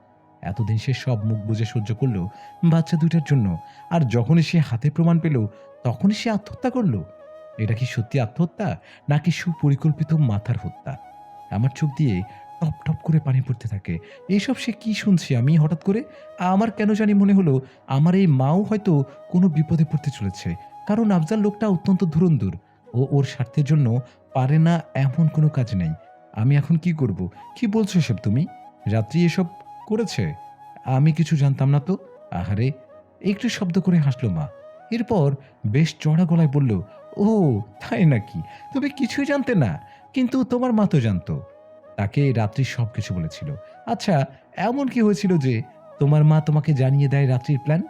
এতদিন সে সব মুখ বুজে সহ্য করলো বাচ্চা দুইটার জন্য। আর যখনই সে হাতে প্রমাণ পেল, তখনই সে আত্মহত্যা করলো। এটা কি সত্যি আত্মহত্যা নাকি সুপরিকল্পিত মাথার হত্যা? আমার চোখ দিয়ে টপ টপ করে পানি পড়তে থাকে। এইসব সে কি শুনছি আমি হঠাৎ করে? আমার কেন জানি মনে হলো আমার এই মাও হয়তো কোনো বিপদে পড়তে চলেছে। কারণ আফজাল লোকটা অত্যন্ত ধুরন্ধর। ও ওর স্বার্থের জন্য পারে না এমন কোনো কাজ নেই। আমি এখন কি করব? কি বলছো এসব তুমি? রাত্রি এসব করেছে? আমি কিছু জানতাম না তো। আহারে! একটু শব্দ করে হাসলো মা। এরপর বেশ চড়া গলায় বলল, ও তাই নাকি? তুমি কিছুই জানতে না? কিন্তু তোমার মা তো জানতো। তাকে রাত্রি সবকিছু বলেছিল। আচ্ছা, এমন কি হয়েছিল যে তোমার মা তোমাকে জানিয়ে দেয় রাত্রির প্ল্যান?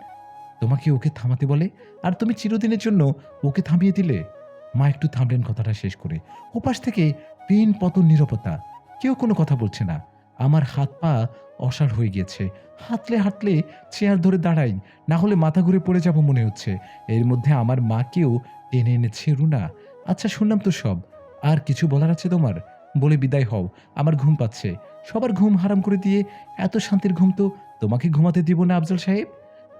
তোমাকে ওকে থামাতে বলে আর তুমি চিরদিনের জন্য ওকে থামিয়ে দিলে? মা একটু থামলেন কথাটা শেষ করে। ওপাশ থেকে পিন পতন নীরবতা। কেউ কোনো কথা বলছে না। আমার হাত পা অসাড় হয়ে গিয়েছে। হাঁটলে হাঁটলে চেয়ার ধরে দাঁড়াই, না হলে মাথা ঘুরে পড়ে যাব মনে হচ্ছে। এর মধ্যে আমার মাকেও টেনে এনেছে রুনা। আচ্ছা শুনলাম তো সব। আর কিছু বলার আছে তোমার? বলে বিদায় হও। আমার ঘুম পাচ্ছে। সবার ঘুম হারাম করে দিয়ে এত শান্তির ঘুম তো তোমাকে ঘুমাতে দিব না আফজল সাহেব।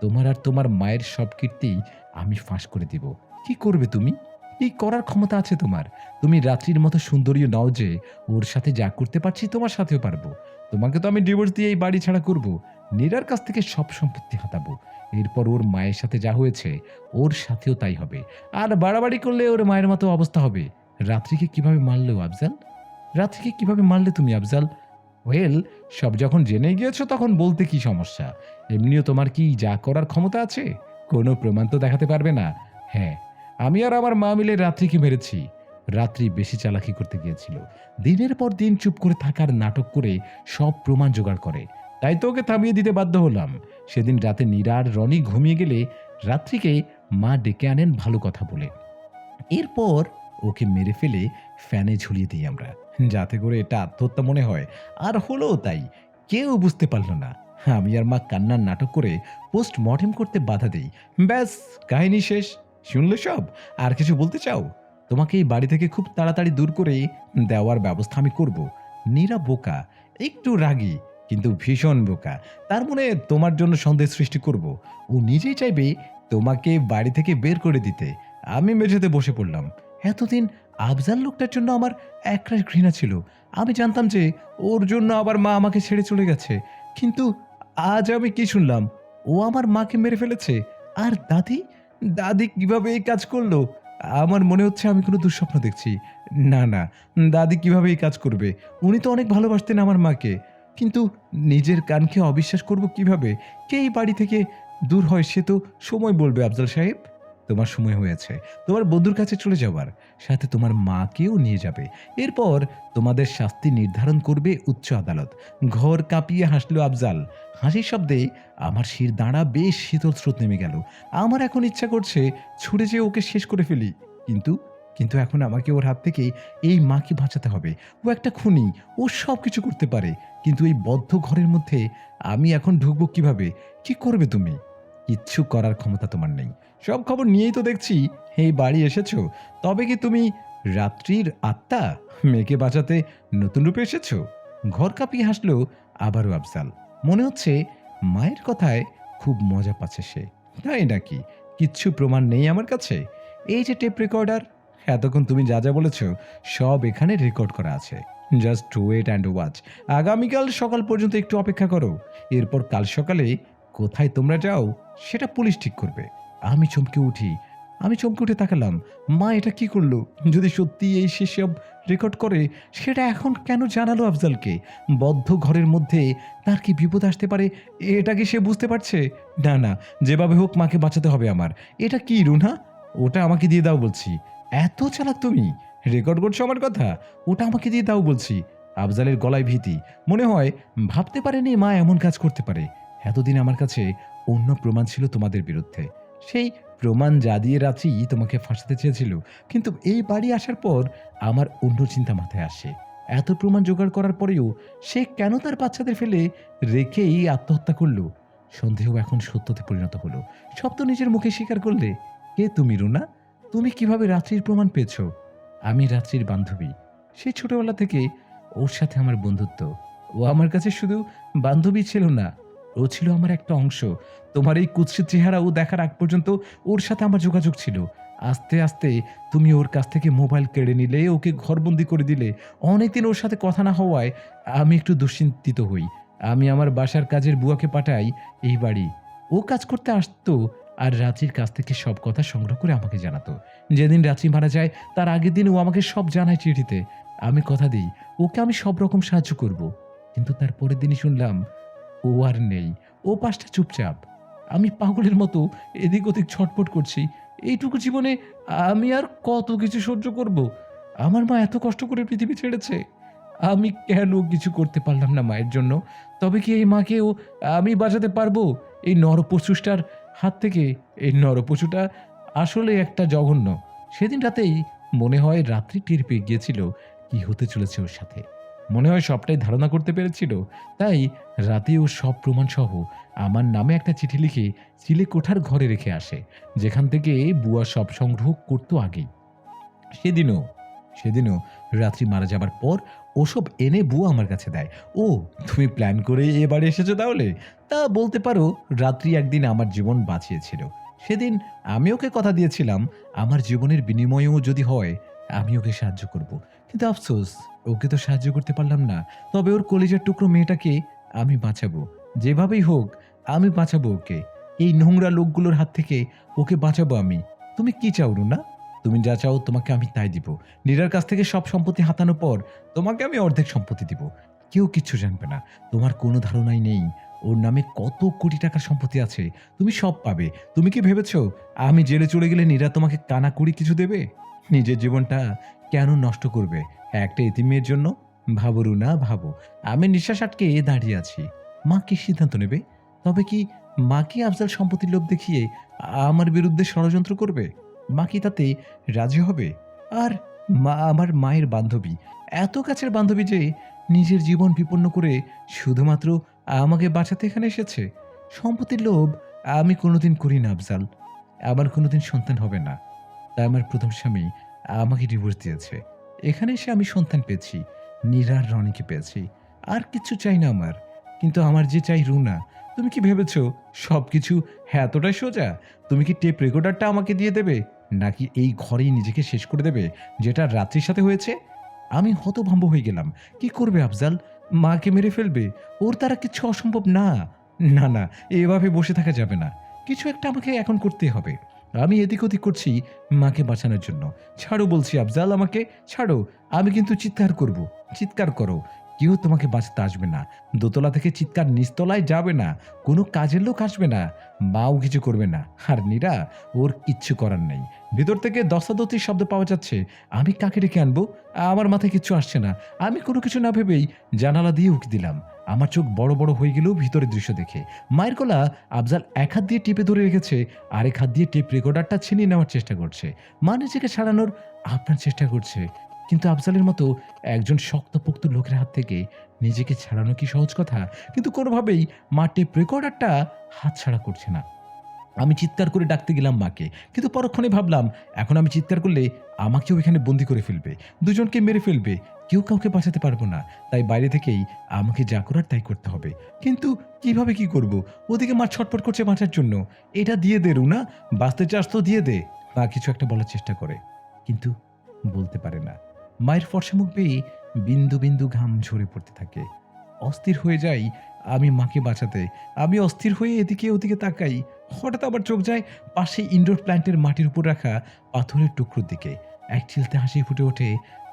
তোমার আর তোমার মায়ের সব কীর্তি আমি ফাঁস করে দিব। কি করবে তুমি? কি করার ক্ষমতা আছে তোমার? তুমি রাত্রির মতো সুন্দরী নও যে ওর সাথে যা করতে পারছি তোমার সাথেও পারবো। তোমাকে তো আমি ডিভোর্স দিয়ে এই বাড়ি ছাড়া করব। নীরার কাছ থেকে সব সম্পত্তি হাতাবো। এরপর ওর মায়ের সাথে যা হয়েছে ওর সাথেও তাই হবে। আর বাড়াবাড়ি করলে ওর মায়ের মতো অবস্থা হবে। রাত্রিকে কিভাবে মারলে আফজাল? রাত্রিকে কিভাবে মারলে তুমি আফজাল? ওয়েল, সব যখন জেনে গিয়েছো তখন বলতে কি সমস্যা? এমনিও তোমার কি যা করার ক্ষমতা আছে? কোনো প্রমাণ তো দেখাতে পারবে না। হ্যাঁ, আমি আর আমার মা মিলে রাত্রিকে মেরেছি। রাত্রি বেশি চালাকি করতে গিয়েছিল। দিনের পর দিন চুপ করে থাকার নাটক করে সব প্রমাণ জোগাড় করে। তাই তো ওকে থামিয়ে দিতে বাধ্য হলাম। সেদিন রাতে নীরা আর রনি ঘুমিয়ে গেলে রাত্রিকে মা ডেকে আনেন ভালো কথা বলে। এরপর ওকে মেরে ফেলে ফ্যানে ঝুলিয়ে দিই আমরা, যাতে করে এটা আত্মহত্যা মনে হয়। আর হলো তাই। কেউ বুঝতে পারল না। আমি আর মা কান্নার নাটক করে পোস্টমর্টেম করতে বাধা দেই। ব্যাস, কাহিনী শেষ। শুনলে সব? আর কিছু বলতে চাও? তোমাকে এই বাড়ি থেকে খুব তাড়াতাড়ি দূর করে দেওয়ার ব্যবস্থা আমি করব। নীরা বোকা, একটু রাগী, কিন্তু ভীষণ বোকা। তার মনে তোমার জন্য সন্দেহ সৃষ্টি করব। ও নিজেই চাইবে তোমাকে বাড়ি থেকে বের করে দিতে। আমি মেঝেতে বসে পড়লাম। এতদিন আফজাল লোকটার জন্য আমার একরাশ ঘৃণা ছিল। আমি জানতাম যে ওর জন্য আবার মা আমাকে ছেড়ে চলে গেছে। কিন্তু আজ আমি কি শুনলাম? ও আমার মাকে মেরে ফেলেছে। আর দাদি? দাদি কিভাবে এই কাজ করলো? আমার মনে হচ্ছে আমি কোনো দুঃস্বপ্ন দেখছি। না, না, দাদি কিভাবে এই কাজ করবে? উনি তো অনেক ভালোবাসতেন আমার মাকে। কিন্তু নিজের কানকে অবিশ্বাস করব কিভাবে? কে এই বাড়ি থেকে দূর হয় সে তো সময় বলবে আফজাল সাহেব। তোমার সময় হয়েছে তোমার বন্ধুর কাছে চলে যাওয়ার। সাথে তোমার মাকেও নিয়ে যাবে। এরপর তোমাদের শাস্তি নির্ধারণ করবে উচ্চ আদালত। ঘর কাঁপিয়ে হাসলো আফজাল। হাসির শব্দে আমার শির দাঁড়া বেশ শীতল স্রোত নেমে গেল। আমার এখন ইচ্ছা করছে ছুটে যেয়ে ওকে শেষ করে ফেলি। কিন্তু কিন্তু এখন আমাকে ওর হাত থেকে এই মাকে বাঁচাতে হবে। ও একটা খুনি। ও সব কিছু করতে পারে। কিন্তু এই বদ্ধ ঘরের মধ্যে আমি এখন ঢুকবো কিভাবে? কি করবে তুমি? কিচ্ছু করার ক্ষমতা তোমার নেই। সব খবর নিয়েই তো দেখছি এই বাড়ি এসেছো। তবে কি তুমি রাত্রির আত্মা? মেয়েকে বাঁচাতে নতুন রূপে এসেছো? ঘর কাঁপিয়ে হাসলো আবারও আফজাল। মনে হচ্ছে মায়ের কথায় খুব মজা পাচ্ছে সে। তাই নাকি? কিচ্ছু প্রমাণ নেই আমার কাছে? এই যে টেপ রেকর্ডার, এতক্ষণ তুমি যা যা বলেছ সব এখানে রেকর্ড করা আছে। Just wait and watch. আগামীকাল সকাল পর্যন্ত একটু অপেক্ষা করো। এরপর কাল সকালে কোথায় তোমরা যাও সেটা পুলিশ ঠিক করবে। আমি চমকে উঠি। আমি চমকে উঠে তাকালাম। মা এটা কি করলো? যদি সত্যি এই সেসব রেকর্ড করে, সেটা এখন কেন জানালো আফজালকে? বদ্ধ ঘরের মধ্যে তার কি বিপদ আসতে পারে, এটা কি সে বুঝতে পারছে? না না, যেভাবে হোক মাকে বাঁচাতে হবে আমার। এটা কি রুনা? ওটা আমাকে দিয়ে দাও বলছি। এত চালাক তুমি? রেকর্ড করছো আমার কথা? ওটা আমাকে দিয়ে দাও বলছি। আফজালের গলায় ভীতি। মনে হয় ভাবতে পারেনি মা এমন কাজ করতে পারে। এতদিন আমার কাছে অন্য প্রমাণ ছিল তোমাদের বিরুদ্ধে। সেই প্রমাণ যা দিয়ে রাঁচি তোমাকে ফাঁসাতে চেয়েছিল। কিন্তু এই বাড়ি আসার পর আমার অন্য চিন্তা মাথায় আসে। এত প্রমাণ জোগাড় করার পরেও সে কেন তার বাচ্চাদের ফেলে রেখেই আত্মহত্যা করলো? সন্দেহ এখন সত্যতে পরিণত হলো। সব তো নিজের মুখে স্বীকার করলে। কে তুমি রুনা? তুমি কিভাবে রাত্রির প্রমাণ পেয়েছো? আমি রাত্রির বান্ধবী। সেই ছোটবেলা থেকে ওর সাথে আমার বন্ধুত্ব। ও আমার কাছে শুধু বান্ধবী ছিল না, ও ছিল আমার একটা অংশ। তোমার এই কুৎসিত চেহারা ও দেখার আগ পর্যন্ত ওর সাথে আমার যোগাযোগ ছিল। আস্তে আস্তে তুমি ওর কাছ থেকে মোবাইল কেড়ে নিলে, ওকে ঘরবন্দি করে দিলে। অনেকদিন ওর সাথে কথা না হওয়ায় আমি একটু দুশ্চিন্তিত হই। আমি আমার বাসার কাজের বুয়াকে পাঠাই এই বাড়ি। ও কাজ করতে আসতো আর রাঁচির কাছ থেকে সব কথা সংগ্রহ করে আমাকে জানাতো। যেদিন রাঁচি মারা যায় তার আগের দিন ও আমাকে সব জানায় চিঠিতে। আমি কথা দিই ওকে আমি সব রকম সাহায্য করব। কিন্তু তার পরের দিনই শুনলাম ও আর নেই। ও পাশটা চুপচাপ। আমি পাগলের মতো এদিক ওদিক ছটফট করছি। এইটুকু জীবনে আমি আর কত কিছু সহ্য করব? আমার মা এত কষ্ট করে পৃথিবী ছেড়েছে। আমি কেন কিছু করতে পারলাম না মায়ের জন্য? তবে কি এই মাকেও আমি বাঁচাতে পারবো এই নরপশুটার হাত থেকে? এই নরপশুটা আসলে একটা জঘন্য। সেদিন রাতেই মনে হয় রাত্রি টের পেয়ে গিয়েছিল কি হতে চলেছে ওর সাথে। মনে হয় সবটাই ধারণা করতে পেরেছিল। তাই রাতে ও সব প্রমাণ সহ আমার নামে একটা চিঠি লিখে চিলেকোঠার ঘরে রেখে আসে, যেখান থেকে বুয়া সব সংগ্রহ করতো আগেই। সেদিনও সেদিনও রাত্রি মারা যাবার পর ওসব এনে বুয়া আমার কাছে দেয়। ও, তুমি প্ল্যান করে এবারে এসেছো তাহলে? তা বলতে পারো রাত্রি একদিন আমার জীবন বাঁচিয়েছিল। সেদিন আমি ওকে কথা দিয়েছিলাম আমার জীবনের বিনিময়েও যদি হয় আমি ওকে সাহায্য করব। কিন্তু আফসোস, ওকে তো সাহায্য করতে পারলাম না। তবে ওর কলিজার টুকরো মেয়েটাকে আমি বাঁচাবো। যেভাবেই হোক আমি বাঁচাবো ওকে। এই নোংরা লোকগুলোর হাত থেকে ওকে বাঁচাবো আমি। তুমি কি চাও রুনা? তুমি যা চাও তোমাকে আমি তাই দিব। নীরার কাছ থেকে সব সম্পত্তি হাতানোর পর তোমাকে আমি অর্ধেক সম্পত্তি দিব। কেউ কিচ্ছু জানবে না। তোমার কোনো ধারণাই নেই ওর নামে কত কোটি টাকার সম্পত্তি আছে। তুমি সব পাবে। তুমি কি ভেবেছো আমি জেলে চলে গেলে নীরা তোমাকে কানাকুড়ি কিছু দেবে? নিজের জীবনটা কেন নষ্ট করবে একটা এতিম মেয়ের জন্য? ভাবো রুনা, ভাবো। আমি নিঃশ্বাস আটকে দাঁড়িয়ে আছি। মা কি সিদ্ধান্ত নেবে? তবে কি মা কি আফজাল সম্পত্তির লোভ দেখিয়ে আমার বিরুদ্ধে ষড়যন্ত্র করবে? মা কি তাতে রাজি হবে? আর মা আমার মায়ের বান্ধবী, এত কাছের বান্ধবী যে নিজের জীবন বিপন্ন করে শুধুমাত্র আমাকে বাঁচাতে এখানে এসেছে। সম্পত্তির লোভ আমি কোনোদিন করি না আফজাল। আমার কোনোদিন সন্তান হবে না। তাই আমার প্রথম স্বামী আমাকে ডিভোর্স দিয়েছে। এখানে এসে আমি সন্তান পেয়েছি। নীরা আর রনিকে পেয়েছি। আর কিচ্ছু চাই না আমার। কিন্তু আমার যে চাই রুনা। তুমি কি ভেবেছো সবকিছু এতটাই সোজা? তুমি কি টেপ রেকর্ডারটা আমাকে দিয়ে দেবে? নাকি এই ঘরেই নিজেকে শেষ করে দেবে যেটা রাত্রির সাথে হয়েছে? আমি হতভম্ব হয়ে গেলাম। কি করবে আফজাল? মাকে মেরে ফেলবে? ওর দ্বারা কিচ্ছু অসম্ভব না। না না, এভাবে বসে থাকা যাবে না। কিছু একটা আমাকে এখন করতেই হবে। আমি এদিক ওদিক করছি মাকে বাঁচানোর জন্য। ছাড়ো বলছি আফজাল, আমাকে ছাড়ো। আমি কিন্তু চিৎকার করব। চিৎকার করো। কেউ তোমাকে বাঁচাতে আসবে না। দোতলা থেকে চিৎকার নিচতলায় যাবে না। কোনো কাজের লোক আসবে না। মাও কিছু করবে না। আর নীরা, ওর কিচ্ছু করার নেই। ভিতর থেকে দস্তাদস্তির শব্দ পাওয়া যাচ্ছে। আমি কাকে ডেকে আনবো? আমার মাথায় কিচ্ছু আসছে না। আমি কোনো কিছু না ভেবেই জানালা দিয়ে উঁকি দিলাম। আমার চোখ বড় বড় হয়ে গেল ভিতরের দৃশ্য দেখে। মায়ের গলা আফজাল এক হাত দিয়ে টিপে ধরে রেখেছে, আরেক হাত দিয়ে টেপ রেকর্ডারটা ছিনিয়ে নেওয়ার চেষ্টা করছে। মা নিজেকে ছাড়ানোর আপনার চেষ্টা করছে। কিন্তু আফজালের মতো একজন শক্তপোক্ত লোকের হাত থেকে নিজেকে ছাড়ানো কি সহজ কথা? কিন্তু কোনোভাবেই মা টেপ রেকর্ডারটা হাতছাড়া করছে না। আমি চিৎকার করে ডাকতে গেলাম মাকে, কিন্তু পরক্ষণে ভাবলাম এখন আমি চিৎকার করলে আমাকেও এখানে বন্দি করে ফেলবে, দুজনকে মেরে ফেলবে, কেউ কাউকে বাঁচাতে পারবো না। তাই বাইরে থেকেই আমাকে যা করার তাই করতে হবে। কিন্তু কিভাবে কি করব? ওদিকে মা ছটফট করছে বাঁচার জন্য। এটা দিয়ে দে রুনা, বাঁচতে চাস তো দিয়ে দে। মা কিছু একটা বলার চেষ্টা করে, কিন্তু বলতে পারে না। মায়ের ফর্সা মুখ বেয়ে বিন্দু বিন্দু ঘাম ঝরে পড়তে থাকে। অস্থির হয়ে যাই আমি মাকে বাঁচাতে। আমি অস্থির হয়ে এদিকে ওদিকে তাকাই। হঠাৎ আমার চোখ যায় পাশে ইনডোর প্ল্যান্টের মাটির উপর রাখা পাথরের টুকরোর দিকে। এক চিলতে হাসি ফুটে ওঠে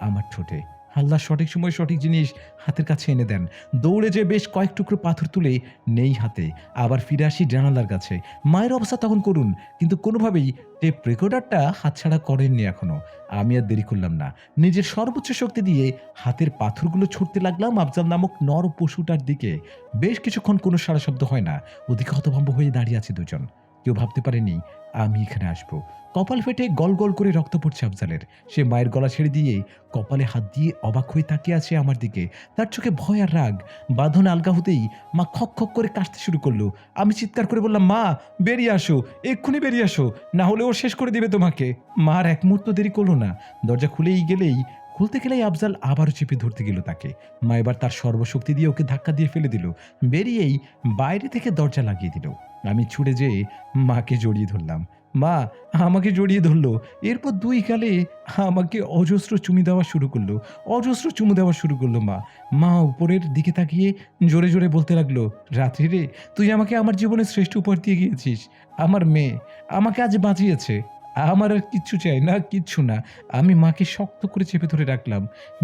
আমার ঠোঁটে। আল্লাহ সঠিক সময়ে সঠিক জিনিস হাতের কাছে এনে দেন। দৌড়ে যেয়ে বেশ কয়েক টুকরো পাথর তুলে নেই হাতে। আবার ফিরে আসি জানালার কাছে। মায়ের অবস্থা তখন করুণ, কিন্তু কোনোভাবেই টেপ রেকর্ডারটা হাতছাড়া করেননি এখনো। আমি আর দেরি করলাম না। নিজের সর্বোচ্চ শক্তি দিয়ে হাতের পাথরগুলো ছুঁড়তে লাগলাম আফজাল নামক নর পশুটার দিকে। বেশ কিছুক্ষণ কোনো সাড়া শব্দ হয় না। ওদিকে হতভম্ব হয়ে দাঁড়িয়ে আছে দুজন। কেউ ভাবতে পারেনি আমি এখানে আসবো। কপাল ফেটে গল গল করে রক্ত পড়ছে আফজালের। সে মায়ের গলা ছেড়ে দিয়ে কপালে হাত দিয়ে অবাক হয়ে তাকিয়ে আছে আমার দিকে। তার চোখে ভয় আর রাগ। বাঁধন আলগা হতেই মা খক খক করে কাশতে শুরু করলো। আমি চিৎকার করে বললাম, মা বেরিয়ে আসো, এক্ষুনি বেরিয়ে আসো, না হলে ও শেষ করে দিবে তোমাকে। মার এক মুহূর্ত দেরি করলো না। দরজা খুলতে গেলেই আফজাল আবারও চেপে ধরতে গেল তাকে। মা এবার তার সর্বশক্তি দিয়ে ওকে ধাক্কা দিয়ে ফেলে দিল। বেরিয়েই বাইরে থেকে দরজা লাগিয়ে দিল। আমি ছুটে যেয়ে মাকে জড়িয়ে ধরলাম। মা আমাকে জড়িয়ে ধরলো। এরপর দুই গালে আমাকে অজস্র চুমু দেওয়া শুরু করলো মা। মা উপরের দিকে তাকিয়ে জোরে জোরে বলতে লাগলো, রাত্রি রে, তুই আমাকে আমার জীবনের শ্রেষ্ঠ উপহার দিয়ে গিয়েছিস। আমার মেয়ে আমাকে আজ বাঁচিয়েছে। আমার আর কিচ্ছু চাই না, কিচ্ছু না। আমি মাকে শক্ত করে চেপে ধরে রাখলাম,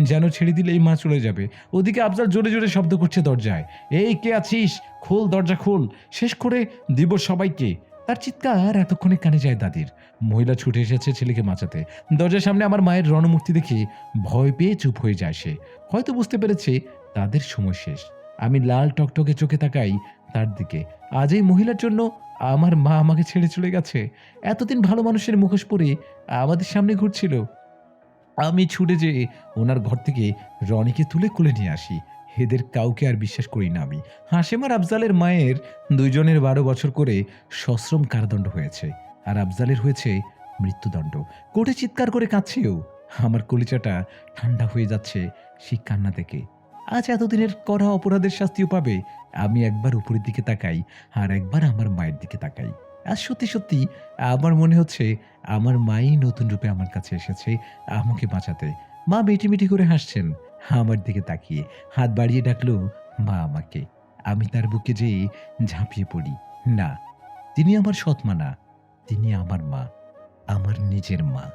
যেন ছেড়ে দিলে এই মা চলে যাবে। ওদিকে আফজাল জোরে জোরে শব্দ করছে দরজায়, এই কে আছিস, খোল দরজা খোল, শেষ করে দিব সবাইকে। তার চিৎকার এতক্ষণে কানে যায় দাদির। মহিলা ছুটে এসেছে ছেলেকে বাঁচাতে। দরজার সামনে আমার মায়ের রণমূর্তি দেখে ভয় পেয়ে চুপ হয়ে যায় সে। হয়তো বুঝতে পেরেছে তাদের সময় শেষ। আমি লাল টকটকে চোখে তাকাই তার দিকে। আজ এই মহিলার জন্য আমার মা আমাকে ছেড়ে চলে গেছে। এতদিন ভালো মানুষের মুখোশ পরে আমাদের সামনে ঘুরছিল। আমি ছুটে যেয়ে ওনার ঘর থেকে রনিকে তুলে কোলে নিয়ে আসি। এদের কাউকে আর বিশ্বাস করি না আমি। হাশেম আর আফজালের মায়ের দুইজনের 12 বছর করে সশ্রম কারাদণ্ড হয়েছে, আর আফজালের হয়েছে মৃত্যুদণ্ড। কোর্টে চিৎকার করে কাঁদছেও। আমার কলিজাটা ঠান্ডা হয়ে যাচ্ছে সেই কান্না থেকে। আজ এতদিনের করা অপরাধের শাস্তিও পাবে। আমি একবার উপরের দিকে তাকাই, আর একবার আমার মায়ের দিকে তাকাই। আজ সত্যি সত্যি আমার মনে হচ্ছে আমার মাই নতুন রূপে আমার কাছে এসেছে আমাকে বাঁচাতে। মা মিটিমিটি করে হাসছেন আমার দিকে তাকিয়ে। হাত বাড়িয়ে ডাকলো মা আমাকে। আমি তার বুকে যেয়ে ঝাঁপিয়ে পড়ি। না, তিনি আমার সৎ মা না, তিনি আমার মা, আমার নিজের মা।